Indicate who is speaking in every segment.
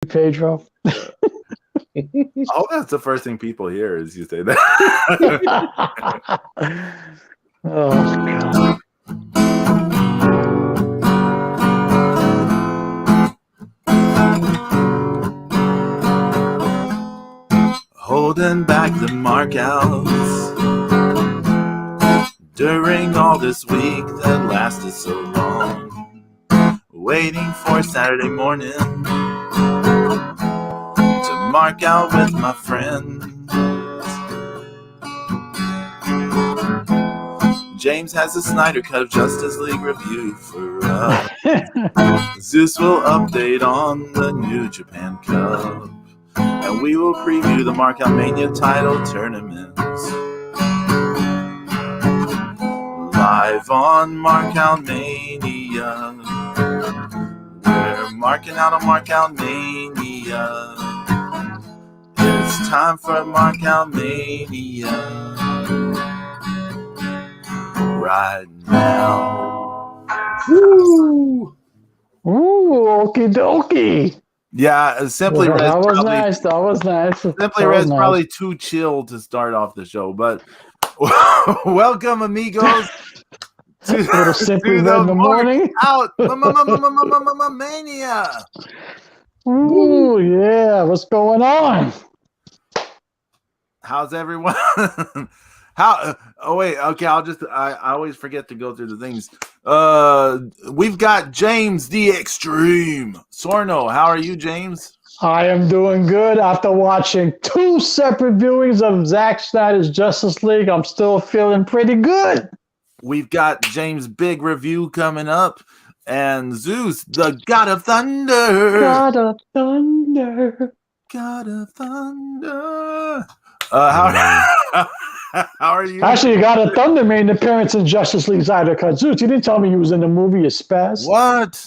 Speaker 1: Pedro.
Speaker 2: Oh, that's the first thing people hear is you say that.
Speaker 1: Oh, God.
Speaker 2: Holding back the markouts during all this week that lasted so long, waiting for Saturday morning to mark out with my friends. James has a Snyder Cut of Justice League review for us. Zeus will update on the New Japan Cup, and we will preview the Markout Mania title tournaments. Live on Markout Mania, we're marking out on Markout Mania. It's time for Markout Mania right now.
Speaker 1: Woo! Ooh, okie dokie.
Speaker 2: Yeah, Simply Red's
Speaker 1: that was
Speaker 2: probably,
Speaker 1: nice. That was nice.
Speaker 2: Simply Red's probably too chill to start off the show, but welcome, amigos, to
Speaker 1: Simply Red in the morning.
Speaker 2: Out Mania.
Speaker 1: Ooh, yeah. What's going on?
Speaker 2: How's everyone? How? Oh wait, okay. I always forget to go through the things. We've got James the Extreme Sarno. How are you, James?
Speaker 1: I am doing good after watching 2 separate viewings of Zack Snyder's Justice League. I'm still feeling pretty good.
Speaker 2: We've got James' big review coming up, and Zeus, the God of Thunder.
Speaker 1: God of Thunder.
Speaker 2: God of Thunder. How are you?
Speaker 1: Actually, God of Thunder made an appearance in Justice League Snyder Cut. Zeus, you didn't tell me you was in the movie, you spaz.
Speaker 2: What?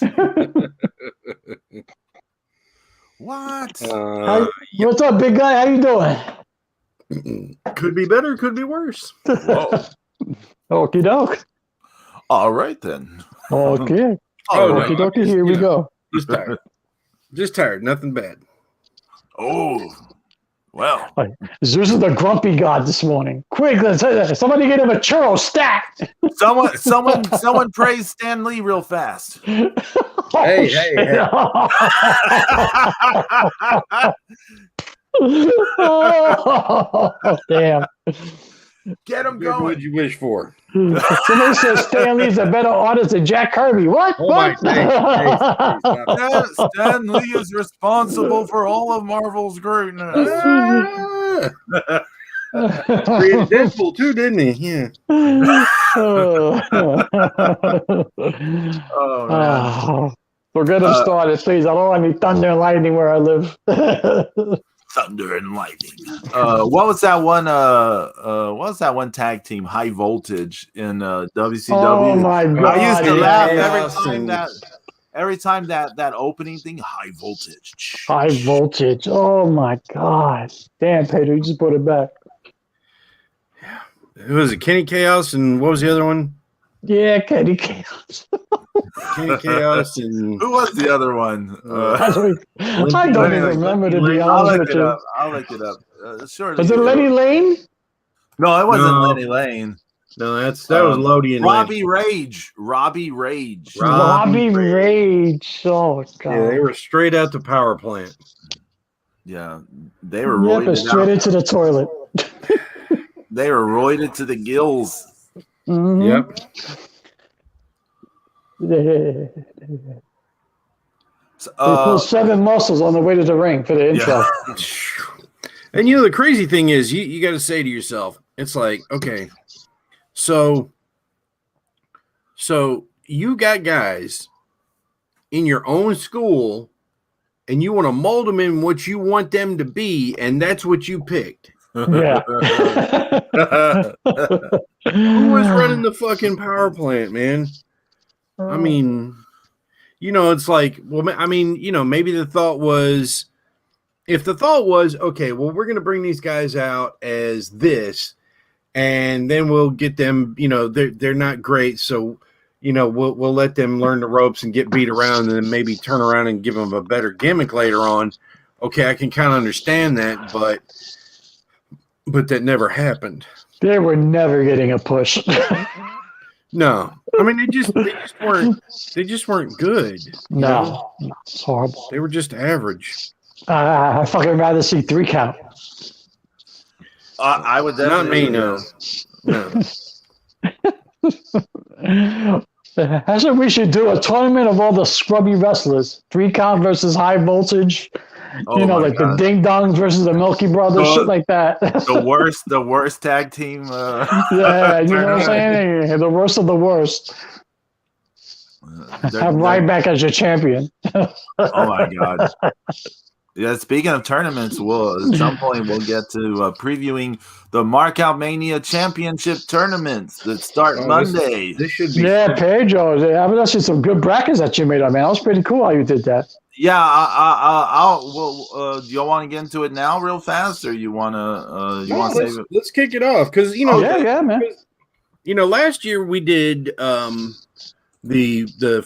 Speaker 2: What?
Speaker 1: What's up, big guy? How you doing?
Speaker 3: Could be better, could be worse.
Speaker 2: Whoa.
Speaker 1: Okie doke.
Speaker 2: All right then.
Speaker 1: Okay.
Speaker 3: Oh,
Speaker 1: Okie dokie, here we go.
Speaker 3: Just tired. Just tired. Nothing bad.
Speaker 2: Oh, well.
Speaker 1: Zeus is the grumpy god this morning. Quick, somebody get him a churro stack.
Speaker 2: Someone praise Stan Lee real fast.
Speaker 3: Hey.
Speaker 1: Oh, damn.
Speaker 2: Get him
Speaker 3: What
Speaker 2: going.
Speaker 3: would you wish for?
Speaker 1: Somebody says Stan Lee's a better artist than Jack Kirby. What?
Speaker 3: Oh
Speaker 1: What?
Speaker 3: my!
Speaker 2: Stan Lee is responsible for all of Marvel's greatness.
Speaker 3: Created Deadpool too, didn't he? Yeah.
Speaker 2: Oh,
Speaker 1: We're gonna start it, please. I don't want any thunder and lightning where I live.
Speaker 2: Thunder and lightning. What was that one? What was that one tag team? High Voltage in WCW.
Speaker 1: Oh my god!
Speaker 2: I used to laugh
Speaker 1: yeah.
Speaker 2: every time that opening thing. High voltage.
Speaker 1: High voltage. Oh my god! Damn, Pedro, you just put it back.
Speaker 3: Who was it? Kenny Chaos and what was the other one?
Speaker 1: Yeah, Kenny Chaos.
Speaker 3: Kenny Chaos and
Speaker 2: Who was the other one?
Speaker 1: I don't even remember, to be honest with you.
Speaker 2: I'll look it up. Sure.
Speaker 1: Was it Lenny Lane?
Speaker 2: No, it wasn't
Speaker 3: No.
Speaker 2: Lenny Lane.
Speaker 3: no, that was Lodi and
Speaker 2: Robbie Rage. Robbie Rage.
Speaker 1: Robbie Rage. Oh god.
Speaker 3: Yeah, they were straight out the power plant.
Speaker 2: Yeah, they were
Speaker 1: Yep,
Speaker 2: roided
Speaker 1: straight
Speaker 2: out.
Speaker 1: into the toilet.
Speaker 2: They were roided to the gills.
Speaker 1: Mhm.
Speaker 3: Yep.
Speaker 1: They
Speaker 2: So,
Speaker 1: pulled 7 muscles on the way to the ring for the intro.
Speaker 3: And you know the crazy thing is you got to say to yourself, it's like, okay, so you got guys in your own school and you want to mold them in what you want them to be, and that's what you picked.
Speaker 1: Yeah.
Speaker 3: Who was running the fucking power plant, man? I mean, you know, it's like, well, I mean, you know, maybe the thought was, if the thought was, okay, well, we're going to bring these guys out as this, and then we'll get them, you know, they're not great. So, we'll let them learn the ropes and get beat around, and then maybe turn around and give them a better gimmick later on. Okay, I can kind of understand that, but that never happened.
Speaker 1: They were never getting a push.
Speaker 3: No, I mean they just weren't good.
Speaker 1: No, it's horrible.
Speaker 3: They were just average.
Speaker 1: I fucking rather see 3 count.
Speaker 2: I would definitely.
Speaker 3: Not me, no.
Speaker 1: Actually, we should do a tournament of all the scrubby wrestlers. 3 count versus high voltage.
Speaker 2: Oh
Speaker 1: like
Speaker 2: God.
Speaker 1: the Ding Dongs versus the Milky Brothers, shit like that.
Speaker 2: the worst tag team.
Speaker 1: Yeah, you know what I'm saying? The worst of the worst. Have Ryback as your champion.
Speaker 2: Oh my God. Yeah, speaking of tournaments, at some point we'll get to previewing the Markout Mania Championship tournaments that start Monday.
Speaker 3: This should be
Speaker 1: fun. Pedro. I mean, that's just some good brackets that you made up, man. That was pretty cool how you did that.
Speaker 2: Yeah, do you want to get into it now real fast, or you want to save it?
Speaker 3: Let's kick it off because
Speaker 1: yeah, man.
Speaker 3: Last year we did the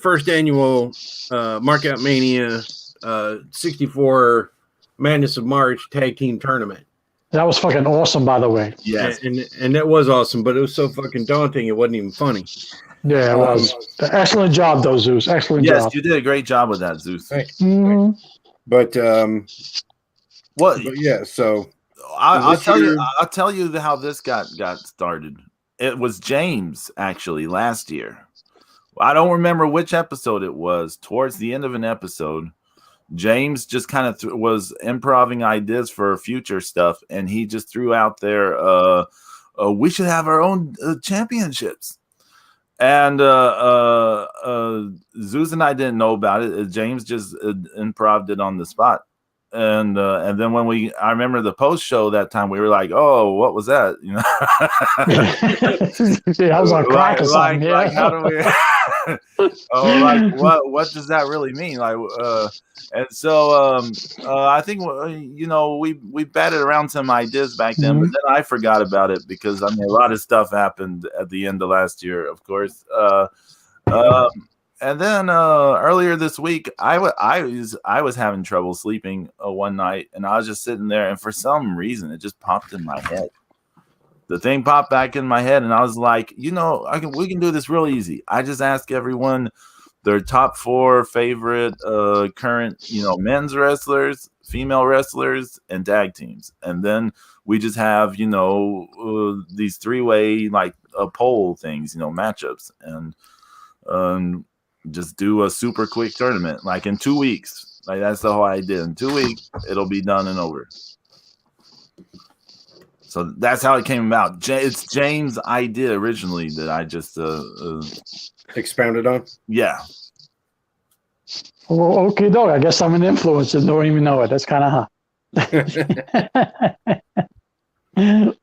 Speaker 3: first annual Markout Mania 64 Madness of March tag team tournament.
Speaker 1: That was fucking awesome, by the way.
Speaker 2: Yes,
Speaker 3: and that was awesome, but it was so fucking daunting it wasn't even funny.
Speaker 1: Yeah, it was. Excellent job, though, Zeus. Excellent job.
Speaker 2: Yes, you did a great job with that, Zeus.
Speaker 3: Thanks.
Speaker 1: Mm-hmm.
Speaker 3: But
Speaker 2: what?
Speaker 3: But yeah, so
Speaker 2: I'll tell you how this got started. It was James actually last year. I don't remember which episode it was. Towards the end of an episode, James just kind of was improvising ideas for future stuff, and he just threw out there, we should have our own championships. And Zeus and I didn't know about it. James just improvised it on the spot. And then I remember the post show that time, we were like, "Oh, what was that?"
Speaker 1: I was on crack or something.
Speaker 2: Like, how do we? What does that really mean? And so I think we batted around some ideas back then, but then I forgot about it because a lot of stuff happened at the end of last year, of course. And then earlier this week, I was having trouble sleeping one night, and I was just sitting there, and for some reason, it just popped in my head. The thing popped back in my head, and I was like, we can do this real easy. I just ask everyone their top 4 favorite current, men's wrestlers, female wrestlers, and tag teams, and then we just have these 3-way poll things, matchups, and just do a super quick tournament, in 2 weeks. That's the whole idea. In 2 weeks, it'll be done and over. So that's how it came about. It's James' idea originally that I just
Speaker 3: expounded on.
Speaker 2: Yeah.
Speaker 1: Well, okay, though. I guess I'm an influencer. Don't even know it. That's kind of hot.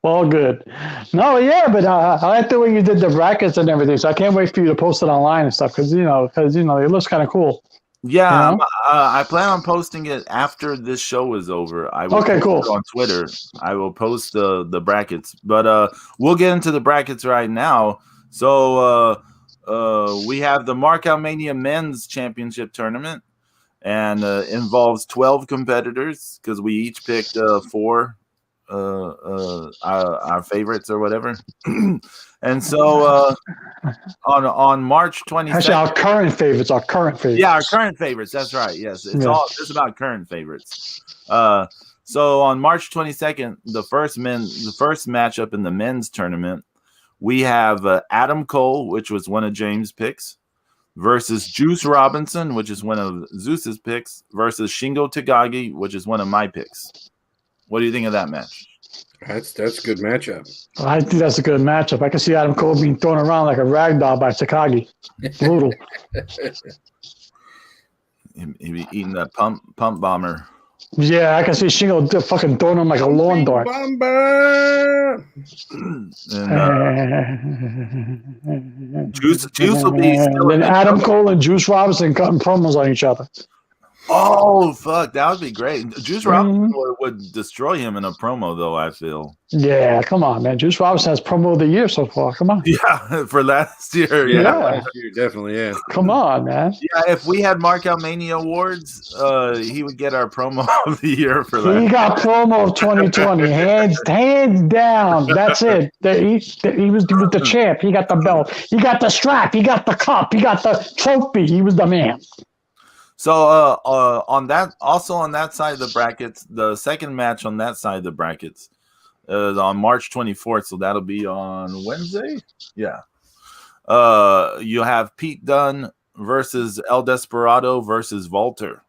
Speaker 1: All good. No, yeah, but I like the way you did the brackets and everything. So I can't wait for you to post it online and stuff because it looks kind of cool.
Speaker 2: Yeah, I plan on posting it after this show is over. I will post it on Twitter. I will post the brackets, but we'll get into the brackets right now. So we have the Markout Mania Men's Championship Tournament, and involves 12 competitors because we each picked 4. Our favorites or whatever. And so on March 22nd,
Speaker 1: actually our current favorites.
Speaker 2: Yeah, our current favorites. That's right. Yes, it's all just about current favorites. So on March 22nd, the first matchup in the men's tournament, we have Adam Cole, which was one of James' picks, versus Juice Robinson, which is one of Zeus's picks, versus Shingo Takagi, which is one of my picks. What do you think of that match?
Speaker 3: That's a good matchup.
Speaker 1: I think that's a good matchup. I can see Adam Cole being thrown around like a rag doll by Takagi. Brutal.
Speaker 2: He be eating that pump bomber.
Speaker 1: Yeah, I can see Shingo fucking throwing him like a lawn dart.
Speaker 2: Juice will be still.
Speaker 1: And then Adam Cole and Juice Robinson cutting promos on each other.
Speaker 2: Oh fuck, that would be great. Juice Robinson
Speaker 1: Mhm.
Speaker 2: would destroy him in a promo, though. I feel.
Speaker 1: Yeah, come on, man. Juice Robinson has promo of the year so far. Come on.
Speaker 2: Yeah, for last year.
Speaker 3: Yeah,
Speaker 2: Yeah,
Speaker 1: Yeah.
Speaker 3: last year definitely. Yeah.
Speaker 1: Come on, man.
Speaker 2: yeah. If we had Markout Mania awards, he would get our promo of the year for
Speaker 1: He
Speaker 2: last.
Speaker 1: got promo of 2020, hands down. That's it. He was the champ. He got the belt. He got the strap. He got the cup. He got the trophy. He was the man.
Speaker 2: So, on that side of the brackets, the second match on that side of the brackets is on March 24th. So that'll be on Wednesday. Yeah. You have Pete Dunne versus El Desperado versus Walter.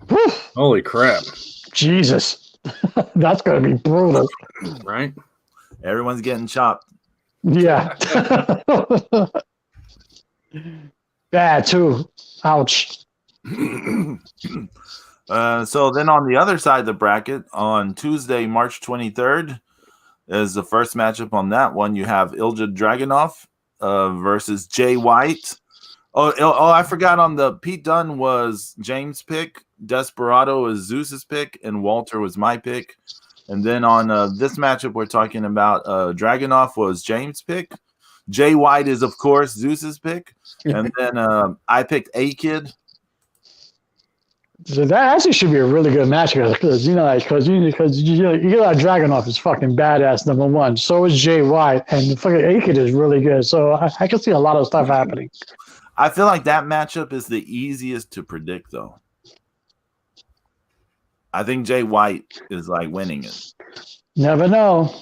Speaker 1: Whew.
Speaker 3: Holy crap!
Speaker 1: Jesus, that's gonna be brutal.
Speaker 3: Right?
Speaker 2: Everyone's getting chopped.
Speaker 1: Yeah. Bad too. Ouch.
Speaker 2: So then on the other side of the bracket, on Tuesday, March 23rd, is the first matchup on that one. You have Ilja Dragunov versus Jay White. Oh, I forgot on the Pete Dunne was James' pick, Desperado is Zeus's pick, and Walter was my pick. And then on this matchup we're talking about, Dragunov was James' pick. Jay White is, of course, Zeus's pick. And then I picked A-Kid.
Speaker 1: So that actually should be a really good match because you know Dragunov is fucking badass, number one. So is Jay White, and the fucking A-Kid is really good. So I can see a lot of stuff happening.
Speaker 2: I feel like that matchup is the easiest to predict, though. I think Jay White is like winning it.
Speaker 1: Never know.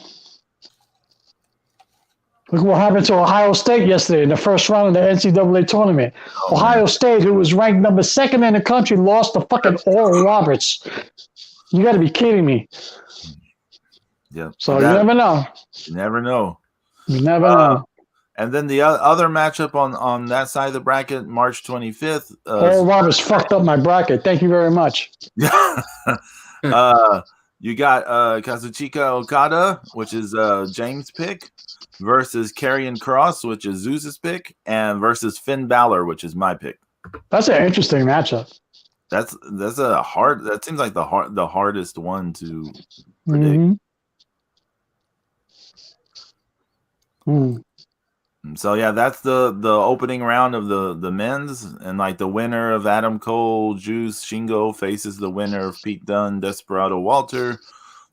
Speaker 1: Look what happened to Ohio State yesterday in the first round of the NCAA tournament. Ohio State, who was ranked number 2nd in the country, lost to fucking Oral Roberts. You got to be kidding me.
Speaker 2: Yeah.
Speaker 1: So you never know.
Speaker 2: You never know.
Speaker 1: You never know.
Speaker 2: And then the other matchup on that side of the bracket, March 25th.
Speaker 1: Oral Roberts fucked up my bracket. Thank you very much.
Speaker 2: You got Kazuchika Okada, which is James' pick, versus Karrion Kross, which is Zeus's pick, and versus Finn Balor, which is my pick.
Speaker 1: That's an interesting matchup.
Speaker 2: That's a hard. That seems like the hardest one to predict.
Speaker 1: Mm-hmm.
Speaker 2: So yeah, that's the opening round of the men's, and like the winner of Adam Cole, Juice, Shingo faces the winner of Pete Dunne, Desperado, Walter.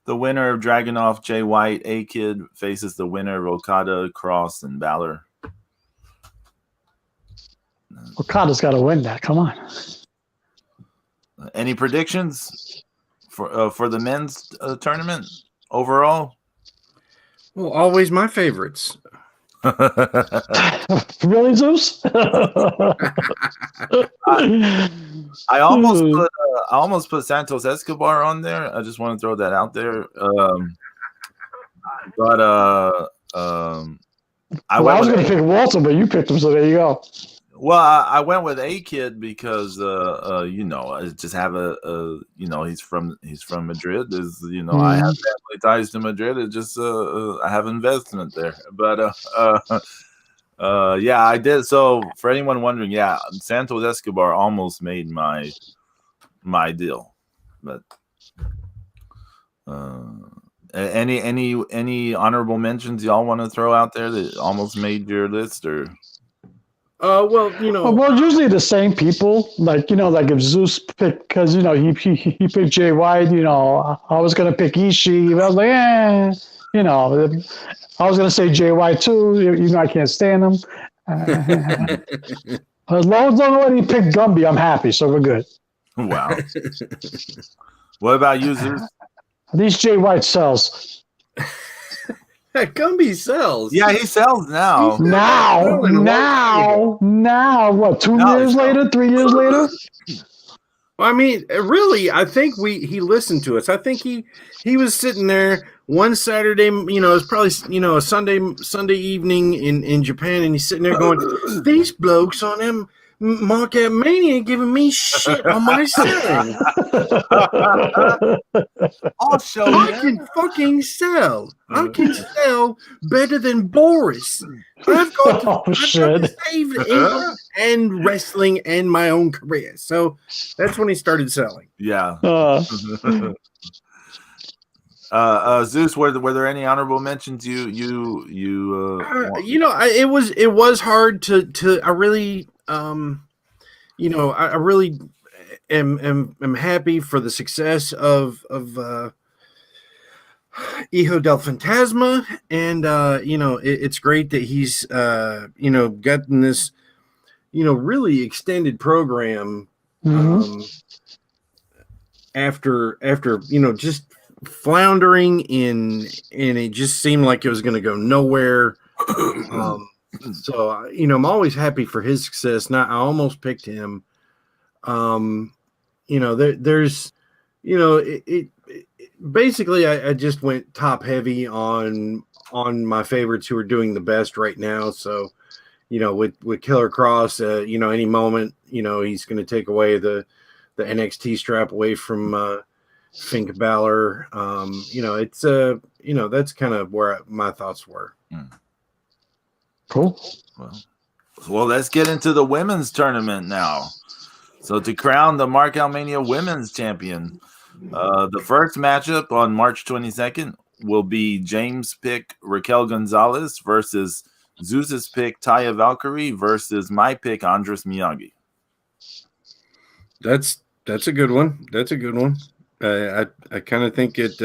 Speaker 2: The winner of Dragunov, Jay White, A-Kid faces the winner of Okada, Cross, and Balor.
Speaker 1: Okada's got to win that. Come on.
Speaker 2: Any predictions for the men's tournament overall?
Speaker 3: Well, always my favorites.
Speaker 1: Really, Zeus?
Speaker 2: I almost put Santos Escobar on there. I just want to throw that out there. I was going to pick
Speaker 1: Walter, but you picked him, so there you go.
Speaker 2: Well, I went with A-Kid because I just have he's from Madrid. I have family ties to Madrid. It just I have investment there. But yeah, I did. So for anyone wondering, yeah, Santos Escobar almost made my deal. But any honorable mentions y'all want to throw out there that almost made your list, or?
Speaker 3: Well,
Speaker 1: usually the same people, like if Zeus picked, because he picked Jay White. I was gonna pick Ishii, but I was like, I was gonna say Jay White too. I can't stand him. As long as nobody picked Gumby, I'm happy. So we're good.
Speaker 2: Wow. What about you, Zeus?
Speaker 1: At least Jay White sells.
Speaker 3: Gumby sells.
Speaker 2: Yeah, he sells now.
Speaker 1: Now, what? 2 years later? 3 years later?
Speaker 3: Well, I mean, really, I think he listened to us. I think he was sitting there one Saturday. It was probably a Sunday evening in Japan, and he's sitting there going, "These blokes on them Market Mania giving me shit on my selling.
Speaker 2: I'll show
Speaker 3: I
Speaker 2: you.
Speaker 3: can fucking sell. I can sell better than Boris. I've got to save the England and wrestling and my own career. So that's when he started selling.
Speaker 2: Yeah. Zeus, were there any honorable mentions
Speaker 3: it was hard to I really I really am happy for the success of Hijo del Fantasma, and it's great that he's gotten this really extended program after just floundering in, and it just seemed like it was going to go nowhere. So I'm always happy for his success. Now I almost picked him. There's basically I just went top heavy on my favorites who are doing the best right now. So with Killer Cross, any moment he's going to take away the NXT strap away from Finn Balor. It's that's kind of where my thoughts were.
Speaker 1: Cool.
Speaker 2: Well, let's get into the women's tournament now. So to crown the Markout Mania Women's Champion, the first matchup on March 22nd will be James' pick Raquel Gonzalez versus Zeus's pick Taya Valkyrie versus my pick Andres Miyagi.
Speaker 3: That's a good one. That's a good one. I kind of think it.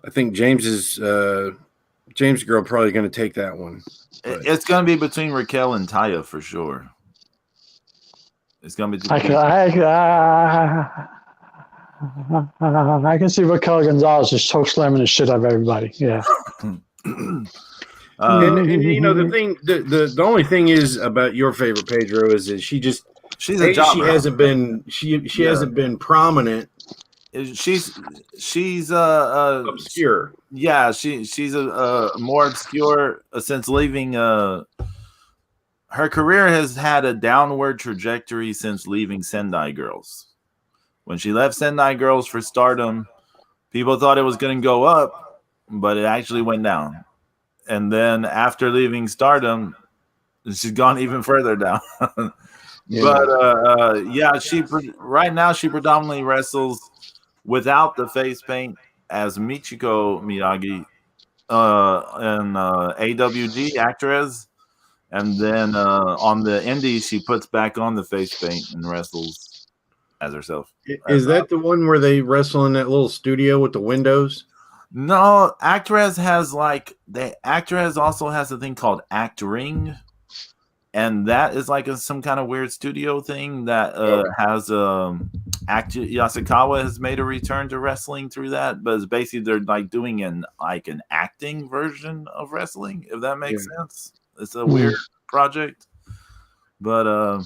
Speaker 3: I think James girl probably going to take that one.
Speaker 2: It's going to be between Raquel and Taya for sure. It's going to be.
Speaker 1: I can see Raquel Gonzalez just choke slamming the shit out of everybody. Yeah.
Speaker 3: And the thing, the only thing is about your favorite Pedro is that she's a jobber. She hasn't been hasn't been prominent.
Speaker 2: She's
Speaker 3: obscure.
Speaker 2: Yeah, she's a more obscure since leaving. Her career has had a downward trajectory since leaving Sendai Girls. When she left Sendai Girls for Stardom, people thought it was going to go up, but it actually went down. And then after leaving Stardom, she's gone even further down.
Speaker 3: Yeah.
Speaker 2: But right now she predominantly wrestles without the face paint as Michiko Miyagi and AWG actress, and then on the indies she puts back on the face paint and wrestles as herself.
Speaker 3: Is that the one where they wrestle in that little studio with the windows?
Speaker 2: No, Actress has Actress also has a thing called Act Ring. And that is like some kind of weird studio thing that has Yasukawa has made a return to wrestling through that, but it's basically they're like doing an acting version of wrestling, if that makes sense. It's a weird project, but I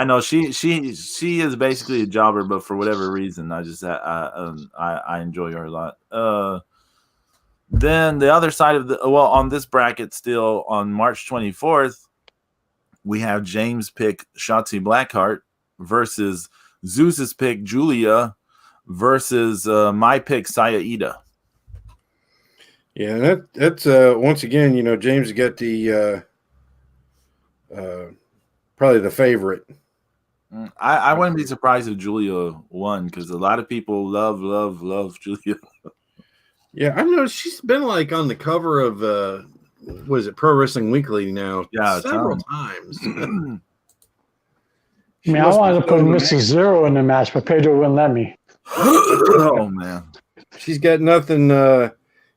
Speaker 2: know she is basically a jobber, but for whatever reason, I enjoy her a lot. Then the other side of on this bracket still on March 24th, we have James' pick Shotzi Blackheart versus Zeus's pick Julia versus my pick Saya Ida.
Speaker 3: Yeah, that's once again, James got the probably the favorite.
Speaker 2: I wouldn't be surprised if Julia won because a lot of people love Julia.
Speaker 3: Yeah, I know she's been on the cover of what is it, Pro Wrestling Weekly now?
Speaker 2: Yeah,
Speaker 3: several times.
Speaker 1: I wanted to put Mrs. Zero in the match, but Pedro wouldn't let me.
Speaker 2: Oh man,
Speaker 3: she's got nothing.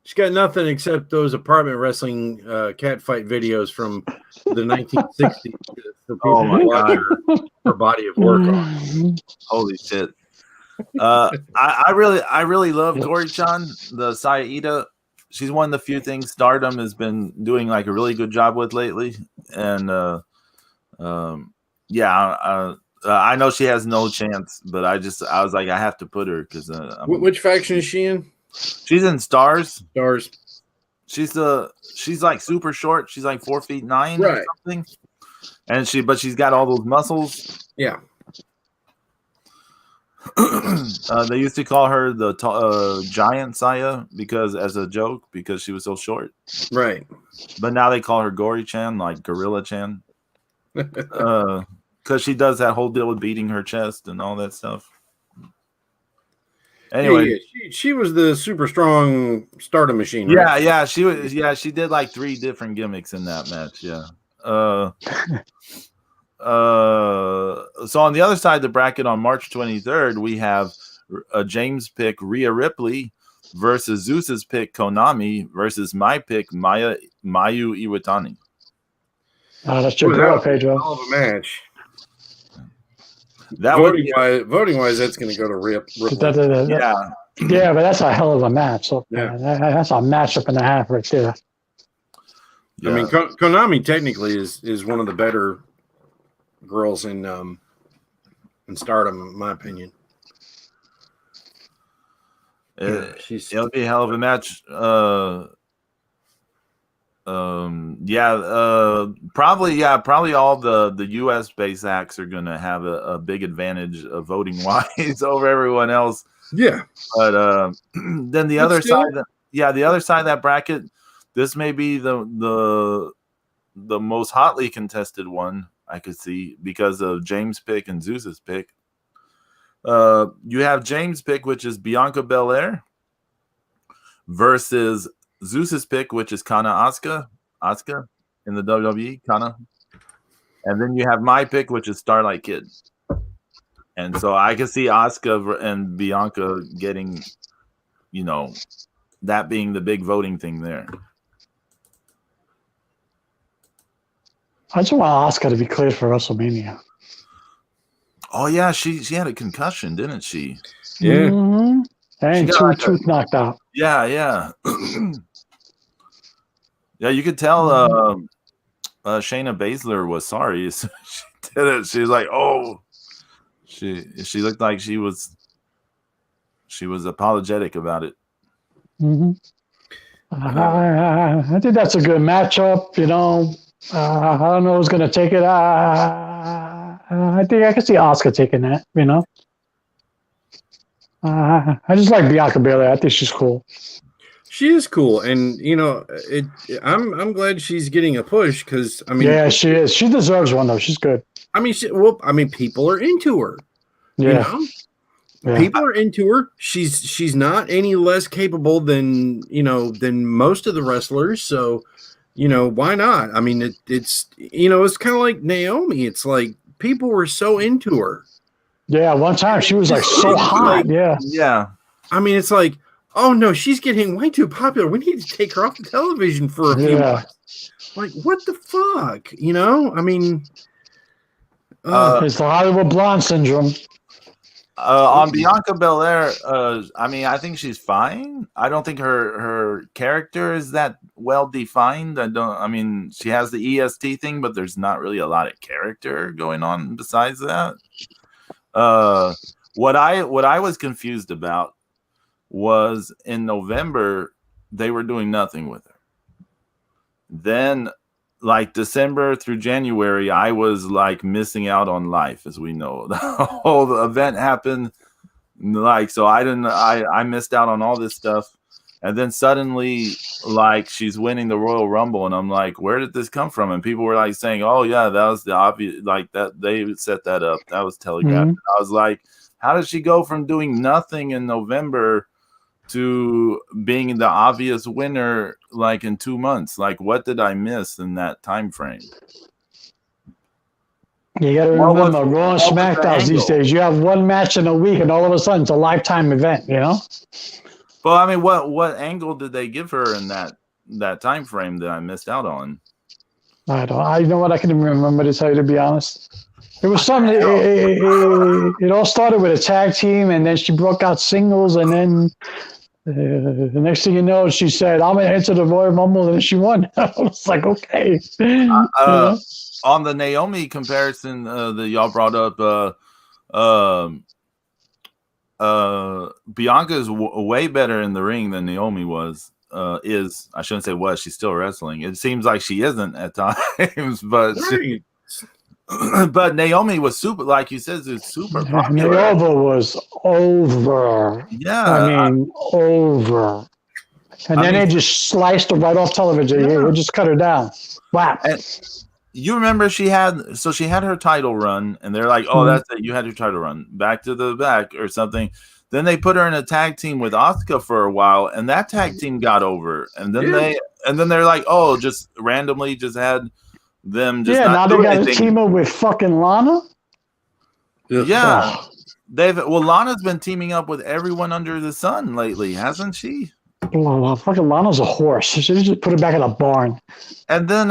Speaker 3: She's got nothing except those apartment wrestling catfight videos from the 1960s. For people to watch her body of work on.
Speaker 2: Holy shit. I really love Gory-chan, the Saya Ida. She's one of the few things Stardom has been doing a really good job with lately, and I know she has no chance, but I was like I have to put her because
Speaker 3: which faction is she in?
Speaker 2: She's in Stars.
Speaker 3: Stars.
Speaker 2: She's super short. She's 4'9"
Speaker 3: right.
Speaker 2: or something. and she's got all those muscles.
Speaker 3: Yeah.
Speaker 2: They used to call her the giant Saya because as a joke because she was so short.
Speaker 3: Right.
Speaker 2: But now they call her Gory Chan, like Gorilla Chan. Because she does that whole deal with beating her chest and all that stuff. Anyway,
Speaker 3: yeah. She was the super strong stardom machine.
Speaker 2: Yeah,
Speaker 3: right?
Speaker 2: yeah, she was. Yeah, she did like 3 different gimmicks in that match. Yeah. So on the other side of the bracket on March 23rd, we have James' pick Rhea Ripley versus Zeus's pick Konami versus my pick Mayu Iwatani.
Speaker 1: Oh, that's your girl, Pedro.
Speaker 3: Hell of a match.
Speaker 2: That
Speaker 3: voting wise, that's going to go to Ripley.
Speaker 1: Yeah, but that's a hell of a match. So,
Speaker 3: Yeah.
Speaker 1: That's a matchup and a half right there.
Speaker 2: Yeah.
Speaker 3: I mean, Konami technically is one of the better girls in Stardom, in my opinion.
Speaker 2: It'll be a hell of a match. Probably all the US based acts are gonna have a big advantage of voting wise over everyone else.
Speaker 3: Yeah.
Speaker 2: But then the other side of that bracket, this may be the most hotly contested one I could see because of James' pick and Zeus's pick. You have James' pick, which is Bianca Belair, versus Zeus's pick, which is Kana Asuka in the WWE, Kana. And then you have my pick, which is Starlight Kid. And so I can see Asuka and Bianca getting, that being the big voting thing there.
Speaker 1: I just want Asuka to be cleared for WrestleMania.
Speaker 2: Oh yeah, she had a concussion, didn't she?
Speaker 3: Yeah.
Speaker 1: Mm-hmm. And tooth knocked out.
Speaker 2: Yeah. Yeah, you could tell Shayna Baszler was sorry. She did it. She was like, "Oh," she looked like she was apologetic about it.
Speaker 1: Mm-hmm. I think that's a good matchup. I don't know who's going to take it. I think I can see Asuka taking that. I just like Bianca Belair. I think she's cool.
Speaker 3: She is cool, and I'm glad she's getting a push because
Speaker 1: yeah, she is. She deserves one though. She's good.
Speaker 3: People are into her.
Speaker 1: Yeah. Yeah.
Speaker 3: People are into her. She's not any less capable than most of the wrestlers. So, why not? I mean, it's kind of like Naomi. It's like people were so into her.
Speaker 1: Yeah, one time she was like so hot.
Speaker 2: Yeah.
Speaker 3: I mean, it's like, oh no, she's getting way too popular. We need to take her off the television for a few months. Like, what the fuck? I mean,
Speaker 1: it's the Hollywood blonde syndrome.
Speaker 2: On Bianca Belair, I think she's fine. I don't think her character is that well defined. She has the EST thing, but there's not really a lot of character going on besides that. What I was confused about was in November they were doing nothing with her. Then like December through January, I was like missing out on life, as we know. The whole event happened, so I missed out on all this stuff. And then suddenly, like, she's winning the Royal Rumble, and I'm like, where did this come from? And people were like saying, oh yeah, that was the obvious, like that they set that up. That was telegraphed. Mm-hmm. I was like, how did she go from doing nothing in November to being the obvious winner like in 2 months? Like, what did I miss in that time frame?
Speaker 1: You got to remember, Raw and SmackDowns these days, you have one match in a week, and all of a sudden it's a lifetime event,
Speaker 2: Well, I mean, what angle did they give her in that time frame that I missed out on?
Speaker 1: I can even remember to tell you, to be honest. It was something. It all started with a tag team, and then she broke out singles, and then the next thing you know, she said, "I'm gonna enter the Royal Rumble," and she won. I was like, okay.
Speaker 2: On the Naomi comparison that y'all brought up, Bianca is way better in the ring than Naomi was. I shouldn't say was. She's still wrestling. It seems like she isn't at times, but But Naomi was super, like you said, is super popular.
Speaker 1: Naomi was over.
Speaker 2: Yeah,
Speaker 1: I mean, over. And then they just sliced her right off television.
Speaker 2: Yeah.
Speaker 1: They just cut her down. Wow.
Speaker 2: And you remember she had her title run, and they're like, "Oh, that's it. You had your title run. Back to the back or something." Then they put her in a tag team with Asuka for a while, and that tag team got over. And then they're like, "Oh, just randomly just had them just
Speaker 1: now they got a team up with fucking Lana."
Speaker 2: Yeah, Lana's been teaming up with everyone under the sun lately, hasn't she?
Speaker 1: Fucking Lana's a horse. She should just put her back in a barn.
Speaker 2: And then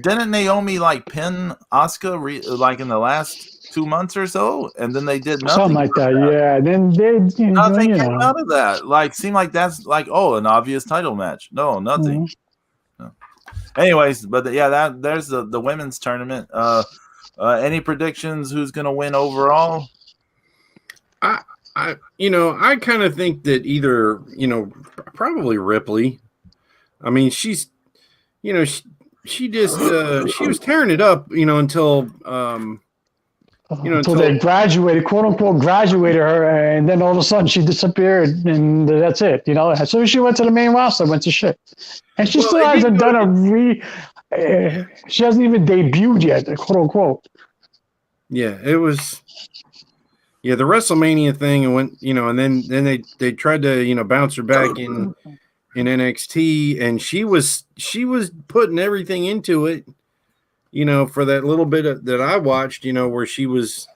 Speaker 2: didn't Naomi like pin Asuka like in the last 2 months or so? And then they did nothing.
Speaker 1: Something like that, yeah. And then they
Speaker 2: nothing came out of that. Like seemed like that's like an obvious title match. No, nothing. No. Anyways, but there's the women's tournament. Any predictions who's gonna win overall?
Speaker 3: I kind of think that either, probably Ripley. I mean, she's, she was tearing it up, until,
Speaker 1: until they graduated, quote unquote, graduated her, and then all of a sudden she disappeared, and that's it. As soon as she went to the main roster, went to shit, and she still hasn't done she hasn't even debuted yet, quote unquote.
Speaker 3: Yeah, it was. Yeah, the WrestleMania thing, and went, and then they tried to, bounce her back in NXT, and she was putting everything into it, for that little bit that I watched, where she was,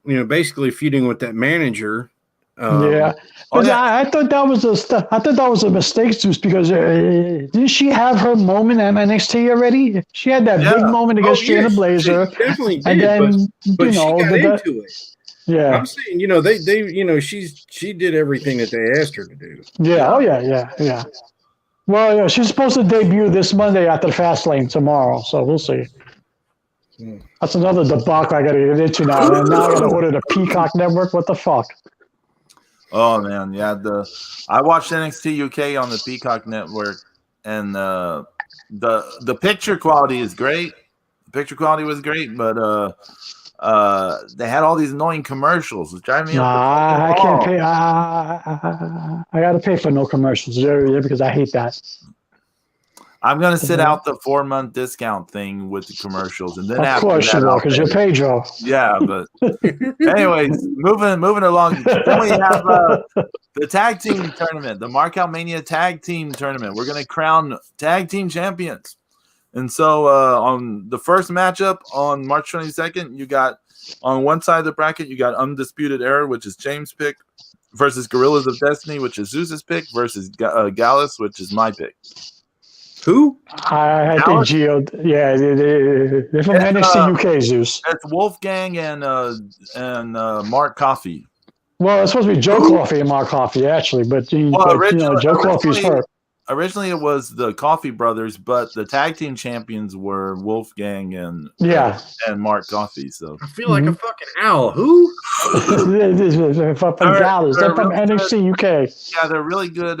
Speaker 3: basically feuding with that manager.
Speaker 1: I thought that was a mistake, Zeus, because didn't she have her moment at NXT already? She had that big moment against Shayna Blazer,
Speaker 3: definitely did,
Speaker 1: and then
Speaker 3: but she got into it.
Speaker 1: Yeah,
Speaker 3: I'm saying, she did everything that they asked her to do.
Speaker 1: Yeah, yeah. Well, she's supposed to debut this Monday after the Fastlane tomorrow, so we'll see. That's another debacle I got to get into now. And now I got to order the Peacock Network. What the fuck?
Speaker 2: Oh man, yeah. I watched NXT UK on the Peacock Network, and the picture quality is great. The picture quality was great, but they had all these annoying commercials, which drive me up.
Speaker 1: I can't pay. I got to pay for no commercials because I hate that.
Speaker 2: I'm gonna sit out the 4-month discount thing with the commercials, and then
Speaker 1: of course you will, because you're Pedro.
Speaker 2: Yeah, but anyways, moving along. Then we have the tag team tournament, the Markout Mania tag team tournament. We're gonna crown tag team champions. And so on the first matchup on March 22nd, you got on one side of the bracket, you got Undisputed Era, which is James' pick, versus Gorillas of Destiny, which is Zeus's pick, versus Gallus, which is my pick.
Speaker 3: Who?
Speaker 1: I think Geo. Yeah, they're from NXT UK, Zeus.
Speaker 2: It's Wolfgang and Mark Coffey.
Speaker 1: Well, it's supposed to be Joe Coffey and Mark Coffey, actually, but Joe Coffey's hurt.
Speaker 2: Originally, it was the Coffey brothers, but the tag team champions were Wolfgang and Mark Coffey. So
Speaker 3: I feel like a fucking owl. Who?
Speaker 1: They're from NXT UK.
Speaker 2: Yeah, they're really good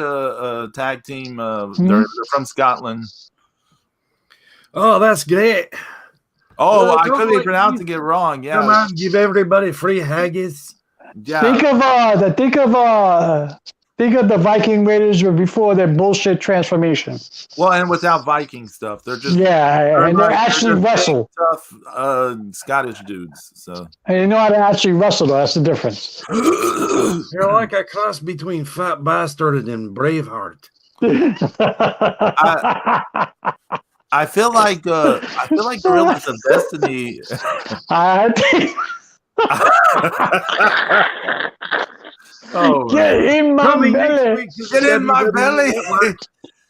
Speaker 2: tag team. They're from Scotland.
Speaker 3: Oh, that's great.
Speaker 2: Oh, I couldn't pronounce it wrong. Yeah,
Speaker 3: come on, give everybody free haggis.
Speaker 2: Yeah.
Speaker 1: Think of the Viking Raiders before their bullshit transformation.
Speaker 2: Well, and without Viking stuff, they're just
Speaker 1: they're actually wrestle.
Speaker 2: Tough Scottish dudes. So
Speaker 1: and they know how to actually wrestle. Though that's the difference.
Speaker 3: You're like a cross between Fat Bastard and Braveheart.
Speaker 2: I feel like Gorillas of Destiny.
Speaker 1: I think.
Speaker 2: Oh,
Speaker 1: get in my belly!
Speaker 2: Get in my belly!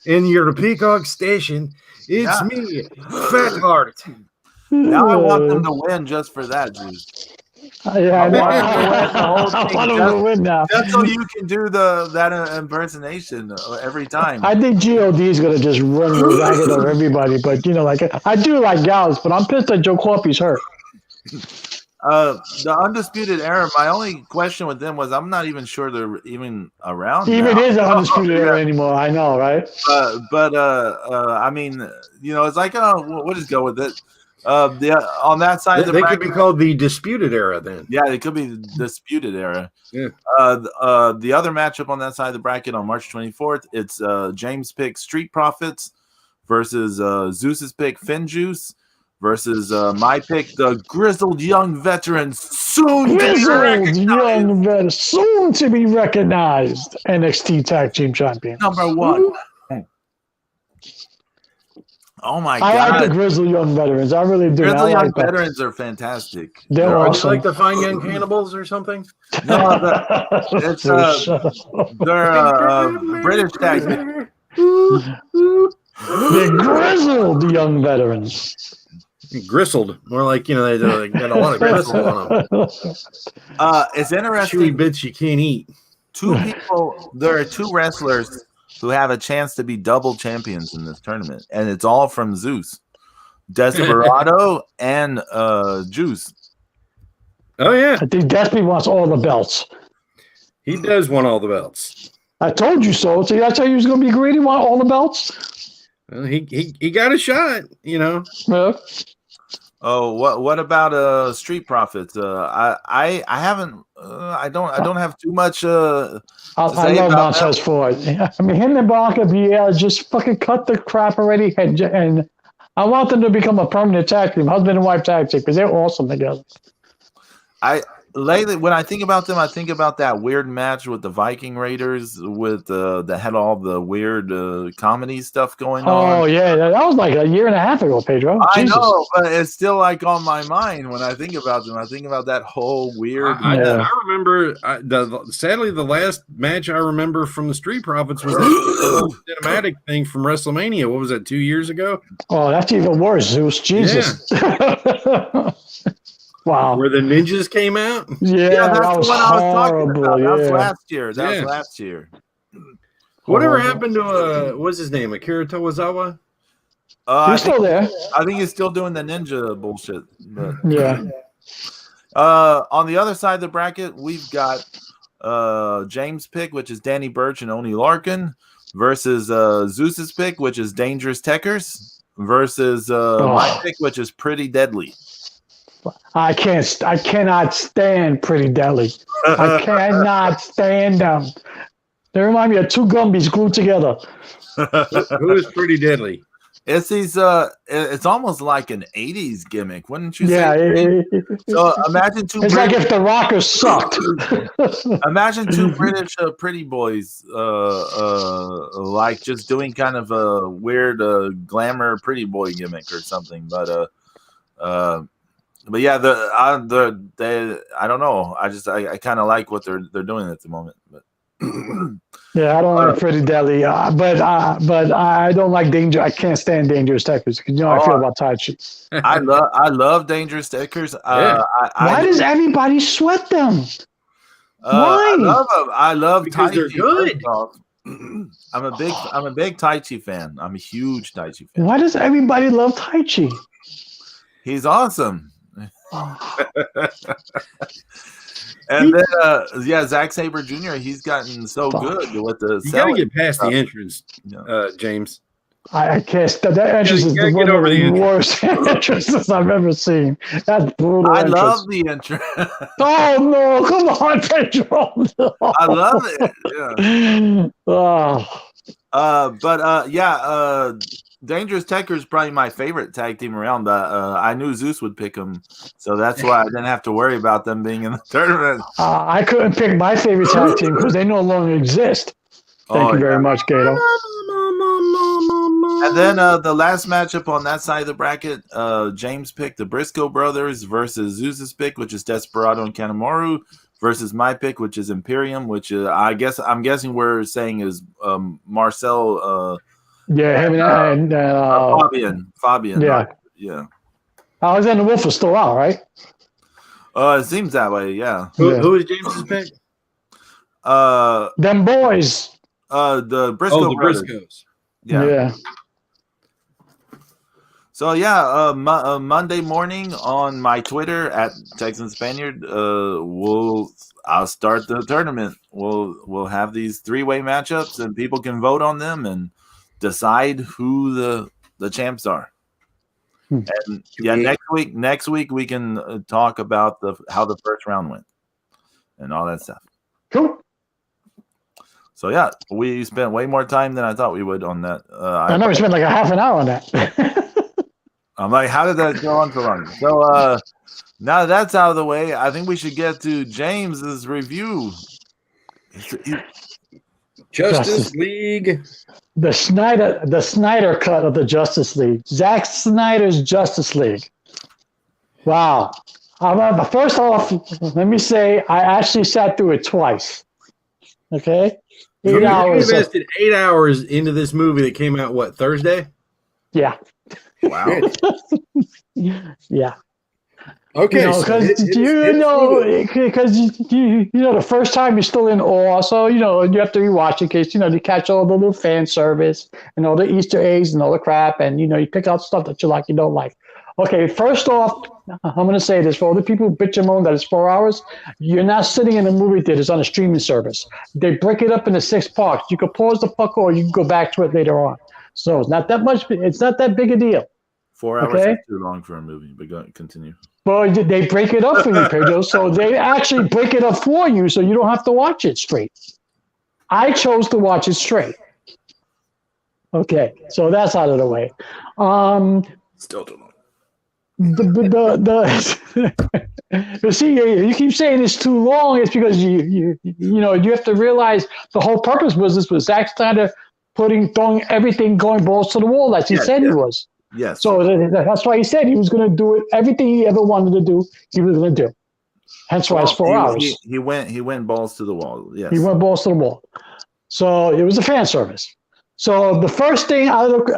Speaker 3: In your Peacock station, it's me, Fat Heart.
Speaker 2: Now I want them to win just for that, Zeus.
Speaker 1: I want them to win now.
Speaker 2: Just so you can do that impersonation every time. I
Speaker 1: think God is gonna just run ragged over everybody, but I do like Gallus, but I'm pissed that Joe Coffey's hurt.
Speaker 2: The Undisputed Era, my only question with them was I'm not even sure they're even around.
Speaker 1: Even is an Undisputed Era anymore. I know, right?
Speaker 2: But I mean, it's like, we'll just go with it. On that side of the
Speaker 3: They
Speaker 2: bracket,
Speaker 3: could be called the Disputed Era then.
Speaker 2: yeah, it could be the Disputed Era.
Speaker 3: Yeah.
Speaker 2: The other matchup on that side of the bracket on March 24th, it's James' pick Street Profits versus Zeus's pick Finjuice versus my pick, the grizzled young veteran, soon to
Speaker 1: be recognized NXT Tag Team Champion.
Speaker 2: number 1. Oh my
Speaker 1: I
Speaker 2: god!
Speaker 1: like the grizzled young veterans. I really do.
Speaker 2: Grizzled young
Speaker 1: that.
Speaker 2: veterans are fantastic.
Speaker 1: They're
Speaker 3: Are
Speaker 1: awesome.
Speaker 3: you like the Fine Young Cannibals or something?
Speaker 2: No, it's they're British tag team.
Speaker 1: They're grizzled young veterans.
Speaker 3: Gristled, more like they got a lot of gristle on them.
Speaker 2: It's
Speaker 3: Chewy
Speaker 2: interesting.
Speaker 3: bits you can't eat.
Speaker 2: There are 2 wrestlers who have a chance to be double champions in this tournament, and it's all from Zeus, Desperado, and Juice.
Speaker 3: Oh yeah,
Speaker 1: I think Despy wants all the belts.
Speaker 3: he does want all the belts.
Speaker 1: I told you so. See, I tell you, he was going to be greedy. Want all the belts?
Speaker 3: Well, he got a shot.
Speaker 1: Yeah.
Speaker 2: Oh, what about Street Profits? I haven't. I don't have too much.
Speaker 1: I love Montez Ford. I mean, him and Blanca just fucking cut the crap already, and I want them to become a permanent tag team, husband and wife tag team, because they're awesome together.
Speaker 2: Lately, when I think about them, I think about that weird match with the Viking Raiders with that had all the weird comedy stuff going on.
Speaker 1: Oh yeah, that was like a year and a half ago, Pedro.
Speaker 2: I
Speaker 1: Jesus.
Speaker 2: know, but it's still like on my mind when I think about them. I think about that whole weird.
Speaker 3: I remember. Sadly, the last match I remember from the Street Profits was that cinematic thing from WrestleMania. What was that? 2 years ago?
Speaker 1: Oh, that's even worse, Zeus. Jesus. Yeah. Wow.
Speaker 3: Where the ninjas came out?
Speaker 1: Yeah,
Speaker 2: that's
Speaker 1: that was
Speaker 2: the one I was talking
Speaker 1: horrible.
Speaker 2: about. That was
Speaker 1: Yeah.
Speaker 2: last year. That was last year.
Speaker 3: Whatever happened to what's his name? Akira Tozawa?
Speaker 1: He's still there.
Speaker 2: I think he's still doing the ninja bullshit. But.
Speaker 1: Yeah.
Speaker 2: On the other side of the bracket, we've got James' pick, which is Danny Burch and Oni Larkin, versus Zeus's pick, which is Dangerous Techers, versus my pick, which is Pretty Deadly.
Speaker 1: I cannot stand Pretty Deadly. I cannot stand them. They remind me of 2 Gumbies glued together.
Speaker 3: Who is Pretty Deadly?
Speaker 2: It's these. It's almost like an '80s gimmick, wouldn't you say?
Speaker 1: Yeah.
Speaker 2: So imagine 2.
Speaker 1: It's like if the Rockers sucked.
Speaker 2: Imagine 2 British pretty boys, like just doing kind of a weird glamour pretty boy gimmick or something. But yeah, I don't know. I kind of like what they're doing at the moment. But
Speaker 1: yeah, I don't like Pretty Deadly, but I don't like Danger. I can't stand Dangerous Techers. You know how I feel about Tai Chi.
Speaker 2: I love Dangerous Techers.
Speaker 1: Why does everybody sweat them? Why?
Speaker 2: I love them. I love
Speaker 3: because
Speaker 2: Tai
Speaker 3: they're
Speaker 2: Chi.
Speaker 3: good.
Speaker 2: I'm a big Tai Chi fan. I'm a huge Tai Chi fan.
Speaker 1: Why does everybody love Tai Chi?
Speaker 2: He's awesome. And then, Zack Sabre Jr. He's gotten so good with the.
Speaker 3: You gotta get past the entrance, James.
Speaker 1: I can't. That entrance is one of the worst entrances I've ever seen. That's brutal.
Speaker 2: I love the entrance.
Speaker 1: Oh no! Come on, Pedro. No.
Speaker 2: I love it. Yeah.
Speaker 1: Oh.
Speaker 2: Dangerous Tekker is probably my favorite tag team around. I knew Zeus would pick them, so that's why I didn't have to worry about them being in the tournament.
Speaker 1: I couldn't pick my favorite tag team because they no longer exist. Thank you very much, Gato.
Speaker 2: And then the last matchup on that side of the bracket, James picked the Briscoe brothers versus Zeus's pick, which is Desperado and Kanemaru, versus my pick, which is Imperium, which I'm guessing we're saying is Marcel.
Speaker 1: Yeah, him and
Speaker 2: Fabian.
Speaker 1: Yeah.
Speaker 2: Yeah.
Speaker 1: Alexander Wolf is still out, right?
Speaker 2: It seems that way. Yeah.
Speaker 3: Who is James's pick?
Speaker 1: Them boys.
Speaker 2: The Briscoe brothers.
Speaker 3: Briscoes.
Speaker 2: Yeah. So Monday morning on my Twitter at Texan Spaniard, I'll start the tournament. We'll have these 3-way matchups and people can vote on them and decide who the champs are. And yeah, next week we can talk about how the first round went and all that stuff.
Speaker 1: Cool.
Speaker 2: So yeah, we spent way more time than I thought we would on that.
Speaker 1: I know we spent like a half an hour on that.
Speaker 2: I'm like, how did that go on so long? So now that that's out of the way, I think we should get to James's review.
Speaker 3: Justice League.
Speaker 1: The Snyder cut of the Justice League. Zack Snyder's Justice League. Wow. First off, let me say I actually sat through it twice. Okay? 8 hours.
Speaker 3: You invested 8 hours into this movie that came out, what, Thursday?
Speaker 1: Yeah.
Speaker 2: Wow.
Speaker 1: Yeah.
Speaker 3: Okay.
Speaker 1: Because the first time you're still in awe, so you have to rewatch it in case you catch all the little fan service and all the Easter eggs and all the crap, and you pick out stuff that you like, you don't like. Okay, first off, I'm going to say this for all the people who bitch and moan that it's 4 hours. You're not sitting in a movie theater; it's on a streaming service. They break it up into 6 parts. You can pause the fuck or you can go back to it later on. So it's not that much. It's not that big a deal.
Speaker 2: 4 hours is too long for a movie, but continue.
Speaker 1: Well, they break it up for you, Pedro. So they actually break it up for you so you don't have to watch it straight. I chose to watch it straight. Okay, so that's out of the way.
Speaker 3: Still too long.
Speaker 1: You see, you keep saying it's too long. It's because you have to realize the whole purpose was Zack Snyder throwing everything, going balls to the wall, as he said he was.
Speaker 2: Yes.
Speaker 1: So that's why he said he was going to do it. Everything he ever wanted to do, he was going to do. Hence why it's 4 hours.
Speaker 2: He went balls to the wall. Yes.
Speaker 1: He went balls to the wall. So it was a fan service. So the first thing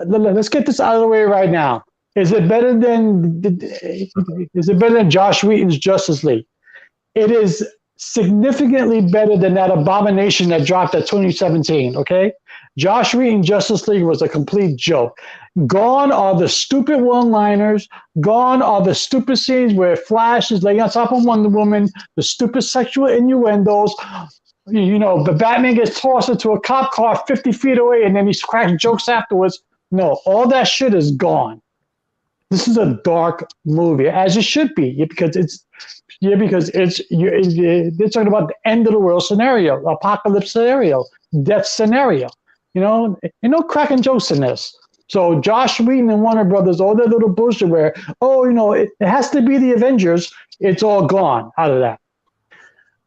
Speaker 1: let's get this out of the way right now. Is it better than Josh Whedon's Justice League? It is significantly better than that abomination that dropped at 2017. Okay, Josh Whedon's Justice League was a complete joke. Gone are the stupid one-liners. Gone are the stupid scenes where Flash is laying on top of Wonder Woman. The stupid sexual innuendos. The Batman gets tossed into a cop car 50 feet away, and then he cracks jokes afterwards. No, all that shit is gone. This is a dark movie, as it should be, because they're talking about the end of the world scenario, apocalypse scenario, death scenario. No cracking jokes in this. So Josh Whedon and Warner Brothers, all that little bullshit where, it has to be the Avengers. It's all gone out of that.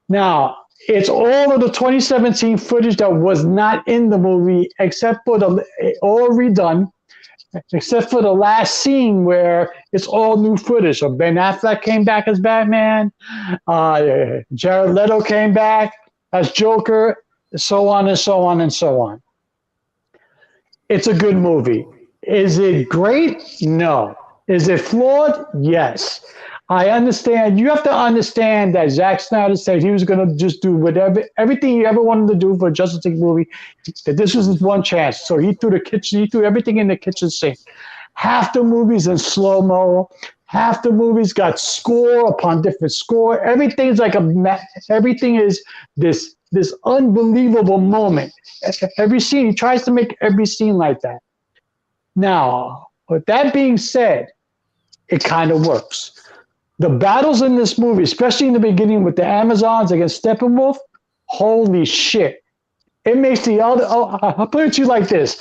Speaker 1: Now, it's all of the 2017 footage that was not in the movie, except for all redone. Except for the last scene where it's all new footage. So Ben Affleck came back as Batman. Jared Leto came back as Joker, so on and so on and so on. It's a good movie. Is it great? No. Is it flawed? Yes. I understand. You have to understand that Zack Snyder said he was going to just do everything he ever wanted to do for a Justice League movie, that this was his one chance. So he threw everything in the kitchen sink. Half the movies in slow-mo. Half the movies got score upon different score. Everything is this unbelievable moment. Every scene, he tries to make every scene like that. Now, with that being said, it kind of works. The battles in this movie, especially in the beginning with the Amazons against Steppenwolf, holy shit. It makes I'll put it to you like this.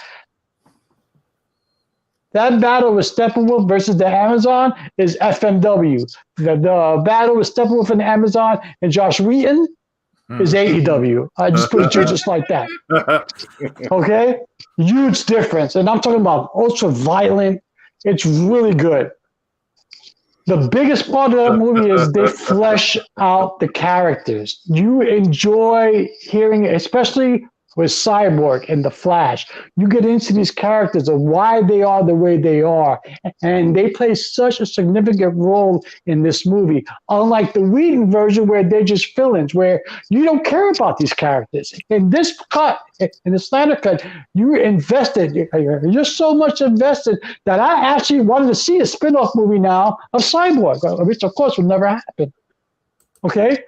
Speaker 1: That battle with Steppenwolf versus the Amazon is FMW. The battle with Steppenwolf and the Amazon and Josh Whedon is AEW. I just put it to you just like that. Okay? Huge difference. And I'm talking about ultra violent. It's really good. The biggest part of that movie is they flesh out the characters. You enjoy hearing it, especially with Cyborg and The Flash. You get into these characters of why they are the way they are. And they play such a significant role in this movie. Unlike the Whedon version where they're just fill-ins, where you don't care about these characters. In this cut, in the Snyder cut, you're invested. You're so much invested that I actually wanted to see a spin-off movie now of Cyborg, which of course would never happen. Okay?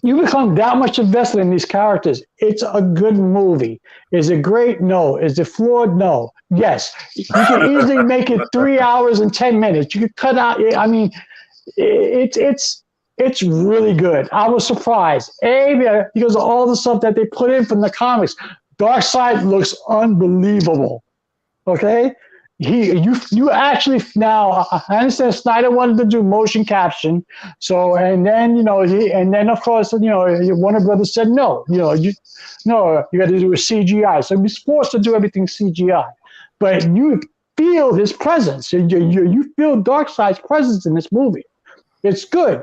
Speaker 1: You become that much invested in these characters. It's a good movie. Is it great? No. Is it flawed? No. Yes. You can easily make it 3 hours and 10 minutes. You could cut out. I mean, it's really good. I was surprised. Because of all the stuff that they put in from the comics. Darkseid looks unbelievable. Okay. You actually now I understand Snyder wanted to do motion caption, so and then of course Warner Brothers said no, you got to do a CGI, so he's forced to do everything CGI, but you feel his presence, you feel Darkseid's presence in this movie. It's good.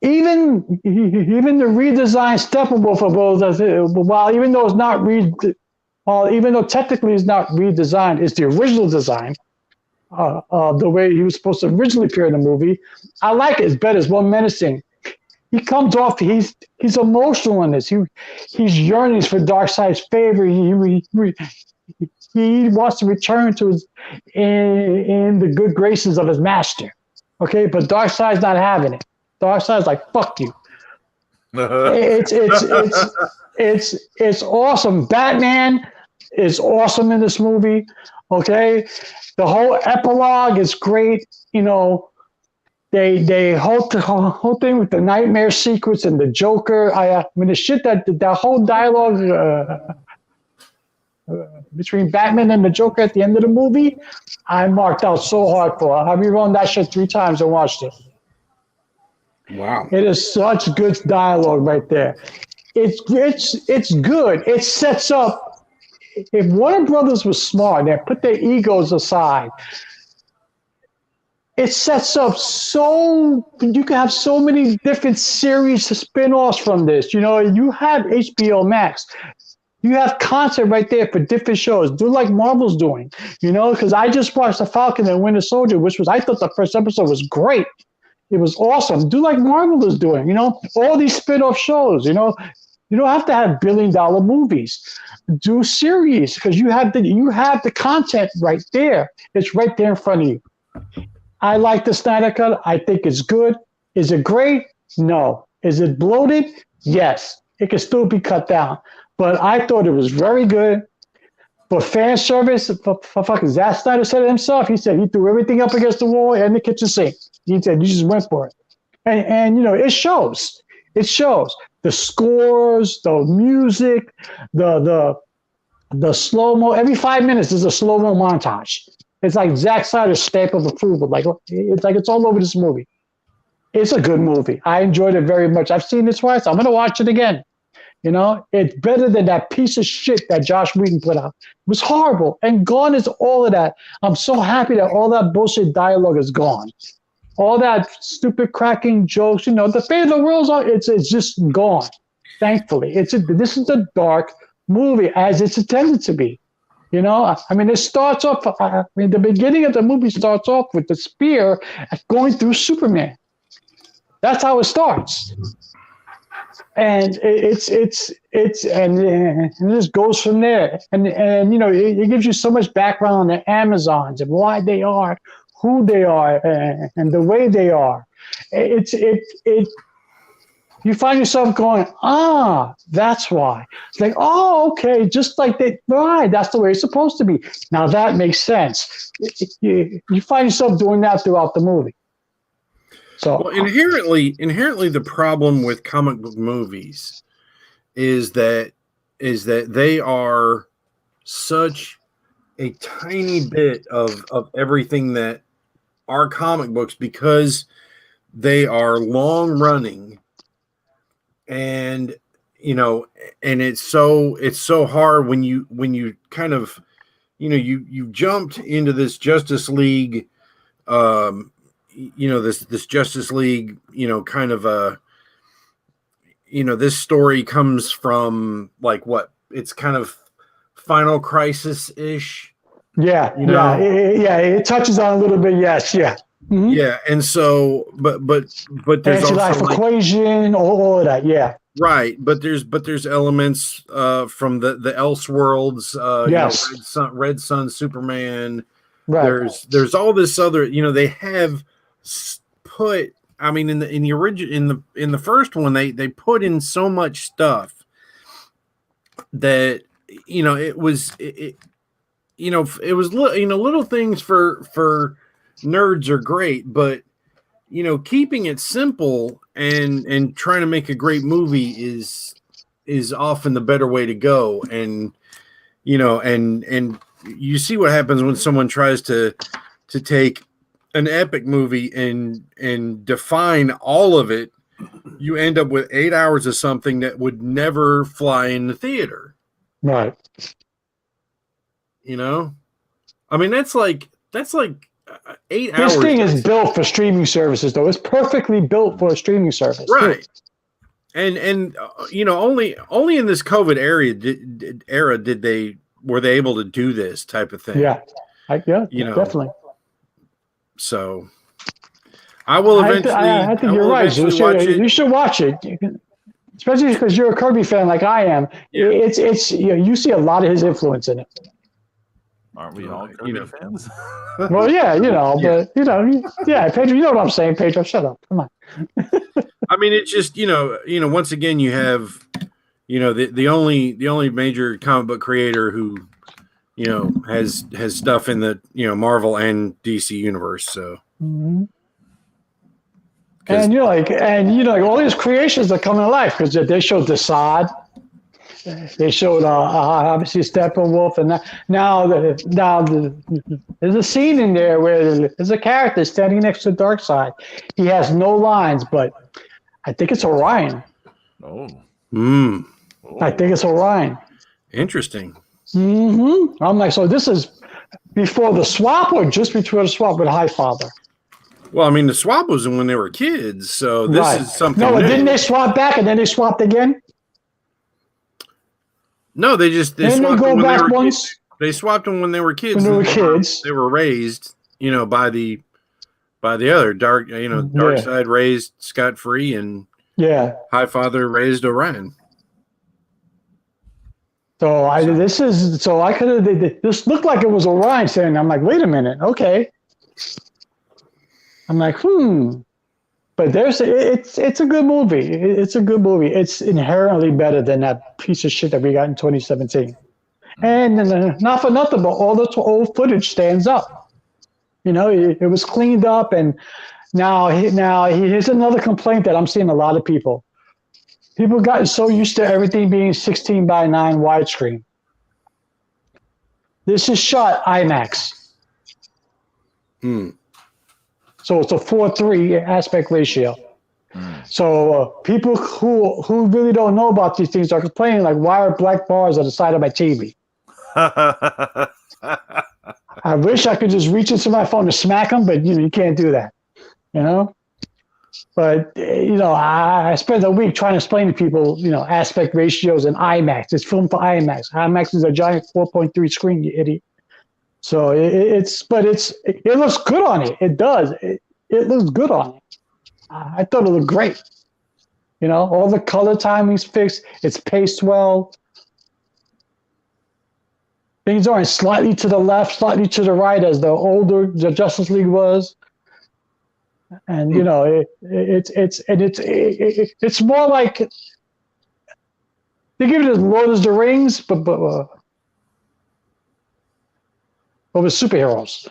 Speaker 1: Even the redesigned Steppenwolf even though it's not even though technically it's not redesigned, it's the original design, the way he was supposed to originally appear in the movie. I like it. It's better. It's more menacing. He comes off. He's emotional in this. He's yearning for Darkseid's favor. He wants to return to his in the good graces of his master. Okay, but Darkseid's not having it. Darkseid's like, fuck you. It's awesome. Batman is awesome in this movie. Okay, the whole epilogue is great. They hold the whole thing with the nightmare sequence and the Joker. The shit that whole dialogue between Batman and the Joker at the end of the movie, I marked out so hard for. I rerun that shit 3 times and watched it.
Speaker 3: Wow,
Speaker 1: it is such good dialogue right there. It's good. It sets up. If Warner Brothers was smart, they put their egos aside. It sets up so you can have so many different series spin-offs from this. You have HBO Max. You have content right there for different shows. Do like Marvel's doing. Because I just watched The Falcon and Winter Soldier, I thought the first episode was great. It was awesome. Do like Marvel is doing. All these spin-off shows. You don't have to have billion-dollar movies. Do series because you have the content right there. It's right there in front of you. I like the Snyder Cut. I think it's good. Is it great? No. Is it bloated? Yes. It can still be cut down. But I thought it was very good. For fan service, for fucking Zack Snyder said it himself. He said he threw everything up against the wall and the kitchen sink. He said, you just went for it. And it shows. It shows. The scores, the music, the slow-mo. Every 5 minutes there's a slow-mo montage. It's like Zack Snyder's stamp of approval. It's all over this movie. It's a good movie. I enjoyed it very much. I've seen it twice. I'm going to watch it again. It's better than that piece of shit that Josh Whedon put out. It was horrible. And gone is all of that. I'm so happy that all that bullshit dialogue is gone. All that stupid cracking jokes, the fate of the world's it's just gone. Thankfully, this is a dark movie as it's intended to be. It starts off. The beginning of the movie starts off with the spear going through Superman. That's how it starts, and it just goes from there. And it gives you so much background on the Amazons and why they are who they are and the way they are. You find yourself going, that's why. It's like, okay, just like that. Right, that's the way it's supposed to be. Now that makes sense. You find yourself doing that throughout the movie. So
Speaker 3: inherently, the problem with comic book movies is that they are such a tiny bit of everything that are comic books because they are long running. And and it's so hard when you kind of you jumped into this Justice League this Justice League kind of this story comes from it's kind of Final Crisis-ish.
Speaker 1: Yeah, it touches on a little bit. Yes, yeah. Mm-hmm.
Speaker 3: Yeah, and so, but there's
Speaker 1: anti-life
Speaker 3: also
Speaker 1: equation, all of that. Yeah,
Speaker 3: right. But there's elements from the Elseworlds.
Speaker 1: Yes,
Speaker 3: Red Sun, Superman.
Speaker 1: Right.
Speaker 3: There's all this other. They have put I mean, in the original in the first one, they put in so much stuff that it was little things for nerds are great, but keeping it simple and trying to make a great movie is often the better way to go. And and you see what happens when someone tries to take an epic movie and define all of it. You end up with 8 hours of something that would never fly in the theater.
Speaker 1: Right.
Speaker 3: I mean, that's like 8 hours.
Speaker 1: This thing is built for streaming services, though. It's perfectly built for a streaming service,
Speaker 3: right? Too. And only in this COVID era were they able to do this type of thing.
Speaker 1: Yeah, definitely.
Speaker 3: So I will eventually.
Speaker 1: I think you're right. You should watch it. Especially because you're a Kirby fan like I am. Yeah. It's you see a lot of his influence in it.
Speaker 2: Aren't we all Kirby fans?
Speaker 1: Well, yeah, but Pedro, you know what I'm saying, Pedro. Shut up. Come on.
Speaker 3: I mean, it's just once again you have the only major comic book creator who has stuff in the Marvel and DC universe. So.
Speaker 1: Mm-hmm. And all these creations are coming to life because they showed Desaad, they showed obviously Steppenwolf, and now there's a scene in there where there's a character standing next to Darkseid. He has no lines, but I think it's Orion.
Speaker 2: Oh.
Speaker 1: I think it's Orion.
Speaker 3: Interesting.
Speaker 1: Mm-hmm. I'm like, so this is before the swap or just before the swap with Highfather?
Speaker 3: Well, I mean, the swap was when they were kids, so this is something.
Speaker 1: No,
Speaker 3: new.
Speaker 1: Didn't they swap back and then they swapped again?
Speaker 3: No, they swapped them when they were
Speaker 1: once.
Speaker 3: Kids. They swapped them when they were kids.
Speaker 1: When they were kids,
Speaker 3: they were raised, by the other Darkseid raised Scott Free, and Highfather raised Orion. This looked like it was Orion saying. I'm like, wait a minute, okay. I'm like, but it's a good movie. It's a good movie. It's inherently better than that piece of shit that we got in 2017. And not for nothing, but all the old footage stands up. It was cleaned up, and now here's another complaint that I'm seeing a lot of people. People gotten so used to everything being 16:9 widescreen. This is shot IMAX. So it's a 4:3 aspect ratio. So people who really don't know about these things are complaining like, why are black bars on the side of my TV? I wish I could just reach into my phone to smack them, but you can't do that. But I spent a week trying to explain to people, aspect ratios and IMAX. It's filmed for IMAX. IMAX is a giant 4.3 screen, you idiot. So it looks good on it. It does. It looks good on it. I thought it looked great. All the color timing's fixed. It's paced well. Things aren't slightly to the left, slightly to the right as the Justice League was. And it's more like they give it as Lord of the Rings, but with superheroes,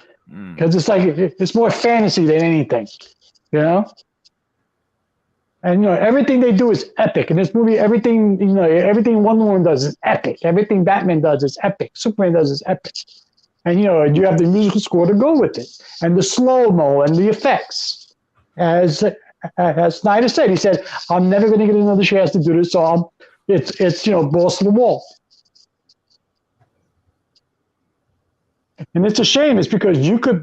Speaker 3: because it's like it's more fantasy than anything, And everything they do is epic. In this movie, everything Wonder Woman does is epic. Everything Batman does is epic. Superman does is epic. And you have the musical score to go with it, and the slow-mo and the effects. As Snyder said, he said, "I'm never going to get another chance to do this, so it's balls to the wall." And it's a shame. It's because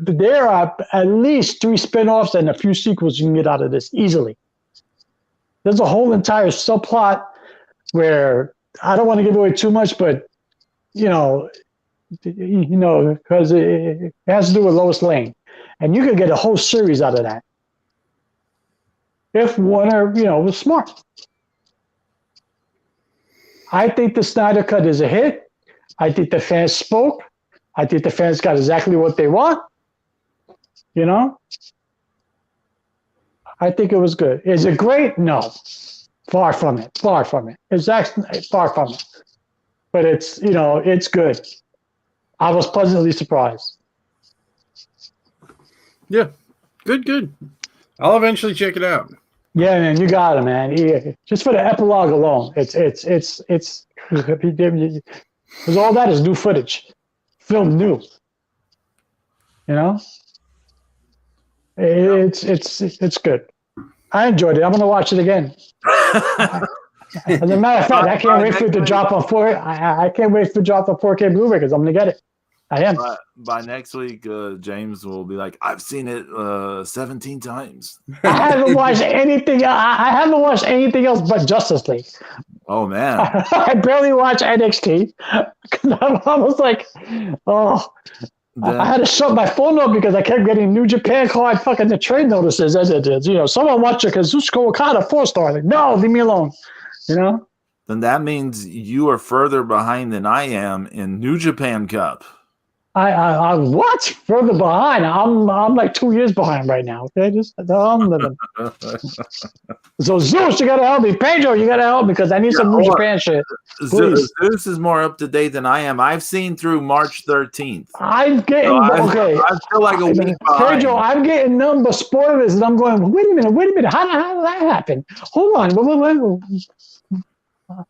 Speaker 3: there are at least 3 spinoffs and a few sequels you can get out of this easily. There's a whole entire subplot where I don't want to give away too much, but because it has to do with Lois Lane, and you could get a whole series out of that if Warner, was smart. I think the Snyder Cut is a hit. I think the fans spoke. I think the fans got exactly what they want.
Speaker 1: I think it was good. Is it great? No. Far from it. Far from it. It's actually far from it. But it's, it's good. I was pleasantly surprised.
Speaker 3: Yeah. Good. I'll eventually check it out.
Speaker 1: Yeah, man, you got it, man. Yeah. Just for the epilogue alone, it's because all that is new footage, film new. It's good. I enjoyed it. I'm gonna watch it again. As a matter of fact, I can't wait for it to drop on 4. I can't wait for it to drop on 4K Blu-ray because I'm gonna get it. I am.
Speaker 2: By next week, James will be like, I've seen it 17 times.
Speaker 1: I haven't watched anything. I haven't watched anything else but Justice League.
Speaker 2: Oh man,
Speaker 1: I barely watch NXT because I was like, I had to shut my phone up because I kept getting New Japan card fucking the trade notices as it is. Someone watch it Kazuchika Okada 4-star. Like, no, leave me alone.
Speaker 2: Then that means you are further behind than I am in New Japan Cup.
Speaker 1: I what? Further behind? I'm like 2 years behind right now. Okay, I'm living. So Zeus, you gotta help me. Pedro, you gotta help me because I need some New Japan shit. Please.
Speaker 2: Zeus is more up to date than I am. I've seen through March 13th.
Speaker 1: I'm getting okay.
Speaker 2: I feel like a week behind.
Speaker 1: Pedro, I'm getting none but spoilers, and I'm going. Wait a minute. How did that happen? Hold on.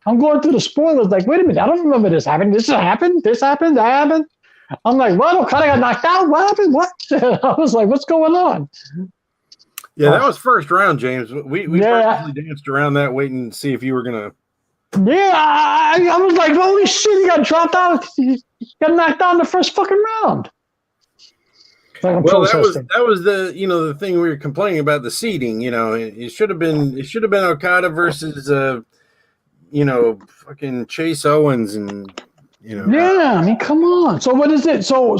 Speaker 1: I'm going through the spoilers. Like, wait a minute. I don't remember this happening. This happened. That happened. I'm like, what? Okada got knocked out? What happened? What? I was like, what's going on?
Speaker 3: Yeah, that was first round, James. We practically danced around that waiting to see if you were going to.
Speaker 1: Yeah, I was like, holy shit, he got dropped out. He got knocked out in the first fucking round. Like
Speaker 3: that was the the thing we were complaining about, the seeding. It should have been Okada versus fucking Chase Owens and.
Speaker 1: Yeah, I mean, come on. So what is it? So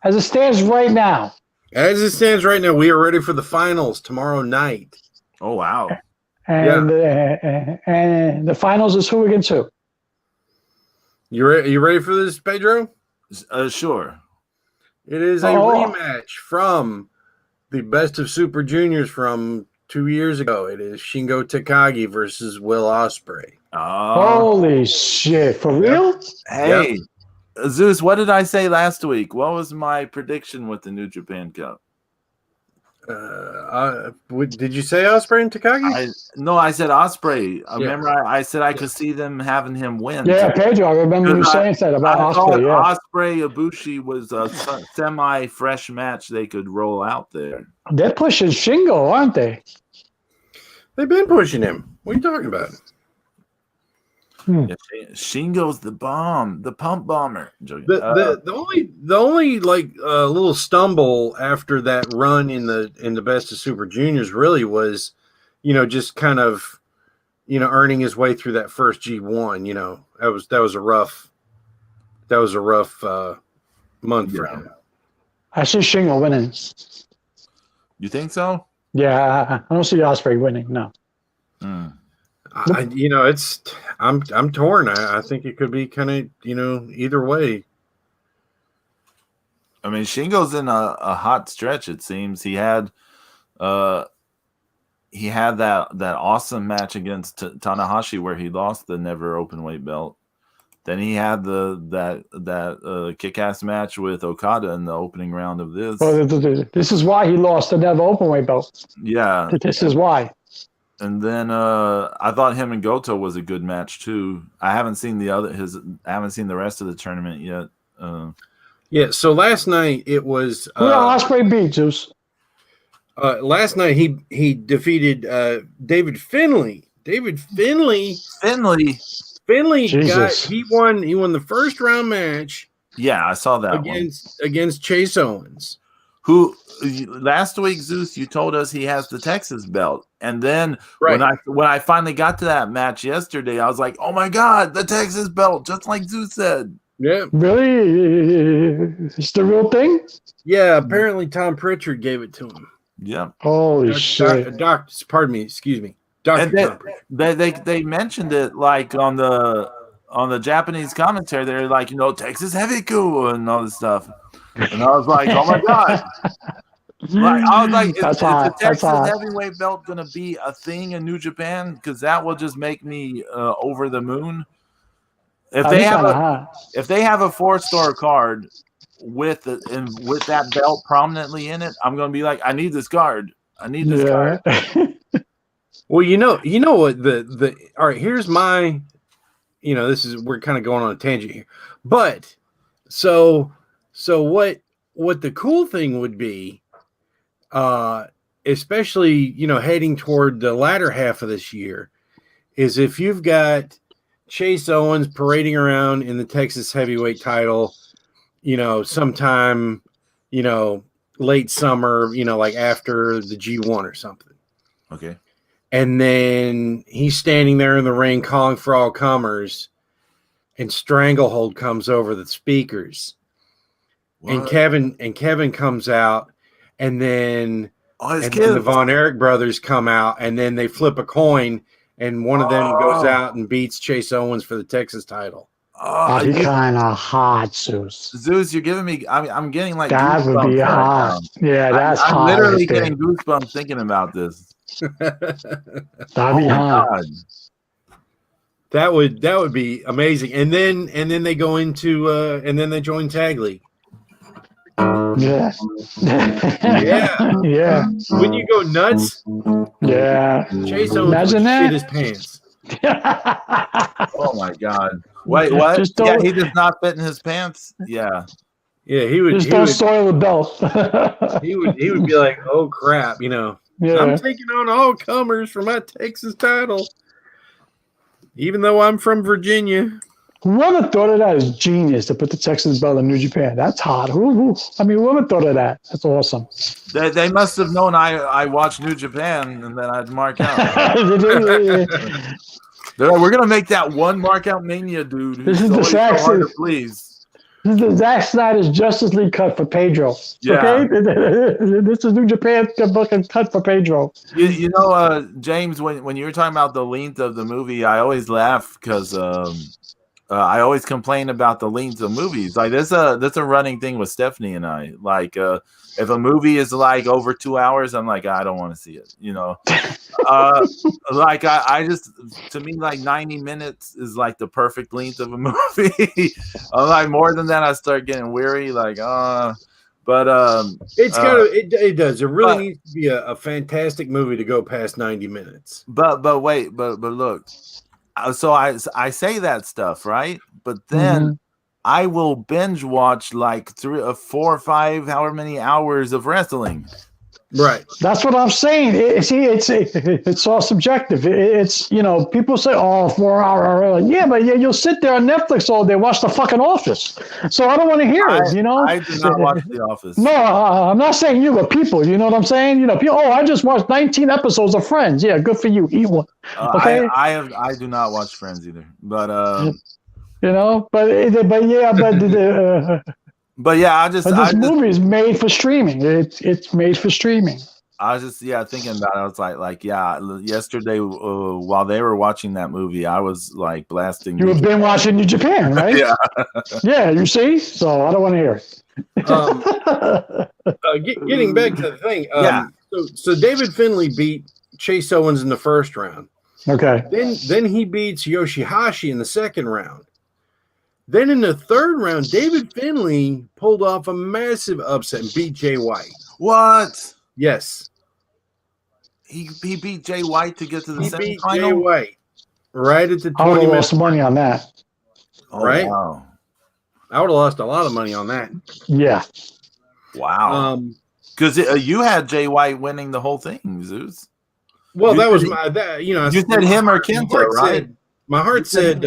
Speaker 1: as it stands right now.
Speaker 3: As it stands right now, we are ready for the finals tomorrow night.
Speaker 2: Oh wow!
Speaker 1: And and the finals is who against who?
Speaker 3: You ready for this, Pedro?
Speaker 2: Sure.
Speaker 3: It is a rematch from the Best of Super Juniors from 2 years ago. It is Shingo Takagi versus Will Ospreay.
Speaker 1: Holy shit! For real?
Speaker 2: Hey, Zeus, what did I say last week? What was my prediction with the New Japan Cup?
Speaker 3: Did you say Ospreay and Takagi?
Speaker 2: No, I said Ospreay. Remember, I said I could see them having him win.
Speaker 1: Yeah, Pedro, I remember you saying that about Ospreay. Yeah,
Speaker 2: Ospreay Ibushi was a semi-fresh match they could roll out there.
Speaker 1: They're pushing Shingo, aren't they?
Speaker 3: They've been pushing him. What are you talking about?
Speaker 2: Yeah, Shingo's the bomb, the pump bomber.
Speaker 3: The only like little stumble after that run in the Best of Super Juniors really was, just kind of, earning his way through that first G1. That was a rough month for him. I see
Speaker 1: Shingo winning.
Speaker 2: You think so?
Speaker 1: Yeah, I don't see Ospreay winning. No.
Speaker 3: I'm torn. I think it could be kind of either way.
Speaker 2: I mean, Shingo's in a hot stretch. It seems he had that awesome match against Tanahashi where he lost the never open weight belt. Then he had that kick-ass match with Okada in the opening round of this.
Speaker 1: Well, this is why he lost the never open weight belt.
Speaker 2: Yeah,
Speaker 1: this is why.
Speaker 2: And then I thought him and Goto was a good match too. I haven't seen the rest of the tournament yet.
Speaker 3: Yeah, so last night it was
Speaker 1: Ospreay beat Zeus.
Speaker 3: Last night he defeated David Finlay. Finlay he won the first round match.
Speaker 2: Yeah, I saw that
Speaker 3: against Chase Owens.
Speaker 2: Who last week, Zeus, you told us he has the Texas belt. And then when I finally got to that match yesterday, I was like, oh my God, the Texas belt, just like Zeus said.
Speaker 3: Yeah.
Speaker 1: Really? It's the real thing?
Speaker 3: Yeah, apparently Tom Pritchard gave it to him.
Speaker 2: Yeah.
Speaker 1: Holy shit.
Speaker 3: Pardon me, excuse me. Dr.
Speaker 2: They mentioned it like on the Japanese commentary. They're like, Texas Heavy Cool and all this stuff. And I was like, oh my God. Like, I was like,
Speaker 1: That's
Speaker 2: is the
Speaker 1: hot. That's
Speaker 2: Texas
Speaker 1: hot.
Speaker 2: heavyweight belt gonna be a thing in New Japan? Because that will just make me over the moon. If
Speaker 1: That'd
Speaker 2: they
Speaker 1: be
Speaker 2: have
Speaker 1: kind of
Speaker 2: a
Speaker 1: hot.
Speaker 2: if they have a 4-star card with that belt prominently in it, I'm gonna be like, I need this card. I need this card.
Speaker 3: Well, you know what the all right. Here's my, we're kind of going on a tangent here, but so what the cool thing would be, especially heading toward the latter half of this year, is if you've got Chase Owens parading around in the Texas heavyweight title, sometime, late summer, like after the G1 or something.
Speaker 2: Okay.
Speaker 3: And then he's standing there in the ring calling for all comers, and Stranglehold comes over the speakers. What? And Kevin comes out, and then the Von Erich brothers come out, and then they flip a coin, and one of them goes out and beats Chase Owens for the Texas title.
Speaker 1: That'd be kind of hot, Zeus.
Speaker 2: Zeus, you're giving me. I'm getting like
Speaker 1: that would be hot. Yeah, that's hot.
Speaker 2: I'm literally getting goosebumps thinking about this.
Speaker 1: That'd be hot.
Speaker 2: God.
Speaker 3: That would be amazing. And then they go into and then they join Tag League.
Speaker 1: Yeah.
Speaker 3: Yeah. When you go nuts.
Speaker 1: Yeah.
Speaker 3: Chase Owens would shit his pants.
Speaker 2: Oh my God. Wait, what? Yeah, he does not fit in his pants. Yeah.
Speaker 3: Yeah, he would.
Speaker 1: Just don't soil the belt.
Speaker 3: he would be like, "Oh crap,"
Speaker 1: Yeah.
Speaker 3: I'm taking on all comers for my Texas title, even though I'm from Virginia.
Speaker 1: Whoever thought of that is genius to put the Texas belt in New Japan. That's hot. Whoever thought of that? That's awesome.
Speaker 2: They must have known I watched New Japan, and then I'd mark out. They're like, we're gonna make that one mark out Mania dude.
Speaker 1: This is the Zack.
Speaker 2: Please.
Speaker 1: This is the Zack Snyder's Justice League cut for Pedro.
Speaker 2: Yeah.
Speaker 1: Okay, this is New Japan cut for Pedro.
Speaker 2: You know, James, when you were talking about the length of the movie, I always laugh because I always complain about the length of movies. Like that's a running thing with Stephanie and I. Like if a movie is like over 2 hours, I'm like, I don't want to see it. Like I just, to me, like 90 minutes is like the perfect length of a movie. I'm like, more than that, I start getting weary. Like, but
Speaker 3: it's it does. It really needs to be a fantastic movie to go past 90 minutes.
Speaker 2: But look. So I say that stuff, right? But then I will binge watch like 3 or 4 or 5, however many hours of wrestling.
Speaker 3: Right.
Speaker 1: That's what I'm saying. It's all subjective. It's people say, 4 hour. Yeah, but you'll sit there on Netflix all day, watch The fucking Office. So I don't want to hear it.
Speaker 2: I do not watch The Office.
Speaker 1: No, I'm not saying you, but people. You know what I'm saying? People. I just watched 19 episodes of Friends. Yeah, good for you. Eat one. Okay.
Speaker 2: I do not watch Friends either. But But yeah, this movie
Speaker 1: is made for streaming. It's made for streaming.
Speaker 2: I was just thinking about it. I was like yesterday while they were watching that movie, I was like blasting.
Speaker 1: You have been watching New Japan, right?
Speaker 2: Yeah.
Speaker 1: Yeah, you see. So I don't want to hear it.
Speaker 3: Getting back to the thing. So David Finlay beat Chase Owens in the first round.
Speaker 1: Okay.
Speaker 3: Then he beats Yoshihashi in the second round. Then in the third round, David Finlay pulled off a massive upset and beat Jay White.
Speaker 2: What?
Speaker 3: Yes.
Speaker 2: He beat Jay White to get to the semifinal?
Speaker 3: He beat Jay White right at the 20
Speaker 1: I would have lost money on that.
Speaker 3: Right?
Speaker 2: Wow.
Speaker 3: I would have lost a lot of money on that.
Speaker 1: Yeah.
Speaker 2: Wow. Because you had Jay White winning the whole thing, Zeus.
Speaker 3: Well, that was you
Speaker 2: said him or Kenta, right?
Speaker 3: My heart said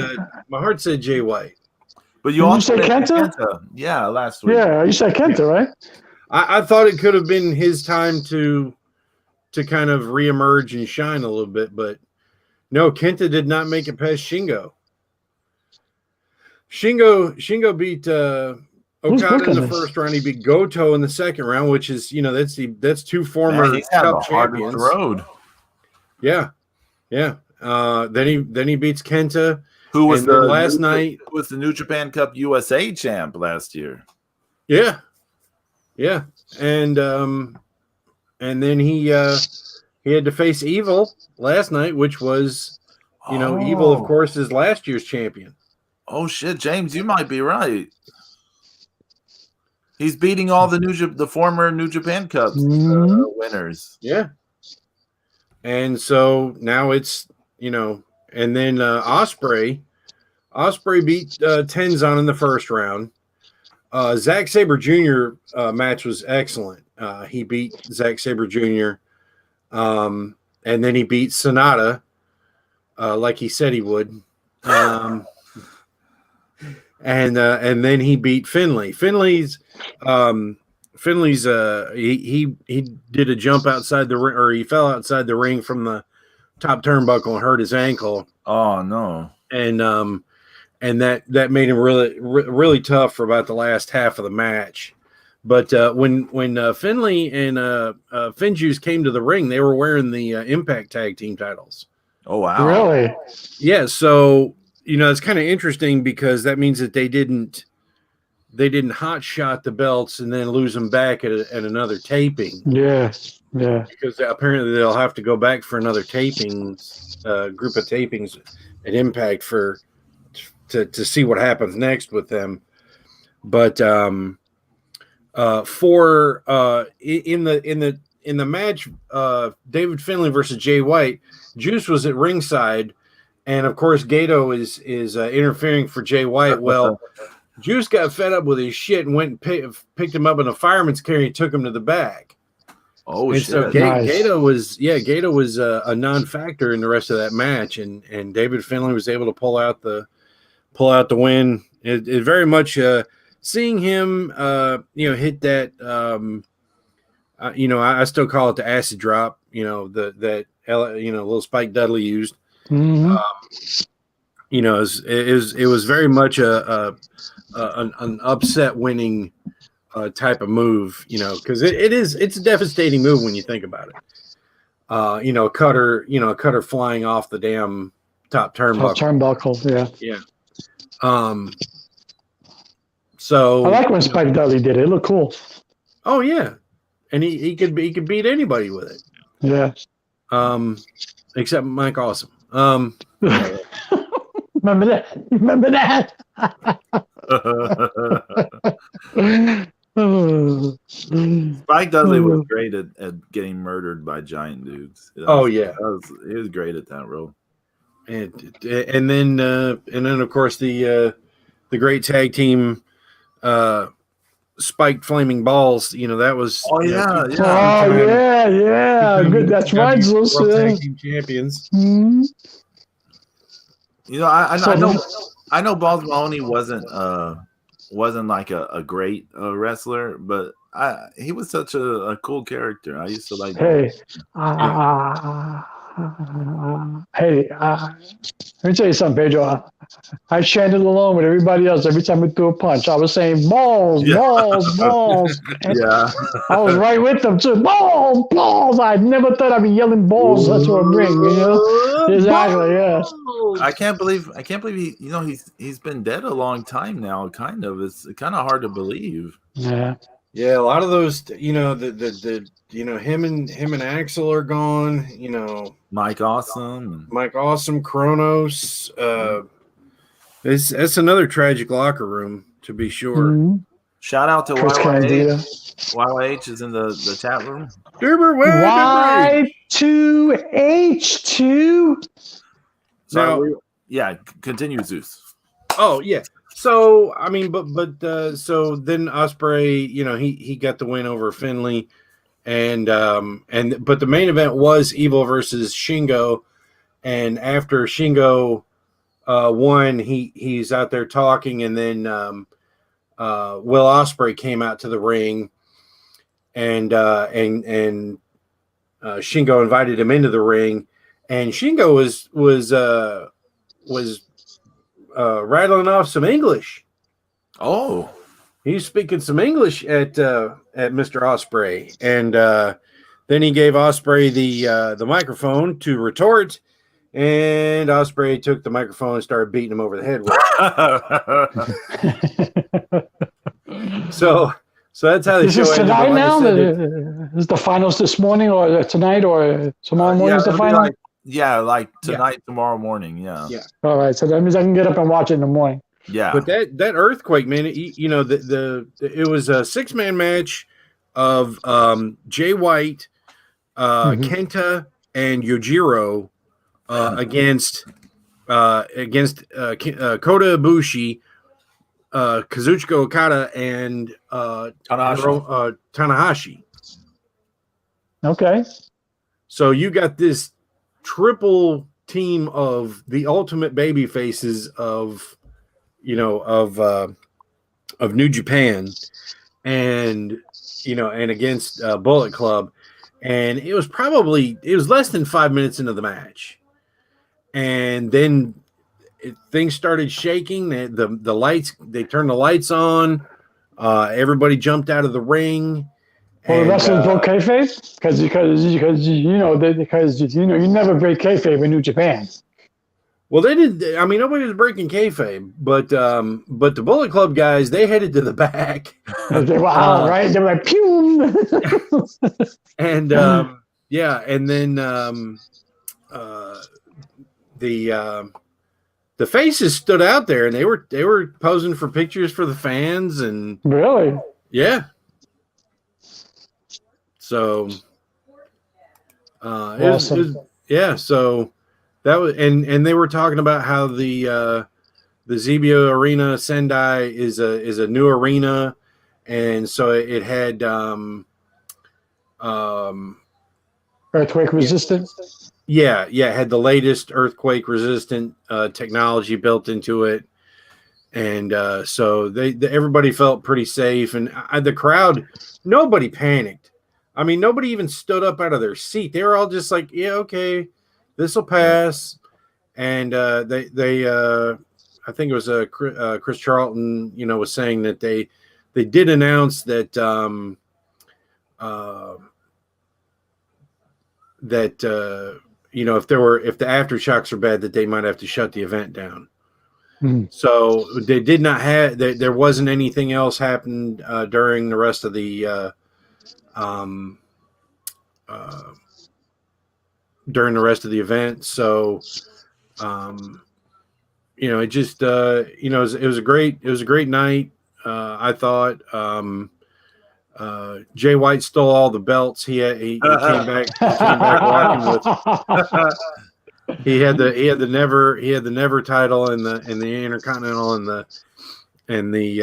Speaker 3: Jay White.
Speaker 2: But you also
Speaker 1: said Kenta?
Speaker 2: Yeah, last week.
Speaker 1: Yeah, you said Kenta, right?
Speaker 3: I thought it could have been his time to kind of reemerge and shine a little bit, but no, Kenta did not make it past Shingo. Shingo beat Okada in the first round. He beat Goto in the second round, which is that's 2 former Cup champions.
Speaker 2: Road.
Speaker 3: Yeah. Then he beats Kenta.
Speaker 2: Who was
Speaker 3: last night
Speaker 2: was the New Japan Cup USA champ last year.
Speaker 3: Yeah. And and then he had to face Evil last night, which was, Evil, of course, is last year's champion.
Speaker 2: Oh shit, James, you might be right. He's beating all the former New Japan Cup winners.
Speaker 3: Yeah. And so now it's, and then Ospreay beat Tenzon in the first round. Zack Sabre Jr. Match was excellent. He beat Zack Sabre Jr. And then he beat Sonata, like he said he would. And then he beat Finlay. Finlay's he did a jump outside the ring, or he fell outside the ring from the top turnbuckle and hurt his ankle.
Speaker 2: Oh no!
Speaker 3: And that made him really tough for about the last half of the match. But when Finlay and Finjuice came to the ring, they were wearing the Impact Tag Team titles.
Speaker 2: Oh wow!
Speaker 1: Really?
Speaker 3: Yeah. So it's kind of interesting because that means that they didn't hot shot the belts and then lose them back at another taping.
Speaker 1: Yeah.
Speaker 3: Because apparently they'll have to go back for another group of tapings at Impact to see what happens next with them. But in the match, David Finlay versus Jay White, Juice was at ringside, and of course Gato is interfering for Jay White. Well, Juice got fed up with his shit and went and picked him up in a fireman's carry and took him to the back.
Speaker 2: Oh,
Speaker 3: and
Speaker 2: shit.
Speaker 3: So
Speaker 1: Nice.
Speaker 3: Gato was a non-factor in the rest of that match, and David Finlay was able to pull out the win. It very much seeing him hit that I still call it the acid drop, that little Spike Dudley used.
Speaker 1: Mm-hmm.
Speaker 3: It was very much an upset winning type of move, because it's a devastating move when you think about it. A cutter flying off the damn top turnbuckle.
Speaker 1: Yeah.
Speaker 3: So
Speaker 1: I like when Spike Dudley did it. It looked cool.
Speaker 3: Oh yeah, and he could beat anybody with it.
Speaker 1: Yeah.
Speaker 3: Except Mike Awesome.
Speaker 1: Remember that?
Speaker 2: Spike Dudley was great at getting murdered by giant dudes. He was great at that role.
Speaker 3: And then of course the great tag team spiked flaming balls. That was
Speaker 1: yeah. Good. That's right, Zeus.
Speaker 3: Tag team champions.
Speaker 1: Mm-hmm.
Speaker 2: I know Balls Mahoney wasn't like a great wrestler, but he was such a cool character. I used to like.
Speaker 1: Hey, let me tell you something, Pedro. I chanted along with everybody else every time we threw a punch. I was saying balls. And
Speaker 2: Yeah,
Speaker 1: I was right with them too. Balls. I never thought I'd be yelling balls. That's what I bring. Exactly. Yeah.
Speaker 2: I can't believe he's been dead a long time now. Kind of. It's kind of hard to believe.
Speaker 1: Yeah.
Speaker 3: Yeah, a lot of those, him and Axel are gone.
Speaker 2: Mike Awesome,
Speaker 3: Kronos. That's another tragic locker room, to be sure.
Speaker 1: Mm-hmm.
Speaker 2: Shout out to
Speaker 1: Chris Candida.
Speaker 2: YYH is in the chat room.
Speaker 1: Y2H2.
Speaker 2: Continue, Zeus.
Speaker 3: Oh yeah. So I mean, but so then Ospreay, he got the win over Finlay, but the main event was Evil versus Shingo, and after Shingo won, he's out there talking, and then Will Ospreay came out to the ring, and Shingo invited him into the ring, and Shingo was rattling off some English.
Speaker 2: Oh,
Speaker 3: he's speaking some English at Mr. Ospreay, and then he gave Ospreay the microphone to retort, and Ospreay took the microphone and started beating him over the head with it. So So that's how the
Speaker 1: This
Speaker 3: show
Speaker 1: is
Speaker 3: ended.
Speaker 1: tonight
Speaker 3: Like I
Speaker 1: now.
Speaker 3: said,
Speaker 1: Is the finals this morning or tonight or tomorrow morning?
Speaker 2: Yeah,
Speaker 1: Is the
Speaker 2: it'll be
Speaker 1: final?
Speaker 2: like tonight, tomorrow morning. Yeah.
Speaker 3: Yeah.
Speaker 1: All right, so that means I can get up and watch it in the morning.
Speaker 2: Yeah.
Speaker 3: But that earthquake, man, it was a 6-man match of Jay White, Kenta, and Yujiro against Kota Ibushi, Kazuchika Okada, and Tanahashi.
Speaker 1: Okay.
Speaker 3: So you got this triple team of the ultimate baby faces of New Japan, and and against Bullet Club, and it was less than 5 minutes into the match, and then things started shaking. The lights, they turned the lights on. Everybody jumped out of the ring.
Speaker 1: Well, the wrestlers broke
Speaker 3: uh,
Speaker 1: kayfabe because you never break kayfabe in New Japan.
Speaker 3: Well, they did. I mean, nobody was breaking kayfabe, but the Bullet Club guys, they headed to the back.
Speaker 1: They were out, right? They were like, pew!
Speaker 3: And and then the faces stood out there, and they were posing for pictures for the fans, and
Speaker 1: Really?
Speaker 3: yeah. So
Speaker 1: Awesome.
Speaker 3: so that was, and they were talking about how the Zebio Arena Sendai is a new arena, and so it had
Speaker 1: Earthquake resistant?
Speaker 3: it had the latest earthquake resistant technology built into it, and so everybody felt pretty safe, and the crowd, nobody panicked. I mean, nobody even stood up out of their seat. They were all just like, yeah, okay, this will pass. And they I think it was Chris Charlton, was saying that they did announce that if the aftershocks are bad, that they might have to shut the event down. So they did not have, there wasn't anything else happened during the rest of the event. So it just it was a great night. I thought Jay White stole all the belts. He came back walking with. He had the never title and the Intercontinental and the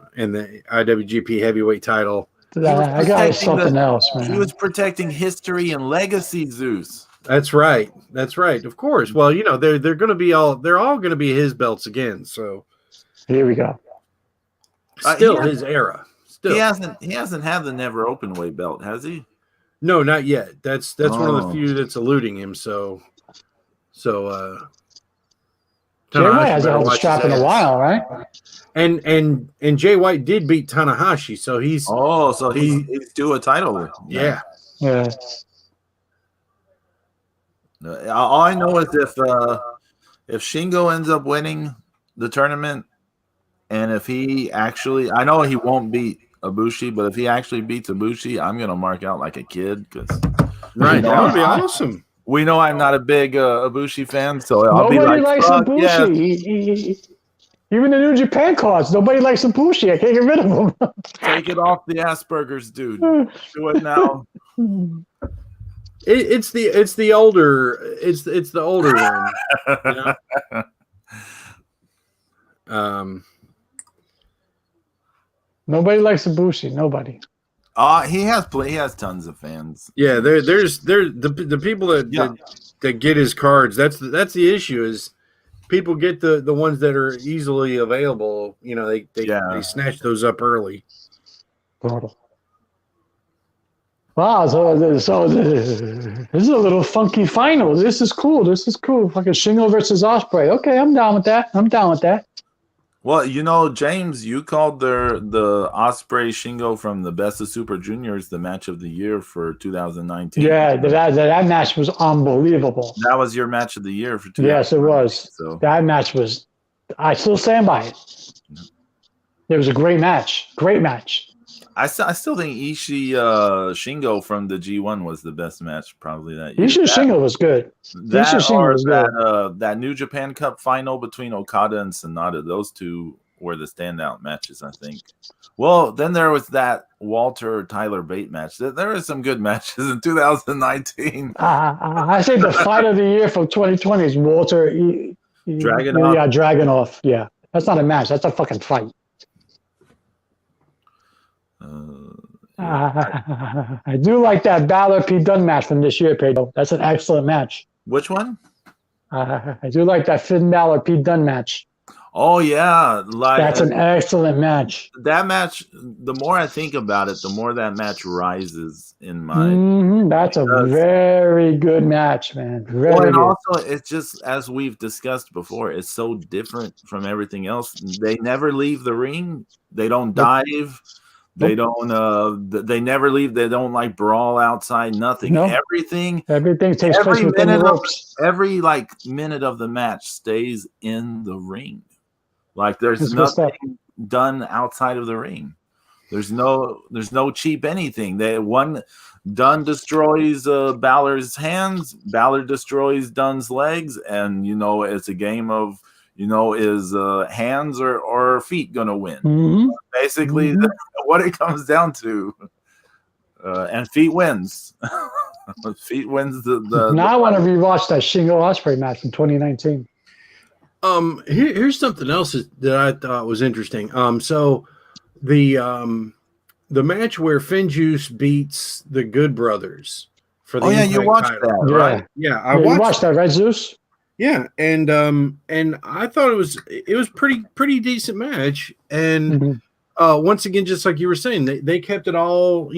Speaker 3: IWGP Heavyweight title.
Speaker 1: I got something else, man.
Speaker 2: He was protecting history and legacy, Zeus.
Speaker 3: That's right. Of course. Well, they're all going to be his belts again. So
Speaker 1: here we go.
Speaker 3: Still his era. Still.
Speaker 2: He hasn't had the never openweight belt, has he?
Speaker 3: No, not yet. That's one of the few that's eluding him. So
Speaker 1: Jay White hasn't held the strap in a while, right?
Speaker 3: And Jay White did beat Tanahashi, so he's
Speaker 2: due a title.
Speaker 1: Yeah.
Speaker 2: All I know is if Shingo ends up winning the tournament, and if he actually, I know he won't beat Ibushi, but if he actually beats Ibushi, I'm gonna mark out like a kid because
Speaker 3: that would be awesome.
Speaker 2: We know I'm not a big Ibushi fan, so I'll
Speaker 1: nobody
Speaker 2: be like,
Speaker 1: likes Ibushi. Even the New Japan cards, nobody likes Ibushi. I can't get rid of him.
Speaker 2: Take it off the Asperger's, dude. Do it now.
Speaker 3: It's the older one.
Speaker 1: Nobody likes Ibushi. Nobody.
Speaker 2: He has tons of fans.
Speaker 3: Yeah, there's the people that get his cards. That's the issue is people get the ones that are easily available. They snatch those up early.
Speaker 1: Wow, so this is a little funky final. This is cool. Fucking Shingo versus Ospreay. Okay, I'm down with that.
Speaker 2: Well, James, you called the Ospreay Shingo from the Best of Super Juniors the match of the year for 2019.
Speaker 1: Yeah, that match was unbelievable.
Speaker 2: That was your match of the year for 2019.
Speaker 1: Yes, it was.
Speaker 2: So.
Speaker 1: That match was. I still stand by it. It was a great match. Great match.
Speaker 2: I still think Ishii Shingo from the G1 was the best match probably that year.
Speaker 1: Ishii Shingo was good.
Speaker 2: That
Speaker 1: Ishii Shingo
Speaker 2: or
Speaker 1: was good.
Speaker 2: that New Japan Cup final between Okada and Sonata. Those two were the standout matches, I think. Well, then there was that Walter Tyler Bate match. There were some good matches in 2019.
Speaker 1: I say the fight of the year for 2020 is Walter
Speaker 2: Dragunov.
Speaker 1: Yeah, Dragunov. Yeah, that's not a match. That's a fucking fight. I do like that Balor Pete Dunne match from this year, Pedro. That's an excellent match.
Speaker 2: Which one?
Speaker 1: I do like that Finn Balor Pete Dunne match.
Speaker 2: Oh yeah,
Speaker 1: That's an excellent match.
Speaker 2: That match. The more I think about it, the more that match rises in my.
Speaker 1: That's a very good match, man. Very
Speaker 2: and
Speaker 1: good.
Speaker 2: also, it's just as we've discussed before, it's so different from everything else. They never leave the ring. They don't dive. They don't. They never leave. They don't like brawl outside. Nothing.
Speaker 1: No.
Speaker 2: Everything
Speaker 1: takes place within the ropes.
Speaker 2: Every minute of the match stays in the ring. Like there's nothing done outside of the ring. There's no cheap anything. Dunn destroys Balor's hands. Balor destroys Dunn's legs, and it's a game of is hands or feet gonna win?
Speaker 1: Mm-hmm.
Speaker 2: Basically, that's what it comes down to. And feet wins. Feet wins the.
Speaker 1: Now I want to rewatch that Shingo Ospreay match from 2019.
Speaker 3: Here's something else that I thought was interesting. So the match where Finjuice beats the Good Brothers for the
Speaker 2: you watched
Speaker 3: title.
Speaker 2: that, right?
Speaker 3: Yeah, I watched
Speaker 1: that, right, Zeus?
Speaker 3: Yeah, and I thought it was pretty decent match, and once again, just like you were saying, they kept it all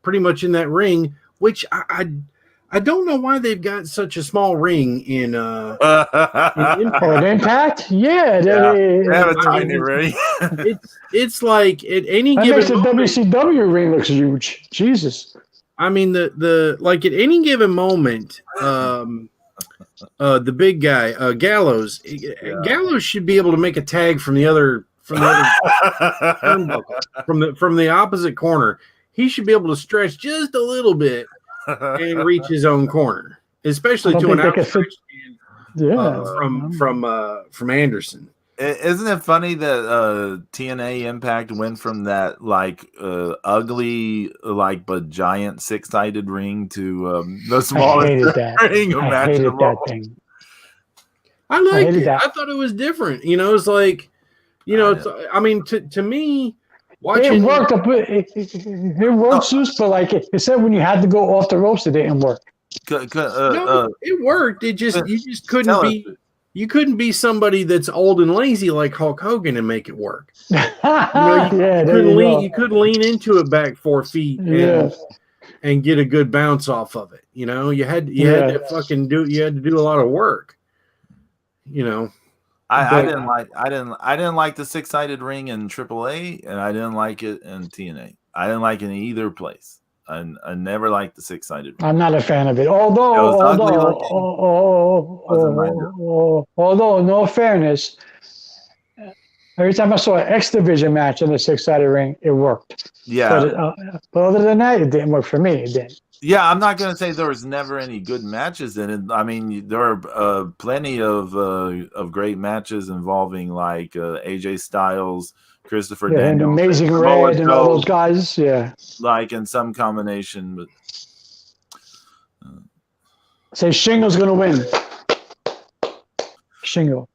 Speaker 3: pretty much in that ring, which I don't know why they've got such a small ring in
Speaker 1: Impact. Yeah,
Speaker 2: they have a tiny ring.
Speaker 3: It's like at any
Speaker 1: that
Speaker 3: given
Speaker 1: makes the
Speaker 3: moment,
Speaker 1: WCW ring looks huge. Jesus.
Speaker 3: I mean the like at any given moment, the big guy Gallows should be able to make a tag from the other turnbuckle, from the opposite corner. He should be able to stretch just a little bit and reach his own corner, especially to an outstretched hand from Anderson.
Speaker 2: Isn't it funny that TNA Impact went from that ugly but giant 6-sided ring to the smallest ring imaginable?
Speaker 1: I hated that thing.
Speaker 3: I liked it. I thought it was different. It's like, I mean, to me, watching
Speaker 1: it worked. It worked, Zeus, but it said when you had to go off the ropes, it didn't work.
Speaker 3: No, it worked. You just couldn't be. You couldn't be somebody that's old and lazy like Hulk Hogan and make it work. You couldn't lean into it back 4 feet and get a good bounce off of it. You had to fucking do. You had to do a lot of work.
Speaker 2: I didn't like the 6-sided ring in AAA, and I didn't like it in TNA. I didn't like it in either place. I never liked the 6-sided ring.
Speaker 1: I'm not a fan of it. Although, no fairness, every time I saw an X Division match in the 6-sided ring, it worked.
Speaker 2: Yeah.
Speaker 1: But other than that, it didn't work for me. It didn't.
Speaker 2: Yeah, I'm not going to say there was never any good matches in it. I mean, there are plenty of great matches involving AJ Styles, Christopher Daniels,
Speaker 1: and Amazing Red, and all those guys. Yeah,
Speaker 2: in some combination. But
Speaker 1: say Shingo's going to win. Shingo.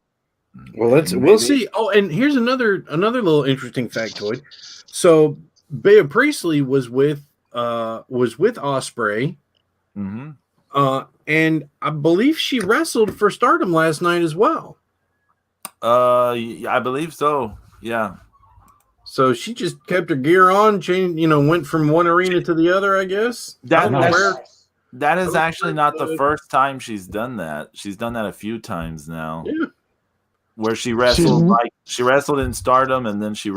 Speaker 3: Well, we'll see. Oh, and here's another little interesting factoid. So, Bea Priestley was with Ospreay, and I believe she wrestled for Stardom last night as well.
Speaker 2: I believe so. Yeah.
Speaker 3: So she just kept her gear on, went from one arena to the other. I guess
Speaker 2: that is actually not the first time she's done that. She's done that a few times now. Yeah. Where she wrestled, she wrestled in Stardom, and then she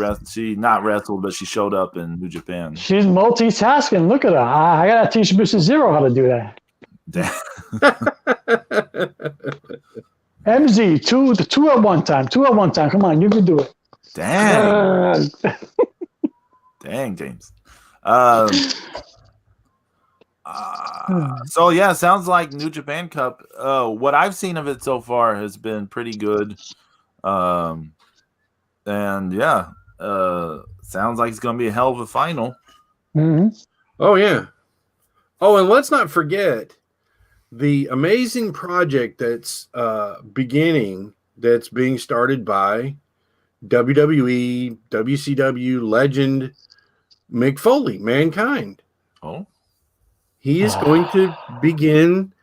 Speaker 2: not wrestled, but she showed up in New Japan.
Speaker 1: She's multitasking. Look at her. I gotta teach Mrs. Zero how to do that. MZ, two at one time. Come on, you can do it.
Speaker 2: Dang. Dang, James. So yeah, sounds like New Japan Cup. What I've seen of it so far has been pretty good. And yeah, sounds like it's gonna be a hell of a final.
Speaker 1: Mm-hmm.
Speaker 3: Oh yeah. Oh, and let's not forget the amazing project that's beginning. That's being started by WWE, WCW legend Mick Foley, Mankind.
Speaker 2: Oh,
Speaker 3: He is going to begin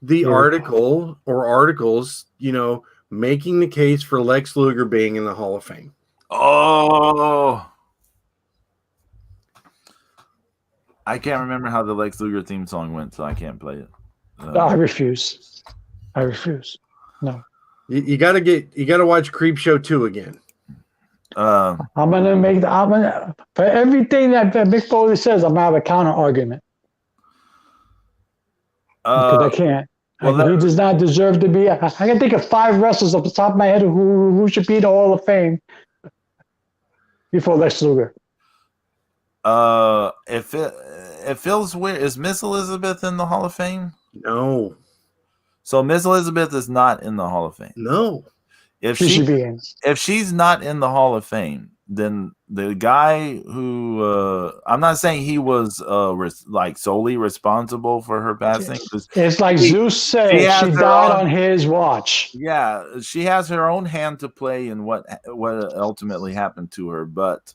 Speaker 3: the article or articles, making the case for Lex Luger being in the Hall of Fame.
Speaker 2: Oh, I can't remember how the Lex Luger theme song went, so I can't play it.
Speaker 1: I refuse. No.
Speaker 3: You got to watch Creep Show 2 again.
Speaker 1: I'm gonna for everything that Mick Foley says, I'm gonna have a counter argument. Because I can't. He does not deserve to be. I can think of 5 wrestlers off the top of my head who should be in the Hall of Fame before Lex Luger.
Speaker 2: It feels weird. Is Miss Elizabeth in the Hall of Fame?
Speaker 3: No.
Speaker 2: So Miss Elizabeth is not in the Hall of Fame.
Speaker 3: No.
Speaker 2: If
Speaker 1: She should be in.
Speaker 2: If she's not in the Hall of Fame, then the guy who I'm not saying he was like solely responsible for her passing.
Speaker 1: It's like Zeus said, she died on his watch.
Speaker 2: Yeah, she has her own hand to play in what ultimately happened to her, but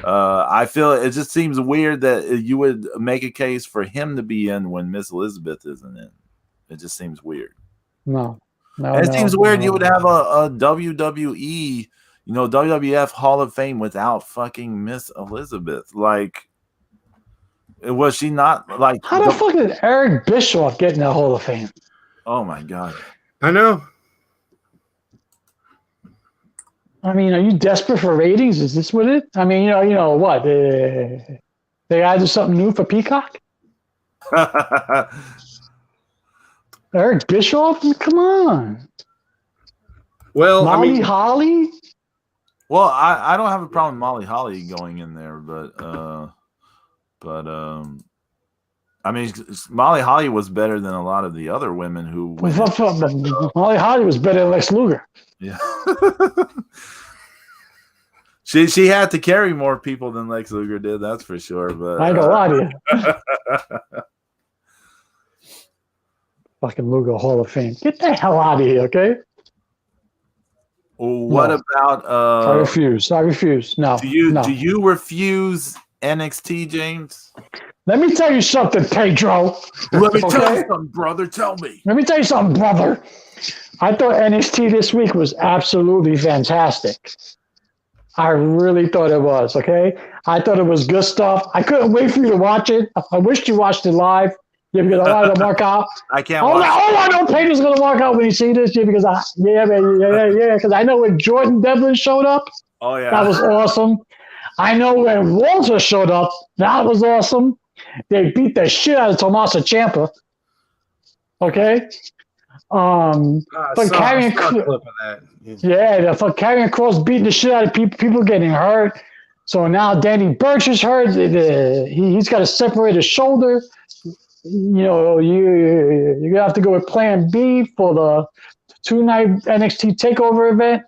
Speaker 2: I feel it just seems weird that you would make a case for him to be in when Miss Elizabeth isn't in. It just seems weird.
Speaker 1: No.
Speaker 2: It seems weird you would have a WWE, WWF Hall of Fame without fucking Miss Elizabeth. Like, was she not like?
Speaker 1: How the fuck did Eric Bischoff get in the Hall of Fame?
Speaker 2: Oh my god!
Speaker 3: I know.
Speaker 1: I mean, are you desperate for ratings? Is this what it? I mean, what? They gotta do something new for Peacock. Eric Bischoff? Come on.
Speaker 3: Well,
Speaker 1: Molly Holly?
Speaker 2: Well, I don't have a problem with Molly Holly going in there, but I mean, Molly Holly was better than a lot of the other women who went.
Speaker 1: Molly Holly was better than Lex Luger.
Speaker 2: Yeah. She had to carry more people than Lex Luger did, that's for sure. But
Speaker 1: I ain't gonna lie to you. Fucking Luger Hall of Fame. Get the hell out of here, okay?
Speaker 2: What about
Speaker 1: I refuse. No.
Speaker 2: Do you refuse NXT, James?
Speaker 1: Let me tell you something, Pedro.
Speaker 2: Let me tell you something, brother. Tell me.
Speaker 1: Let me tell you something, brother. I thought NXT this week was absolutely fantastic. I really thought it was, okay? I thought it was good stuff. I couldn't wait for you to watch it. I wish you watched it live. Yeah, because I wanted to mark out.
Speaker 2: I can't watch it.
Speaker 1: I know Pedro's going to mark out when he see this. Yeah, because because I know when Jordan Devlin showed up.
Speaker 2: Oh, yeah.
Speaker 1: That was awesome. I know when Walter showed up. That was awesome. They beat the shit out of Tommaso Ciampa. Okay?
Speaker 3: For
Speaker 1: carrying
Speaker 3: clip of that.
Speaker 1: Yeah, for Karrion Kross beating the shit out of people getting hurt. So now Danny Burch is hurt. He's got to separate his shoulder. You're gonna have to go with Plan B for the 2-night NXT Takeover event.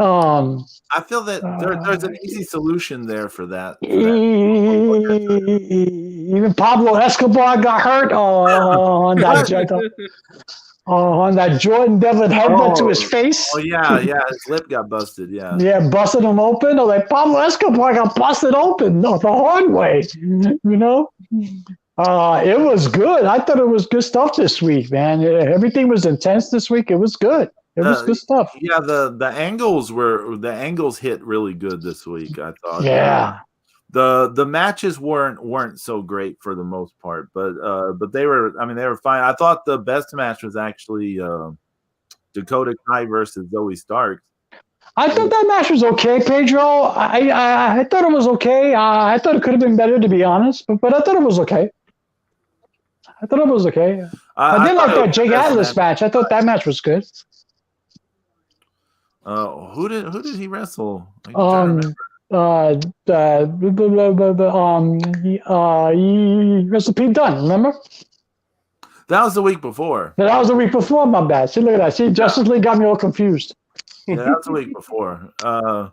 Speaker 2: I feel that there's an easy solution there for that.
Speaker 1: Even Pablo Escobar got hurt on that Jordan Devlin headbutt to his face.
Speaker 2: Oh yeah, his lip got busted. Yeah,
Speaker 1: busted him open. Or like Pablo Escobar got busted open. No, the hard way. It was good. I thought it was good stuff this week, man. Everything was intense this week. It was good. It was good stuff.
Speaker 2: Yeah, the angles hit really good this week, I thought.
Speaker 1: Yeah.
Speaker 2: The matches weren't so great for the most part, but they were fine. I thought the best match was actually Dakota Kai versus Zoe Stark.
Speaker 1: I thought that match was okay, Pedro. I thought it was okay. I thought it could have been better, to be honest, but I thought it was okay. I did like that Jake Atlas match. I thought that match was good.
Speaker 2: Who did he wrestle?
Speaker 1: Mr. Pete Dunne, remember?
Speaker 2: That was the week before.
Speaker 1: That was the week before, my bad. See, look at that. See, Justice League got me all confused.
Speaker 2: Yeah, that was the week before. I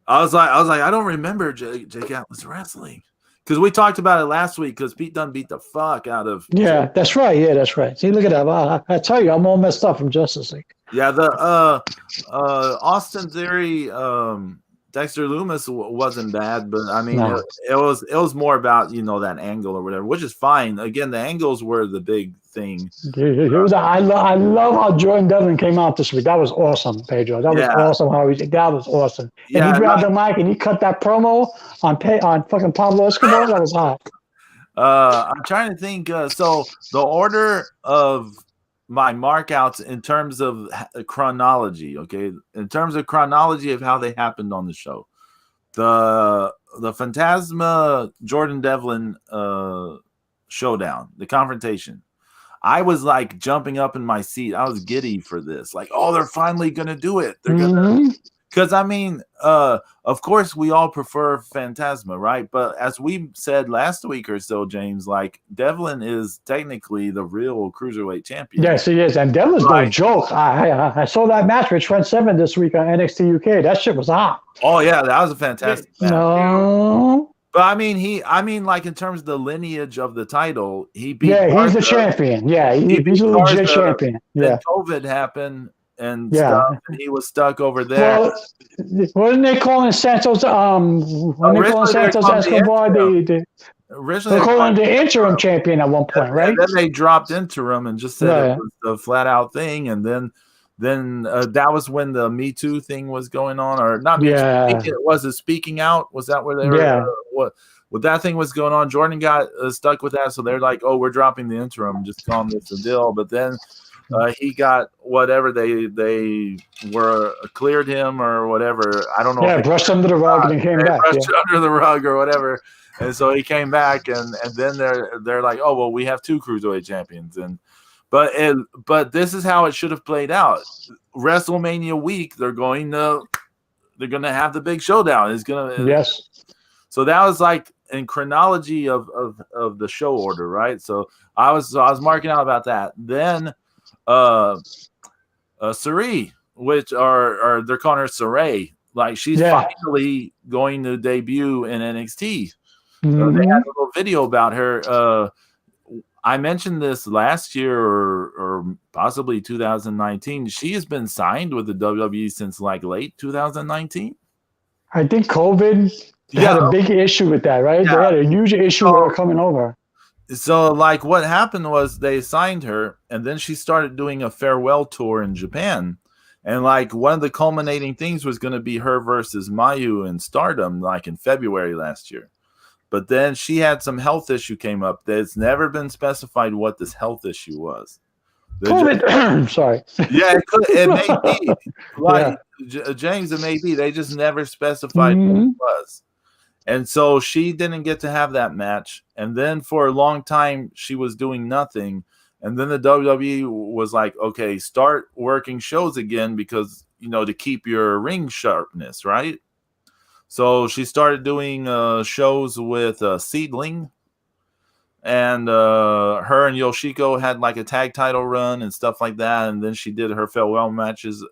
Speaker 2: was like, I don't remember Jake Atlas wrestling because we talked about it last week because Pete Dunne beat the fuck out of.
Speaker 1: Yeah, that's right. Yeah, that's right. See, look at that. I tell you, I'm all messed up from Justice League.
Speaker 2: Yeah, the Austin Theory, Dexter Lumis wasn't bad, but I mean,
Speaker 1: No.
Speaker 2: it was more about that angle or whatever, which is fine. Again, the angles were the big thing.
Speaker 1: I love how Jordan Devlin came out this week. That was awesome, Pedro. That was awesome. That was awesome. And he grabbed the mic and he cut that promo on fucking Pablo Escobar. That was hot.
Speaker 2: I'm trying to think. So the order of my markouts in terms of chronology, okay, in terms of chronology of how they happened on the show, the Phantasma Jordan Devlin showdown, the confrontation. I was like jumping up in my seat. I was giddy for this. Like, oh, they're finally gonna do it. They're gonna. Because, I mean, of course, we all prefer Phantasma, right? But as we said last week or so, James, like, Devlin is technically the real Cruiserweight champion.
Speaker 1: Yes, he is. And Devlin's no joke. I saw that match with Trent Seven this week on NXT UK. That shit was hot.
Speaker 2: Oh, yeah, that was a fantastic match.
Speaker 1: No.
Speaker 2: But, I mean, like, in terms of the lineage of the title, he beat
Speaker 1: he's the champion. Yeah, he's a legit champion. Yeah.
Speaker 2: Then COVID happened. And stuff, and he was stuck over there.
Speaker 1: Well, wasn't they calling Santos? When they calling Santos Escobar, they calling him the interim champion at one point, right?
Speaker 2: And then they dropped interim and just said it was a flat out thing, and then that was when the Me Too thing was going on, or not? Me Too, it was a speaking out. Was that where they were?
Speaker 1: Yeah.
Speaker 2: What that thing was going on? Jordan got stuck with that, so they're like, "Oh, we're dropping the interim. Just calm this a deal." But then. He got whatever they were cleared him or whatever. I don't know.
Speaker 1: Yeah, brushed under the rug and came back.
Speaker 2: Brushed under the rug or whatever, and so he came back, and then they're like, oh well, we have two Cruiserweight champions, but this is how it should have played out. WrestleMania week, they're gonna have the big showdown. It's gonna
Speaker 1: yes.
Speaker 2: So that was like in chronology of the show order, right? So I was marking out about that. Then. Sarai, which are they're calling her Sarai, like she's finally going to debut in NXT. They had a little video about her. I mentioned this last year or possibly 2019. She has been signed with the WWE since like late 2019.
Speaker 1: I think COVID had a big issue with that, right? Yeah. They had a huge issue with her coming over.
Speaker 2: So, like, what happened was they signed her, and then she started doing a farewell tour in Japan. And, like, one of the culminating things was going to be her versus Mayu in Stardom, like, in February last year. But then she had some health issue came up. It's never been specified what this health issue was.
Speaker 1: Sorry.
Speaker 2: Yeah, it may be. Like, James, it may be. They just never specified what it was. And so she didn't get to have that match. And then for a long time, she was doing nothing. And then the WWE was like, okay, start working shows again because, to keep your ring sharpness, right? So she started doing shows with Seedling. And her and Yoshiko had like a tag title run and stuff like that. And then she did her farewell matches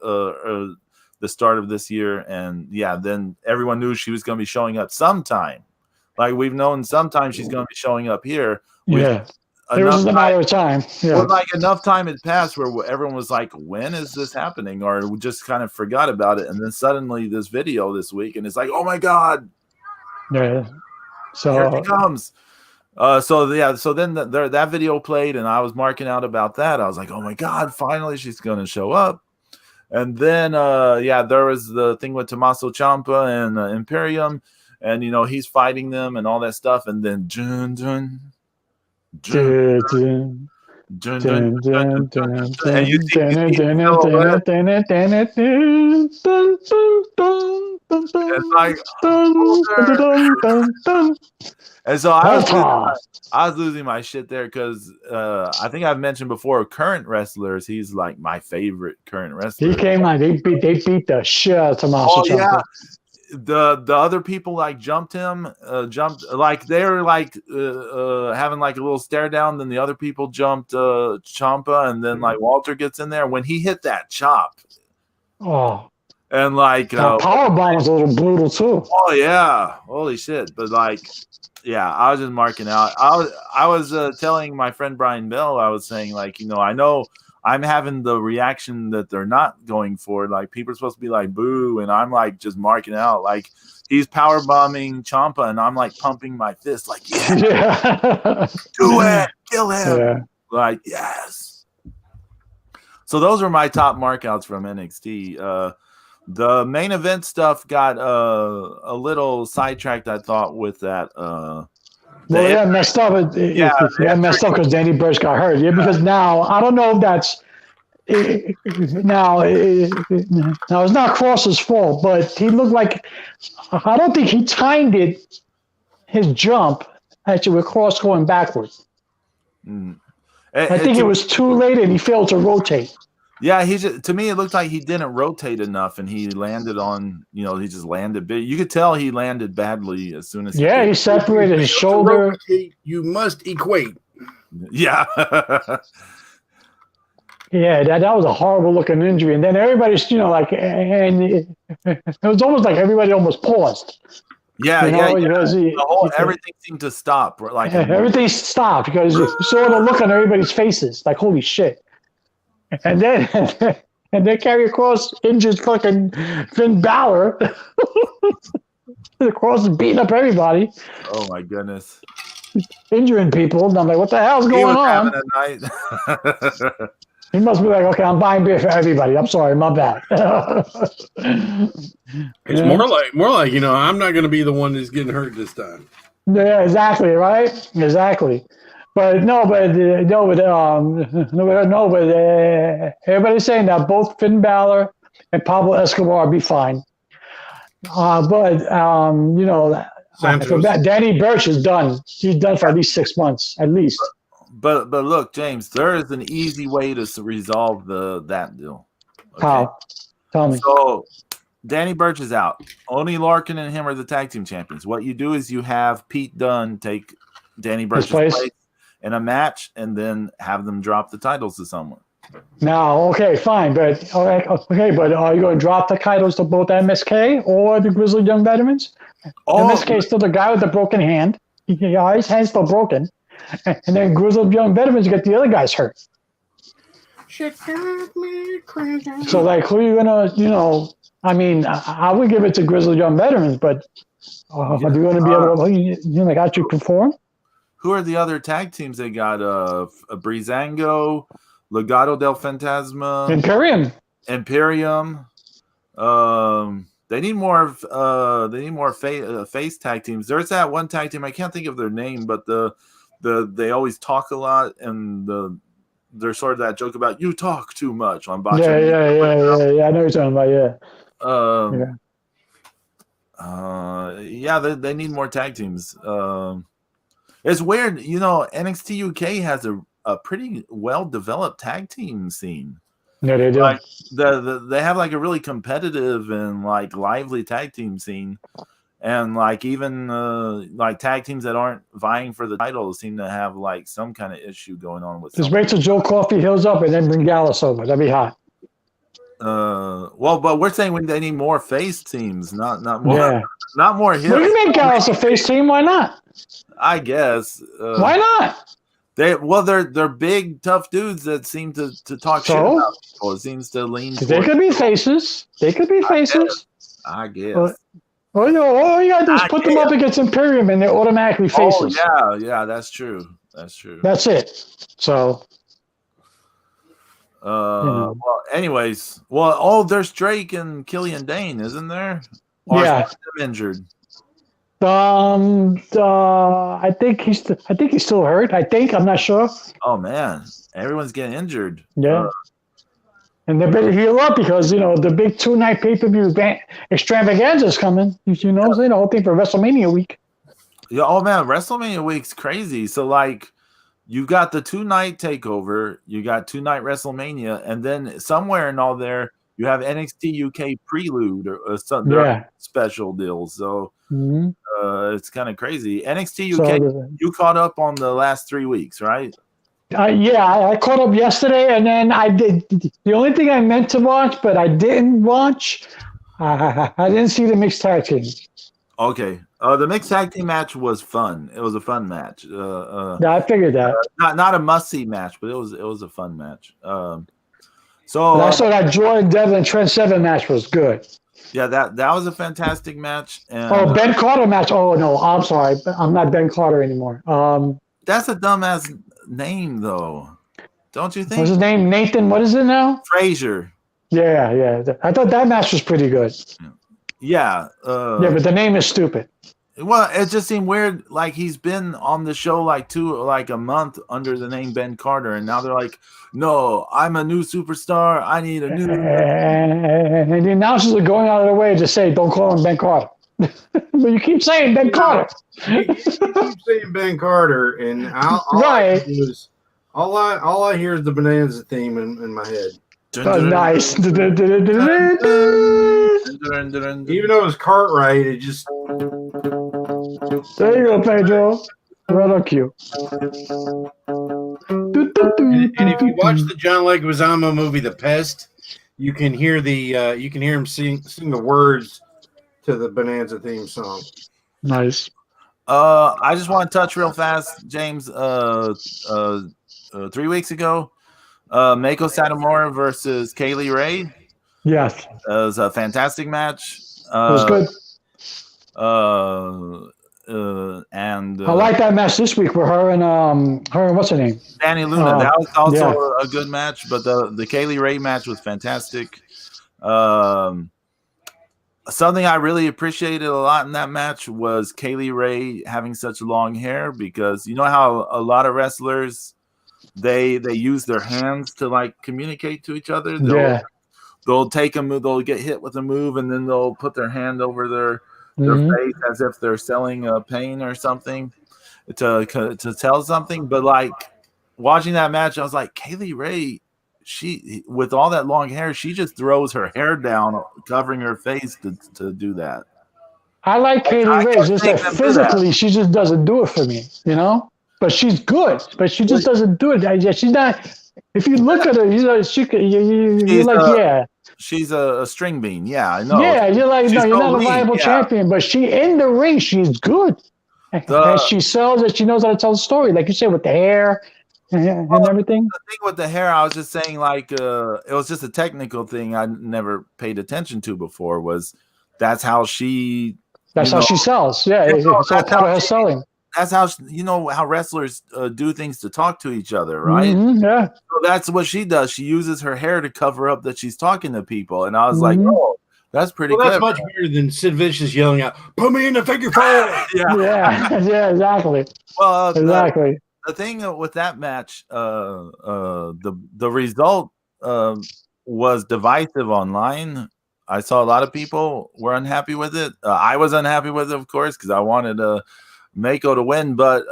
Speaker 2: the start of this year, and then everyone knew she was going to be showing up sometime. Like we've known sometime she's going to be showing up here.
Speaker 1: Yeah, it was a matter of time. Yeah,
Speaker 2: well, like enough time had passed where everyone was like, "When is this happening?" Or we just kind of forgot about it, and then suddenly this video this week, and it's like, "Oh my god!"
Speaker 1: Yeah, so
Speaker 2: here she comes. So then that video played, and I was marking out about that. I was like, "Oh my god! Finally, she's going to show up." And then, there was the thing with Tommaso Ciampa and Imperium, and he's fighting them and all that stuff. And then, and you and so I was losing my shit there because I think I've mentioned before current wrestlers. He's like my favorite current wrestler.
Speaker 1: He came on. They beat the shit out of Tommaso Ciampa.
Speaker 2: the other people like jumped like they're like having like a little stare down. Then the other people jumped Ciampa, and then like Walter gets in there when he hit that chop.
Speaker 1: Oh,
Speaker 2: and like
Speaker 1: power bomb was a little brutal too.
Speaker 2: Oh yeah, holy shit! But like, yeah, I was just marking out. I was telling my friend Brian Bell. I was saying like, I know I'm having the reaction that they're not going for. Like people are supposed to be like boo, and I'm like just marking out. Like he's power bombing Ciampa, and I'm like pumping my fist, like yeah. Do it, kill him. Yeah. Like yes. So those are my top markouts from NXT. The main event stuff got a little sidetracked, I thought, with that.
Speaker 1: Messed up. Messed up because Danny Burch got hurt. Yeah, because now I don't know if that's now it's not Cross's fault, but he looked like I don't think he timed his jump actually with Cross going backwards. I think it was too late and he failed to rotate.
Speaker 2: Yeah, to me it looked like he didn't rotate enough, and he landed on. He just landed big. You could tell he landed badly as soon as.
Speaker 1: He separated his shoulder.
Speaker 3: You must equate.
Speaker 2: Yeah.
Speaker 1: Yeah, that was a horrible looking injury, and then everybody's and it was almost like everybody almost paused.
Speaker 2: Yeah. Everything seemed to stop. Like
Speaker 1: everything stopped because you saw the look on everybody's faces, like holy shit. And then Carry Cross injured fucking Finn Balor. The Cross is beating up everybody.
Speaker 2: Oh my goodness.
Speaker 1: Injuring people. And I'm like, what the hell's going on? He must be like, okay, I'm buying beer for everybody. I'm sorry, my bad.
Speaker 3: It's more like, I'm not gonna be the one that's getting hurt this time.
Speaker 1: Yeah, exactly, right? Exactly. But everybody's saying that both Finn Balor and Pablo Escobar will be fine. Danny Burch is done. He's done for at least 6 months, at least.
Speaker 2: But look, James, there is an easy way to resolve that deal.
Speaker 1: Okay? How? Tell me.
Speaker 2: So Danny Burch is out. Only Larkin and him are the tag team champions. What you do is you have Pete Dunne take Danny Burch's place in a match, and then have them drop the titles to someone.
Speaker 1: Now, okay, fine, but are you going to drop the titles to both MSK or the Grizzled Young Veterans? MSK is still the guy with the broken hand. His hand's still broken, and then Grizzled Young Veterans get the other guys hurt.
Speaker 3: Shit got me crazy.
Speaker 1: So, like, who are you gonna? I mean, I would give it to Grizzled Young Veterans, but are you going to be able to actually perform?
Speaker 2: Who are the other tag teams they got? Breezango, Legado del Fantasma, Imperium. They need more. Face tag teams. There's that one tag team. I can't think of their name, but they always talk a lot, and they're sort of that joke about you talk too much on Botch.
Speaker 1: Yeah. I know what you're talking about.
Speaker 2: They need more tag teams. It's weird, NXT UK has a pretty well-developed tag team scene.
Speaker 1: Yeah, they do.
Speaker 2: Like they have like a really competitive and like lively tag team scene, and like even like tag teams that aren't vying for the title seem to have like some kind of issue going on with.
Speaker 1: Just wait till Joe Coffey heals up and then bring Gallus over. That'd be hot.
Speaker 2: But we're saying they need more face teams, not more, not more heels.
Speaker 1: Well, you make Gallus a face team. Why not?
Speaker 2: I guess.
Speaker 1: Why not?
Speaker 2: They're big, tough dudes that seem to talk shit about people. It seems to lean.
Speaker 1: They could be faces.
Speaker 2: I guess.
Speaker 1: All you gotta do is put them up against Imperium, and they're automatically faces.
Speaker 2: Oh yeah, that's true.
Speaker 1: That's it. So.
Speaker 2: Well, anyways, there's Drake and Killian Dane, isn't there? Or is them injured?
Speaker 1: I think he's still hurt. I'm not sure.
Speaker 2: Oh man, everyone's getting injured.
Speaker 1: Yeah. And they better heal up because the big 2-night pay-per-view extravaganza is coming. The whole thing for WrestleMania week.
Speaker 2: Yeah. Oh man, WrestleMania week's crazy. So like, you got the 2-night takeover, you got 2-night WrestleMania, and then somewhere in all there, you have NXT UK Prelude or some special deals. So it's kind of crazy. NXT UK, you caught up on the last 3 weeks, right?
Speaker 1: I caught up yesterday, and then I did the only thing I meant to watch, but I didn't watch. I didn't see the mixed tag team.
Speaker 2: Okay, the mixed tag team match was fun. It was a fun match.
Speaker 1: Yeah, I figured that.
Speaker 2: Not a must see match, but it was a fun match.
Speaker 1: But I saw that Jordan Devlin Trent Seven match was good.
Speaker 2: Yeah, that was a fantastic match. And,
Speaker 1: Ben Carter match. Oh no, I'm sorry, I'm not Ben Carter anymore.
Speaker 2: That's a dumbass name, though. Don't you think?
Speaker 1: What's his name? Nathan. What is it now?
Speaker 2: Frazier.
Speaker 1: Yeah. I thought that match was pretty good.
Speaker 2: Yeah.
Speaker 1: But the name is stupid.
Speaker 2: Well, it just seemed weird. Like he's been on the show like a month under the name Ben Carter, and now they're like, "No, I'm a new superstar. I need a new."
Speaker 1: And the announcers are going out of their way to say, "Don't call him Ben Carter." But you keep saying Ben Carter.
Speaker 3: You keep saying Ben Carter, and all I hear is the Bonanza theme in my head.
Speaker 1: Nice.
Speaker 3: Even though it's Cartwright, it just.
Speaker 1: There you go, Pedro. Rather cute.
Speaker 3: And if you watch the John Leguizamo movie, The Pest, you can hear him sing the words to the Bonanza theme song.
Speaker 1: Nice.
Speaker 2: I just want to touch real fast, James. 3 weeks ago, Mako Satomura versus Kaylee Ray.
Speaker 1: Yes.
Speaker 2: It was a fantastic match.
Speaker 1: It was good.
Speaker 2: And
Speaker 1: I like that match this week with her and what's her name?
Speaker 2: Danny Luna. That was also a good match, but the Kaylee Ray match was fantastic. Something I really appreciated a lot in that match was Kaylee Ray having such long hair, because you know how a lot of wrestlers they use their hands to like communicate to each other. They'll take a move, they'll get hit with a move, and then they'll put their hand over their face as if they're selling pain or something to tell something. But like watching that match, I was like, Kaylee Ray, she with all that long hair, she just throws her hair down, covering her face to do that.
Speaker 1: I like Kaylee Ray, just that physically she just doesn't do it for me, you know. But she's good, but she just doesn't do it. She's not. If you look at her, you're like.
Speaker 2: She's a string bean. Yeah, I know.
Speaker 1: Yeah, you're like, no, you're not a viable champion, but she in the ring, she's good. And she sells it. She knows how to tell the story, like you said, with the hair and everything.
Speaker 2: The thing with the hair, I was just saying, like, it was just a technical thing I never paid attention to before. Was that's how she?
Speaker 1: That's how she sells. Yeah, it's all part of her selling.
Speaker 2: That's how how wrestlers do things to talk to each other, right?
Speaker 1: Yeah.
Speaker 2: So that's what she does. She uses her hair to cover up that she's talking to people, and I was like, "Oh, that's pretty good."
Speaker 3: That's much better than Sid Vicious yelling out, "Put me in the figure 4."
Speaker 1: Yeah, exactly.
Speaker 2: Well,
Speaker 1: exactly.
Speaker 2: The thing with that match, the result was divisive online. I saw a lot of people were unhappy with it. I was unhappy with it, of course, because I wanted Mako to win, but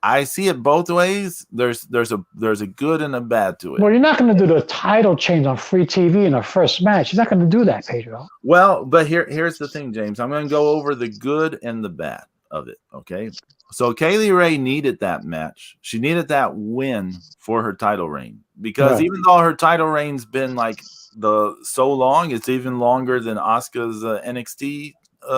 Speaker 2: I see it both ways. There's a good and a bad to it.
Speaker 1: Well, you're not going to do the title change on free TV in the first match. You're not going to do that, Pedro.
Speaker 2: Well, but here's the thing, James. I'm going to go over the good and the bad of it. Okay, so Kaylee Ray needed that match. She needed that win for her title reign, because even though her title reign's been like so long, it's even longer than Asuka's NXT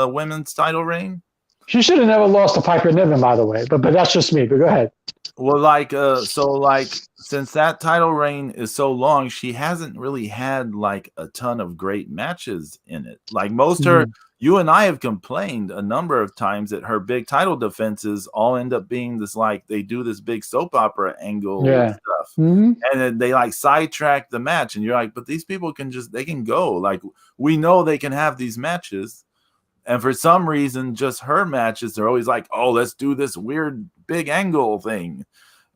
Speaker 2: women's title reign.
Speaker 1: She should have never lost to Piper Niven, by the way, but that's just me. But go ahead.
Speaker 2: Well, since that title reign is so long, she hasn't really had like a ton of great matches in it. Like you and I have complained a number of times that her big title defenses all end up being this, like they do this big soap opera angle and stuff, and then they like sidetrack the match, and you're like, but these people can go. Like we know they can have these matches. And for some reason, just her matches, they're always like, oh, let's do this weird big angle thing.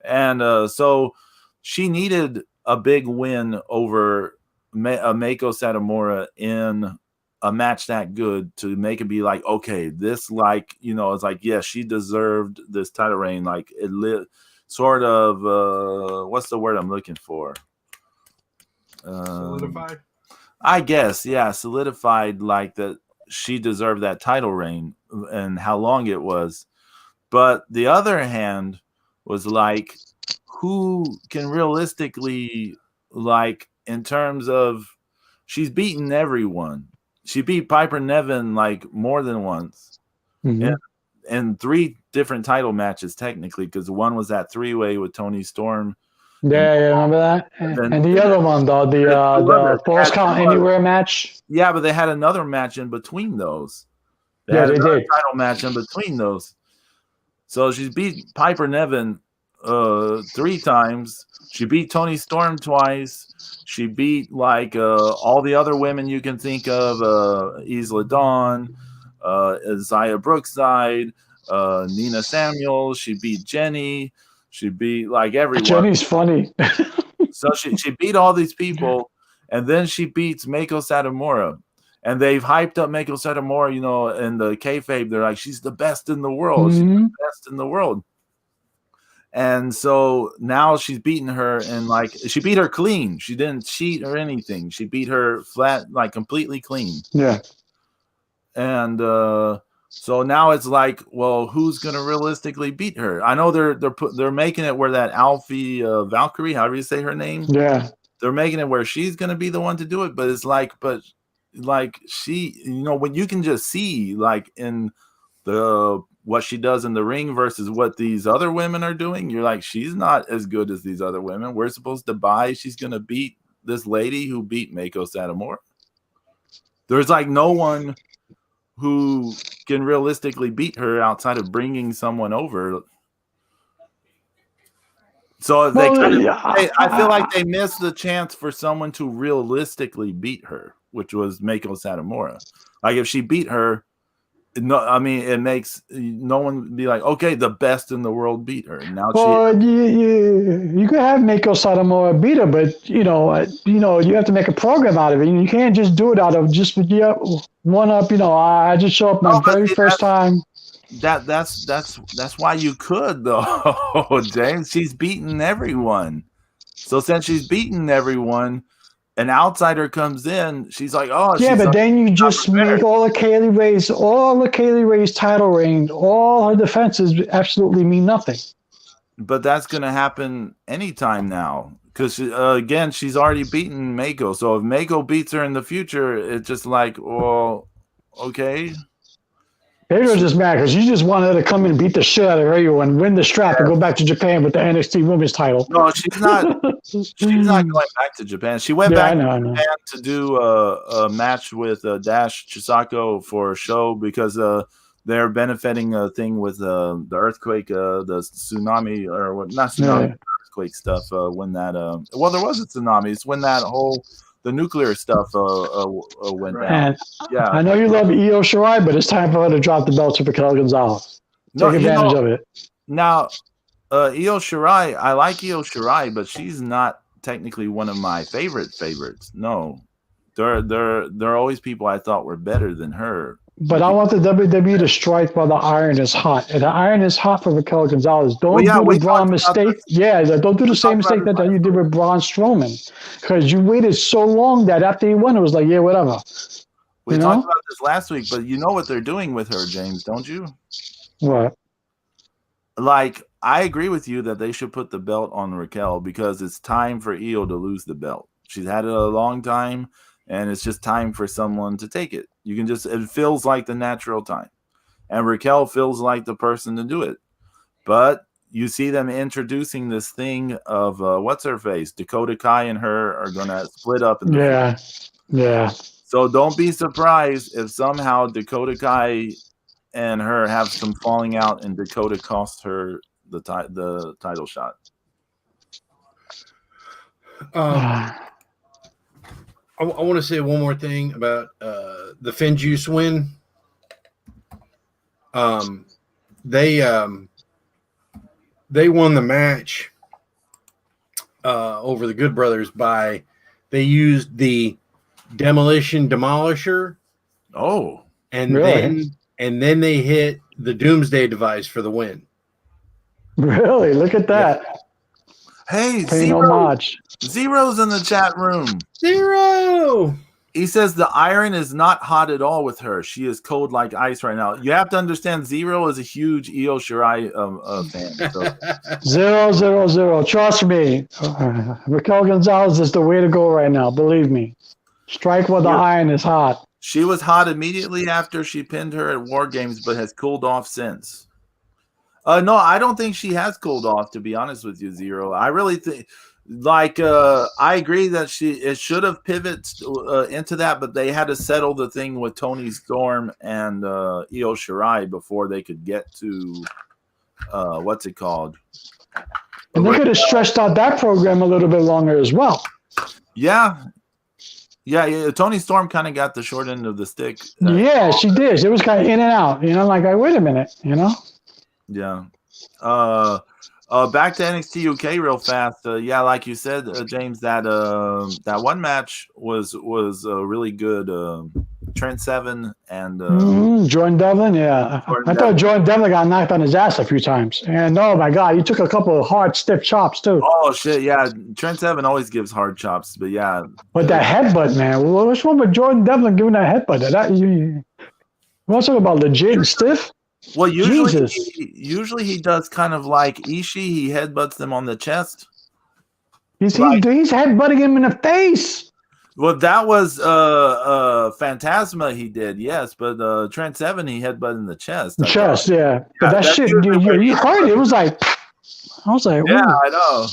Speaker 2: And so she needed a big win over Mako Satomura in a match that good to make it be like, okay, this it's like, yes, she deserved this title reign. Like it sort of, what's the word I'm looking for?
Speaker 3: Solidified.
Speaker 2: I guess, yeah, solidified like that she deserved that title reign and how long it was. But the other hand was like, who can realistically, like, in terms of, she's beaten everyone. She beat Piper Niven like more than once.
Speaker 1: Mm-hmm.
Speaker 2: In 3 different title matches, technically, because one was that 3-way with Toni Storm.
Speaker 1: Yeah, remember that? And the other one, though, the Falls Count Anywhere match.
Speaker 2: Yeah, but they had another match in between those.
Speaker 1: They did.
Speaker 2: Title match in between those. So she's beat Piper Niven 3 times. She beat Toni Storm twice. She beat like all the other women you can think of, Isla Dawn, Zaya Brookside, Nina Samuels. She beat Jenny. She beat like everyone.
Speaker 1: Jenny's funny.
Speaker 2: So she beat all these people, and then she beats Meiko Satomura. And they've hyped up Meiko Satomura, you know, in the kayfabe. They're like, she's the best in the world.
Speaker 1: Mm-hmm.
Speaker 2: She's the best in the world. And so now she's beaten her, and like she beat her clean. She didn't cheat or anything. She beat her flat, like completely clean.
Speaker 1: Yeah.
Speaker 2: And so now it's like, well, who's gonna realistically beat her? I know they're making it where that Alfie Valkyrie, however you say her name,
Speaker 1: yeah,
Speaker 2: they're making it where she's gonna be the one to do it. But it's like, she, you know, when you can just see like in the what she does in the ring versus what these other women are doing, you're like, she's not as good as these other women. We're supposed to buy she's gonna beat this lady who beat Meiko Satomura. There's like no one who can realistically beat her outside of bringing someone over. So I feel like they missed the chance for someone to realistically beat her, which was Meiko Satomura. Like if she beat her, no, I mean it makes no one be like, okay, the best in the world beat her. Now
Speaker 1: you could have Meiko Satomura beat her, but you you have to make a program out of it. You can't just do it out of just one up. I just show up my very first time.
Speaker 2: That's why you could though, James. She's beaten everyone. So since she's beaten everyone, an outsider comes in, she's like, oh
Speaker 1: yeah, but then you just make all the Kaylee Ray's title reign, all her defenses absolutely mean nothing.
Speaker 2: But that's gonna happen anytime now. Because again, she's already beaten Meiko. So if Meiko beats her in the future, it's just like, well, okay.
Speaker 1: Maybe they're just mad because you just wanted her to come in and beat the shit out of everyone, win the strap, and go back to Japan with the NXT Women's title.
Speaker 2: No, she's not. She's not going back to Japan. She went back to Japan to do a match with Dash Chisako for a show because they're benefiting a thing with the earthquake, the tsunami, or what? Not tsunami, earthquake stuff. When that well, there was a tsunami. It's when that whole the nuclear stuff went down.
Speaker 1: And I know you love Io Shirai, but it's time for her to drop the belt to Raquel Gonzalez. Take advantage of it.
Speaker 2: Now, Io Shirai, I like Io Shirai, but she's not technically one of my favorites. No, there are always people I thought were better than her.
Speaker 1: But I want the WWE to strike while the iron is hot. And the iron is hot for Raquel Gonzalez. Don't do the Braun mistake. Yeah, don't do the same mistake that you did with Braun Strowman. Because you waited so long that after he won, it was like, yeah, whatever.
Speaker 2: We talked about this last week, but you know what they're doing with her, James, don't you?
Speaker 1: What?
Speaker 2: Like, I agree with you that they should put the belt on Raquel because it's time for Io to lose the belt. She's had it a long time, and it's just time for someone to take it. It feels like the natural time. And Raquel feels like the person to do it. But you see them introducing this thing of, what's her face? Dakota Kai and her are going to split up.
Speaker 1: Yeah.
Speaker 2: So don't be surprised if somehow Dakota Kai and her have some falling out and Dakota costs her the title shot.
Speaker 3: I want to say one more thing about the Finjuice win. They won the match over the Good Brothers they used the Demolition Demolisher.
Speaker 2: Oh,
Speaker 3: and
Speaker 1: really?
Speaker 3: then they hit the Doomsday Device for the win.
Speaker 1: Really? Look at that.
Speaker 2: Hey,
Speaker 1: Pay no homage.
Speaker 2: Zero's in the chat room.
Speaker 3: Zero.
Speaker 2: He says the iron is not hot at all with her. She is cold like ice right now. You have to understand, Zero is a huge Io Shirai fan. So.
Speaker 1: 0-0-0. Trust me. Raquel Gonzalez is the way to go right now. Believe me. Strike while the iron is hot.
Speaker 2: She was hot immediately after she pinned her at War Games, but has cooled off since. No, I don't think she has cooled off, to be honest with you, Zero. I really think... I agree that it should have pivoted into that, but they had to settle the thing with Toni Storm and Io Shirai before they could get to what's it called?
Speaker 1: And they could have stretched out that program a little bit longer as well.
Speaker 2: Yeah. Toni Storm kind of got the short end of the stick.
Speaker 1: Yeah, she did. It was kind of in and out. Like, wait a minute.
Speaker 2: Yeah. Back to NXT UK real fast. Like you said, James, that one match was really good. Trent Seven and
Speaker 1: Jordan Devlin. Yeah, I thought Jordan Devlin got knocked on his ass a few times, and oh my God, he took a couple of hard, stiff chops too.
Speaker 2: Oh shit, yeah. Trent Seven always gives hard chops, but yeah.
Speaker 1: But that headbutt, man. What's wrong with Jordan Devlin giving that headbutt? You want to talk about legit and stiff?
Speaker 2: Well, usually he does kind of like Ishii. He headbutts them on the chest.
Speaker 1: He's headbutting him in the face.
Speaker 2: Well, that was Phantasma he did, yes. But Trent Seven, he headbutted in the chest.
Speaker 1: Yeah. But that shit, you heard it. It was like, I was like,
Speaker 2: yeah,
Speaker 1: ooh.
Speaker 2: I know.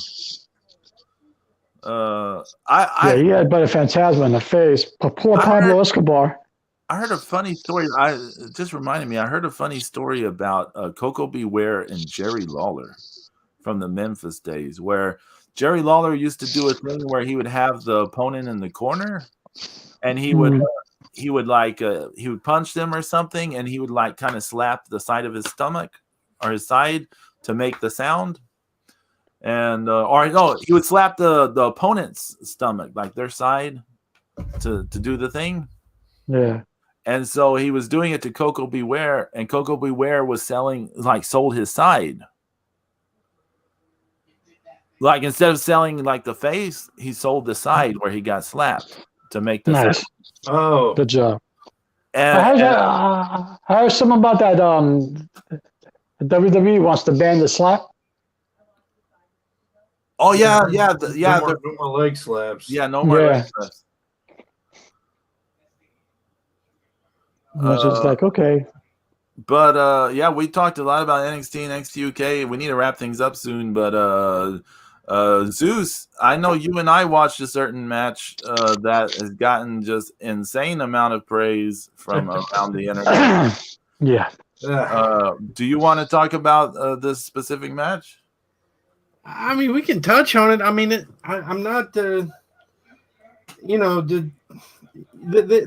Speaker 1: He headbutted Phantasma in the face. Poor Pablo Escobar.
Speaker 2: I heard a funny story. It just reminded me. I heard a funny story about Coco Beware and Jerry Lawler from the Memphis days, where Jerry Lawler used to do a thing where he would have the opponent in the corner, and he would punch them or something, and he would like kind of slap the side of his stomach or his side to make the sound, and he would slap the opponent's stomach, like their side, to do the thing.
Speaker 1: Yeah.
Speaker 2: And so he was doing it to Coco Beware, and Coco Beware was sold his side. Like, instead of selling like the face, he sold the side where he got slapped to make the
Speaker 1: nice.
Speaker 2: sound.
Speaker 1: Oh, good job. I heard something about that. WWE wants to ban the slap.
Speaker 2: Oh yeah.
Speaker 3: No more leg slaps.
Speaker 2: Yeah, no more leg slaps.
Speaker 1: I was just like, okay.
Speaker 2: But we talked a lot about NXT and NXT UK. We need to wrap things up soon. But Zeus, I know you and I watched a certain match that has gotten just insane amount of praise from around the internet.
Speaker 1: Yeah.
Speaker 2: Do you want to talk about this specific match?
Speaker 3: I mean, we can touch on it. I mean, I'm not. The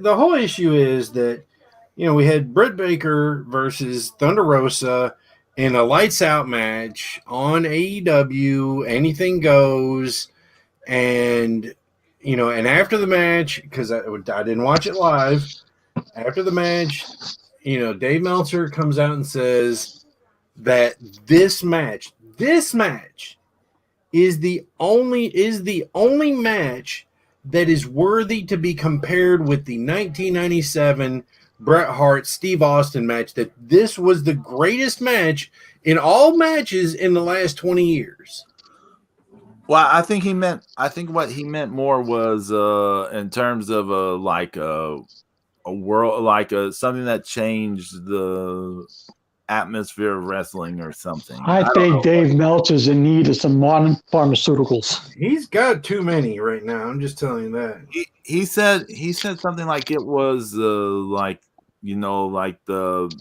Speaker 3: whole issue is that. We had Britt Baker versus Thunder Rosa in a lights out match on AEW, anything goes. And, and after the match, because I didn't watch it live, after the match, Dave Meltzer comes out and says that this match is the only match that is worthy to be compared with the 1997 Bret Hart, Steve Austin match, that this was the greatest match in all matches in the last 20 years.
Speaker 2: Well, I think what he meant more was in terms of a world, something that changed the atmosphere of wrestling or something.
Speaker 1: I think Dave Meltzer's in need of some modern pharmaceuticals.
Speaker 3: He's got too many right now. I'm just telling you that.
Speaker 2: He said something like it was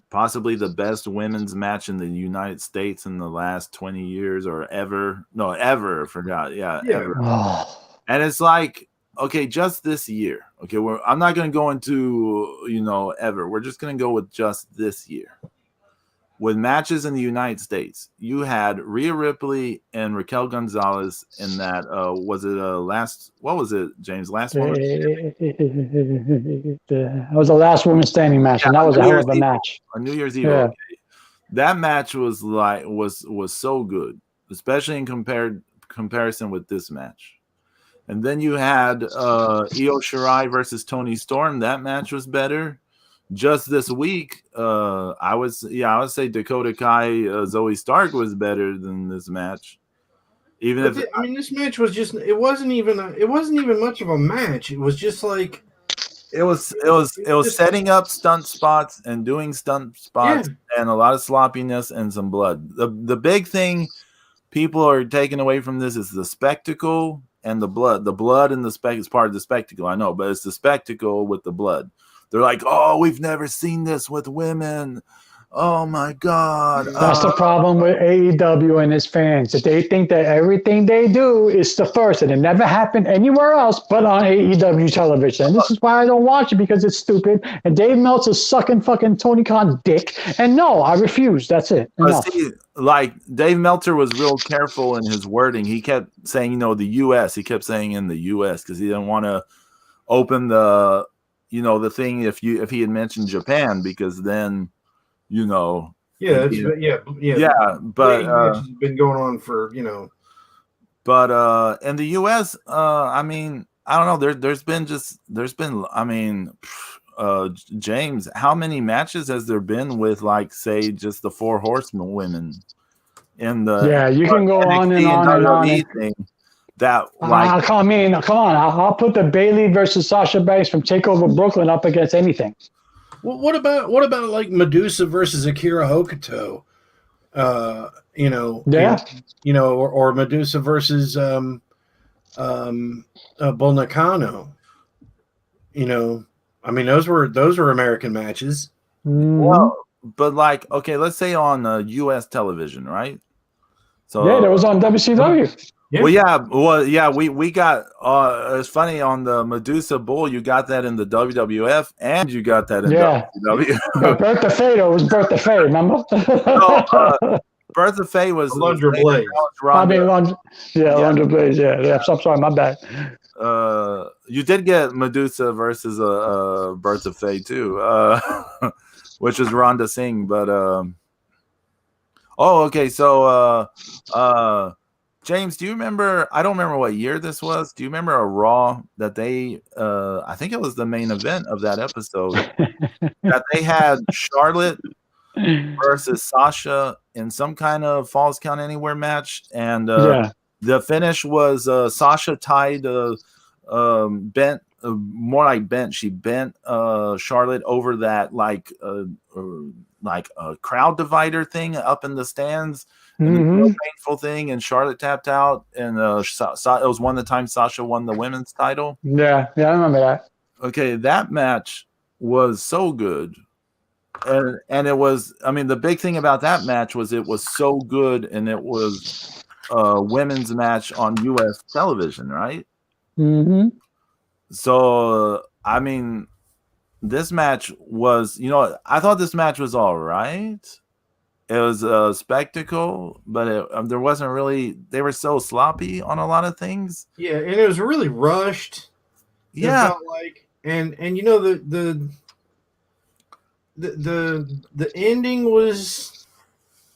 Speaker 2: possibly the best women's match in the United States in the last 20 years or ever. No, ever. I forgot. Yeah. Ever.
Speaker 1: Oh.
Speaker 2: And it's like, okay, just this year. Okay, I'm not going to go into, ever. We're just going to go with just this year. With matches in the United States, you had Rhea Ripley and Raquel Gonzalez in that. Was it what was it, James? Last one?
Speaker 1: That was the last woman standing match, and that was a hell of a match.
Speaker 2: A New Year's Eve. Yeah. Okay. That match was so good, especially compared comparison with this match. And then you had Io Shirai versus Toni Storm. That match was better. Just this week, I would say Dakota Kai, Zoe Stark was better than this match.
Speaker 3: This match was just it wasn't even much of a match. It was just like
Speaker 2: it was setting up stunt spots and doing stunt spots and a lot of sloppiness and some blood. The big thing people are taking away from this is the spectacle and the blood. The blood and the spectacle is part of the spectacle, I know, but it's the spectacle with the blood. They're like, oh, we've never seen this with women. Oh my God.
Speaker 1: That's the problem with AEW and its fans. That they think that everything they do is the first, and it never happened anywhere else but on AEW television. And this is why I don't watch it, because it's stupid. And Dave Meltzer's sucking fucking Tony Khan's dick. And no, I refuse. That's it.
Speaker 2: See, like Dave Meltzer was real careful in his wording. He kept saying, the U.S. He kept saying in the U.S. because he didn't want to open the thing if he had mentioned Japan, because then.
Speaker 3: But
Speaker 2: it's
Speaker 3: been going on for
Speaker 2: But in the U.S., I don't know. There's been James, how many matches has there been with, like, say, just the 4 horsemen women in the
Speaker 1: you can go on and on and on
Speaker 2: thing. That
Speaker 1: come on. I'll put the Bayley versus Sasha Banks from Takeover Brooklyn up against anything.
Speaker 3: Well, what about like Medusa versus Akira Hokuto? Or Medusa versus Bull Nakano. Those were American matches.
Speaker 1: Mm-hmm.
Speaker 2: Well, but like, okay, let's say on U.S. television, right? So
Speaker 1: that was on WCW.
Speaker 3: Yeah.
Speaker 2: We got it's funny, on the Medusa Bull, you got that in the WWF and you got that in WCW.
Speaker 1: Bertha Faye was Bertha Faye, remember?
Speaker 2: Bertha Faye was
Speaker 3: Alundra Blaze.
Speaker 1: Alundra Blaze. Yeah. I'm sorry, my bad.
Speaker 2: You did get Medusa versus Bertha Faye too, which is Rhonda Singh. But okay. So James, do you remember? I don't remember what year this was. Do you remember a Raw that they? I think it was the main event of that episode that they had Charlotte versus Sasha in some kind of Falls Count Anywhere match, and the finish was Sasha tied, bent, more like bent. She bent Charlotte over that like a crowd divider thing up in the stands. And the real painful thing, and Charlotte tapped out, and it was one of the times Sasha won the women's title.
Speaker 1: Yeah, I remember that.
Speaker 2: Okay, that match was so good, and it was. The big thing about that match was it was so good, and it was a women's match on U.S. television, right?
Speaker 1: Mm-hmm.
Speaker 2: So, this match was, I thought this match was all right. It was a spectacle, but there wasn't really. They were so sloppy on a lot of things.
Speaker 3: Yeah, and it was really rushed.
Speaker 2: Yeah,
Speaker 3: felt like, and the ending was.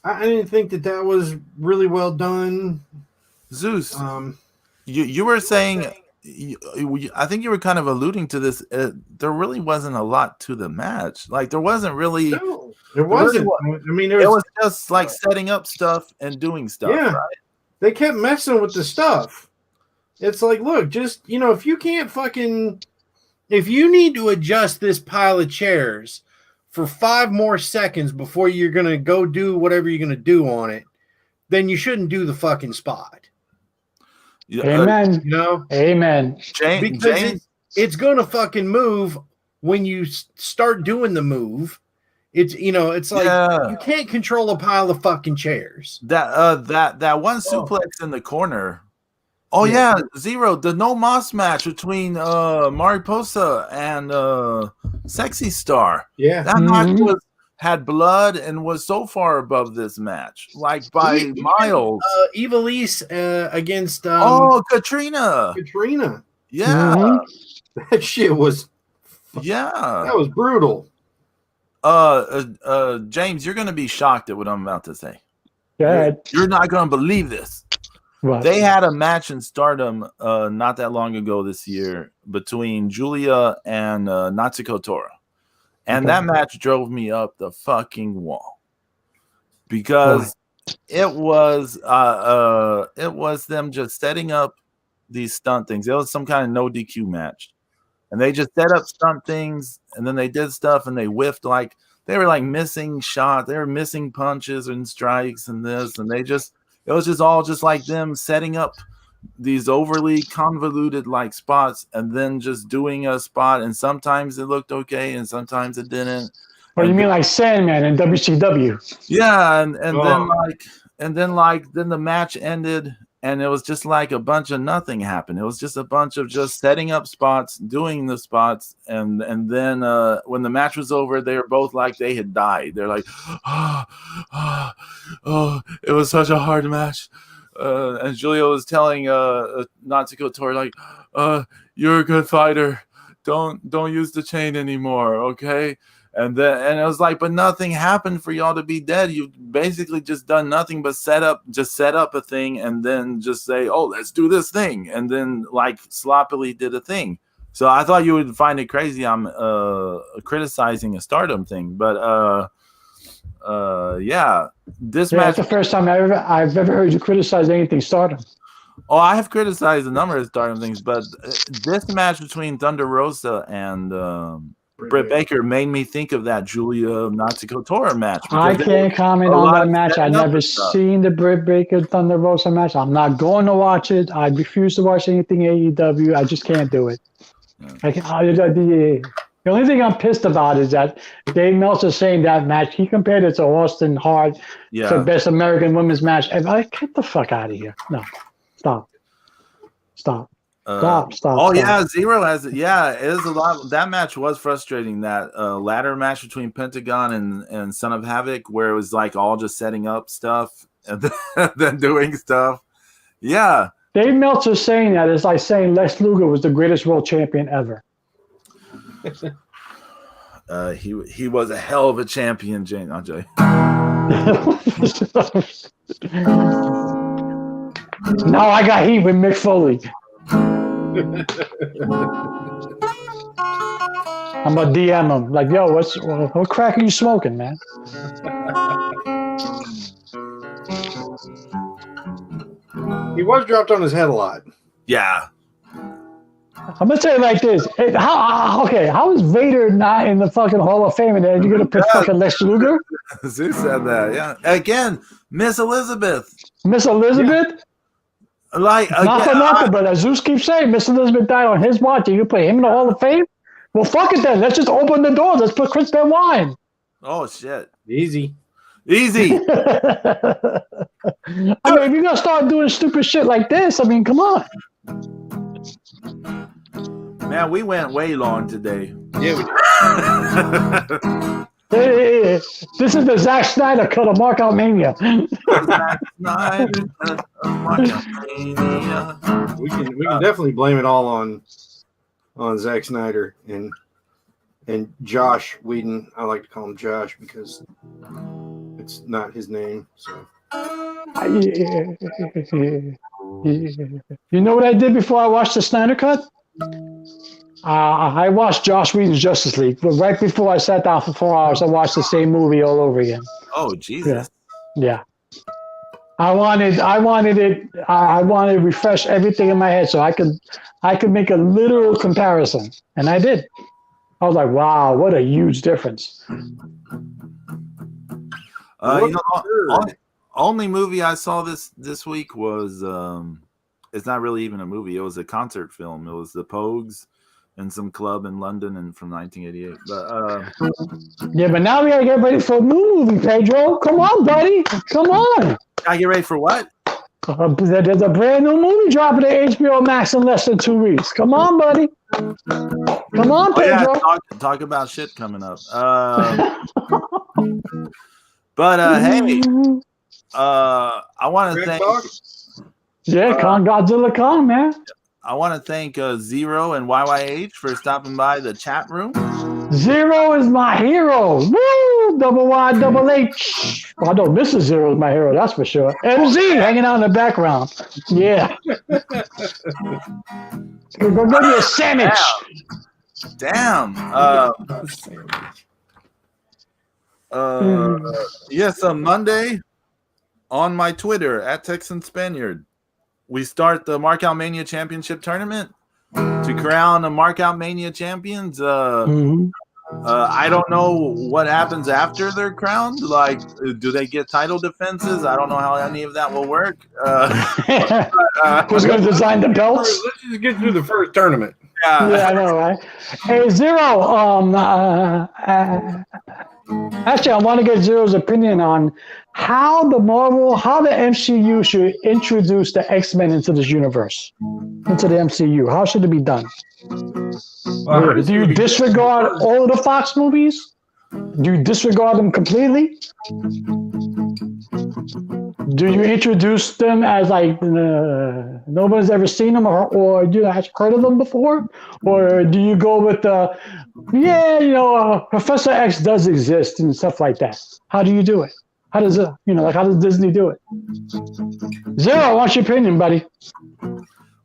Speaker 3: I didn't think that was really well done.
Speaker 2: Zeus, you were saying. I think you were kind of alluding to this. There really wasn't a lot to the match. Like, there wasn't really.
Speaker 3: No, there wasn't.
Speaker 2: It was just like setting up stuff and doing stuff.
Speaker 3: Yeah,
Speaker 2: right?
Speaker 3: They kept messing with the stuff. It's like, look, just if you can't if you need to adjust this pile of chairs for 5 more seconds before you're gonna go do whatever you're gonna do on it, then you shouldn't do the fucking spot.
Speaker 1: Amen. Amen.
Speaker 3: Because it's going to fucking move when you start doing the move. It's like you can't control a pile of fucking chairs.
Speaker 2: That one suplex in the corner. Oh yeah, Zero, the No Moss match between Mariposa and Sexy Star.
Speaker 3: Yeah,
Speaker 2: that match had blood and was so far above this match, like by miles.
Speaker 3: Ivelisse against
Speaker 2: Katrina. Yeah,
Speaker 3: that shit was.
Speaker 2: Yeah,
Speaker 3: that was brutal.
Speaker 2: James, you're gonna be shocked at what I'm about to say.
Speaker 1: Go ahead.
Speaker 2: You're not gonna believe this.
Speaker 1: Right.
Speaker 2: They had a match in Stardom not that long ago this year between Julia and Natsuko Tora. And that match drove me up the fucking wall. Because it was them just setting up these stunt things. It was some kind of no DQ match. And they just set up stunt things, and then they did stuff, and they whiffed like they were like missing shots, they were missing punches and strikes and this, and it was just all just like them setting up these overly convoluted like spots and then just doing a spot, and sometimes it looked okay and sometimes it didn't.
Speaker 1: Or you mean like Sandman in WCW?
Speaker 2: Yeah, and then the match ended. And it was just like a bunch of nothing happened. It was just a bunch of just setting up spots, doing the spots, and then when the match was over, they were both like they had died. They're like, oh, it was such a hard match. And Julia was telling Natsuko Tora like, you're a good fighter. Don't use the chain anymore, okay? And it was like, but nothing happened for y'all to be dead. You've basically just done nothing but set up a thing and then just say, oh, let's do this thing. And then like sloppily did a thing. So I thought you would find it crazy I'm criticizing a Stardom thing. But yeah, this match.
Speaker 1: That's the first time I've ever heard you criticize anything Stardom.
Speaker 2: Oh, I have criticized a number of Stardom things, but this match between Thunder Rosa and Britt Baker made me think of that Julia Natsuko Tora match.
Speaker 1: I can't comment on that match. I've never seen the Britt Baker Thunder Rosa match. I'm not going to watch it. I refuse to watch anything AEW. I just can't do it. The only thing I'm pissed about is that Dave Meltzer saying that match, he compared it to Austin Hart for Best American Women's Match. And get the fuck out of here. No. Stop. Stop.
Speaker 2: Yeah, Zero has it. Yeah, it is a lot. That match was frustrating. That ladder match between Pentagon and Son of Havoc, where it was like all just setting up stuff and then doing stuff. Yeah,
Speaker 1: Dave Meltzer saying that is like saying Lex Luger was the greatest world champion ever.
Speaker 2: He was a hell of a champion, Jane. Ajay.
Speaker 1: Now I got heat with Mick Foley. I'm gonna DM him like, yo, what crack are you smoking, man?
Speaker 3: He was dropped on his head a lot.
Speaker 2: Yeah.
Speaker 1: I'm gonna say it like this. How is Vader not in the fucking Hall of Fame and then you're gonna put fucking Lex Luger?
Speaker 2: Zeus said that, yeah. Again, Miss Elizabeth.
Speaker 1: Miss Elizabeth? Yeah.
Speaker 2: Like
Speaker 1: not for nothing, but as Zeus keeps saying, Miss Elizabeth died on his watch, and you put him in the Hall of Fame? Well, fuck it then. Let's just open the doors. Let's put Chris Benoit.
Speaker 2: Oh shit.
Speaker 3: Easy.
Speaker 1: I mean, if you're gonna start doing stupid shit like this, I mean, come on.
Speaker 2: Man, we went way long today.
Speaker 3: Yeah, we did.
Speaker 1: Hey, this is the Zack Snyder cut of Markout Mania.
Speaker 3: Zack Snyder cut of Markout Mania. We can definitely blame it all on Zack Snyder and Josh Whedon. I like to call him Josh because it's not his name. So.
Speaker 1: You know what I did before I watched the Snyder cut? I watched Josh Whedon's Justice League, but right before I sat down for 4 hours, I watched the same movie all over again.
Speaker 2: Oh Jesus!
Speaker 1: Yeah. I wanted to refresh everything in my head so I could make a literal comparison, and I did. I was like, wow, what a huge difference.
Speaker 2: Only movie I saw this week was it's not really even a movie. It was a concert film. It was the Pogues in some club in London and from 1988. But
Speaker 1: but now we gotta get ready for a new movie, Pedro. Come on, buddy. Come on.
Speaker 2: I get ready for what?
Speaker 1: There's a brand new movie dropping at HBO Max in less than 2 weeks. Come on, buddy. Come on, Pedro.
Speaker 2: Talk about shit coming up. But hey, I want to thank.
Speaker 1: Yeah, Godzilla Kong, man.
Speaker 2: I want to thank Zero and YYH for stopping by the chat room.
Speaker 1: Zero is my hero. Woo! Zero, double Y, double H. Well, I know Mr. Zero is my hero, that's for sure. MZ hanging out in the background. Yeah. Go get me a sandwich.
Speaker 2: Damn. Yes, Monday on my Twitter at Texan Spaniard, we start the Markout Mania Championship Tournament to crown the Markout Mania champions. I don't know what happens after they're crowned. Like, do they get title defenses? I don't know how any of that will work.
Speaker 1: Who's going to design the belts?
Speaker 3: Let's just get through the first tournament.
Speaker 1: Yeah, I know, right? Hey, Zero. Actually, I want to get Zero's opinion on how the MCU should introduce the X-Men into this universe, into the MCU. How should it be done? Do you disregard all of the Fox movies? Do you disregard them completely? Do you introduce them as like nobody's ever seen them, or do you have heard of them before? Or do you go with the Professor X does exist and stuff like that? How do you do it? How does it, how does Disney do it? Zero, what's your opinion, buddy?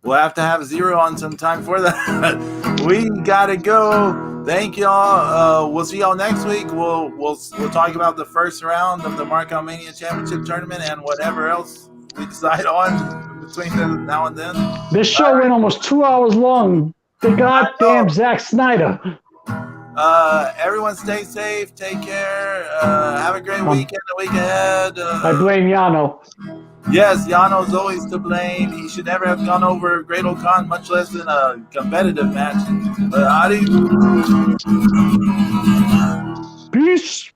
Speaker 2: We'll have to have Zero on some time for that. We gotta go. Thank y'all. We'll see y'all next week. We'll talk about the first round of the Markout Mania Championship Tournament and whatever else we decide on between now and then.
Speaker 1: This show went almost 2 hours long. The goddamn Zack Snyder.
Speaker 2: Everyone stay safe. Take care. Have a great weekend, the week ahead.
Speaker 1: I blame Yano.
Speaker 2: Yes, Yano's always to blame. He should never have gone over Great Old Khan, much less in a competitive match. Adi.
Speaker 1: Peace.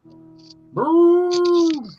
Speaker 3: Boo.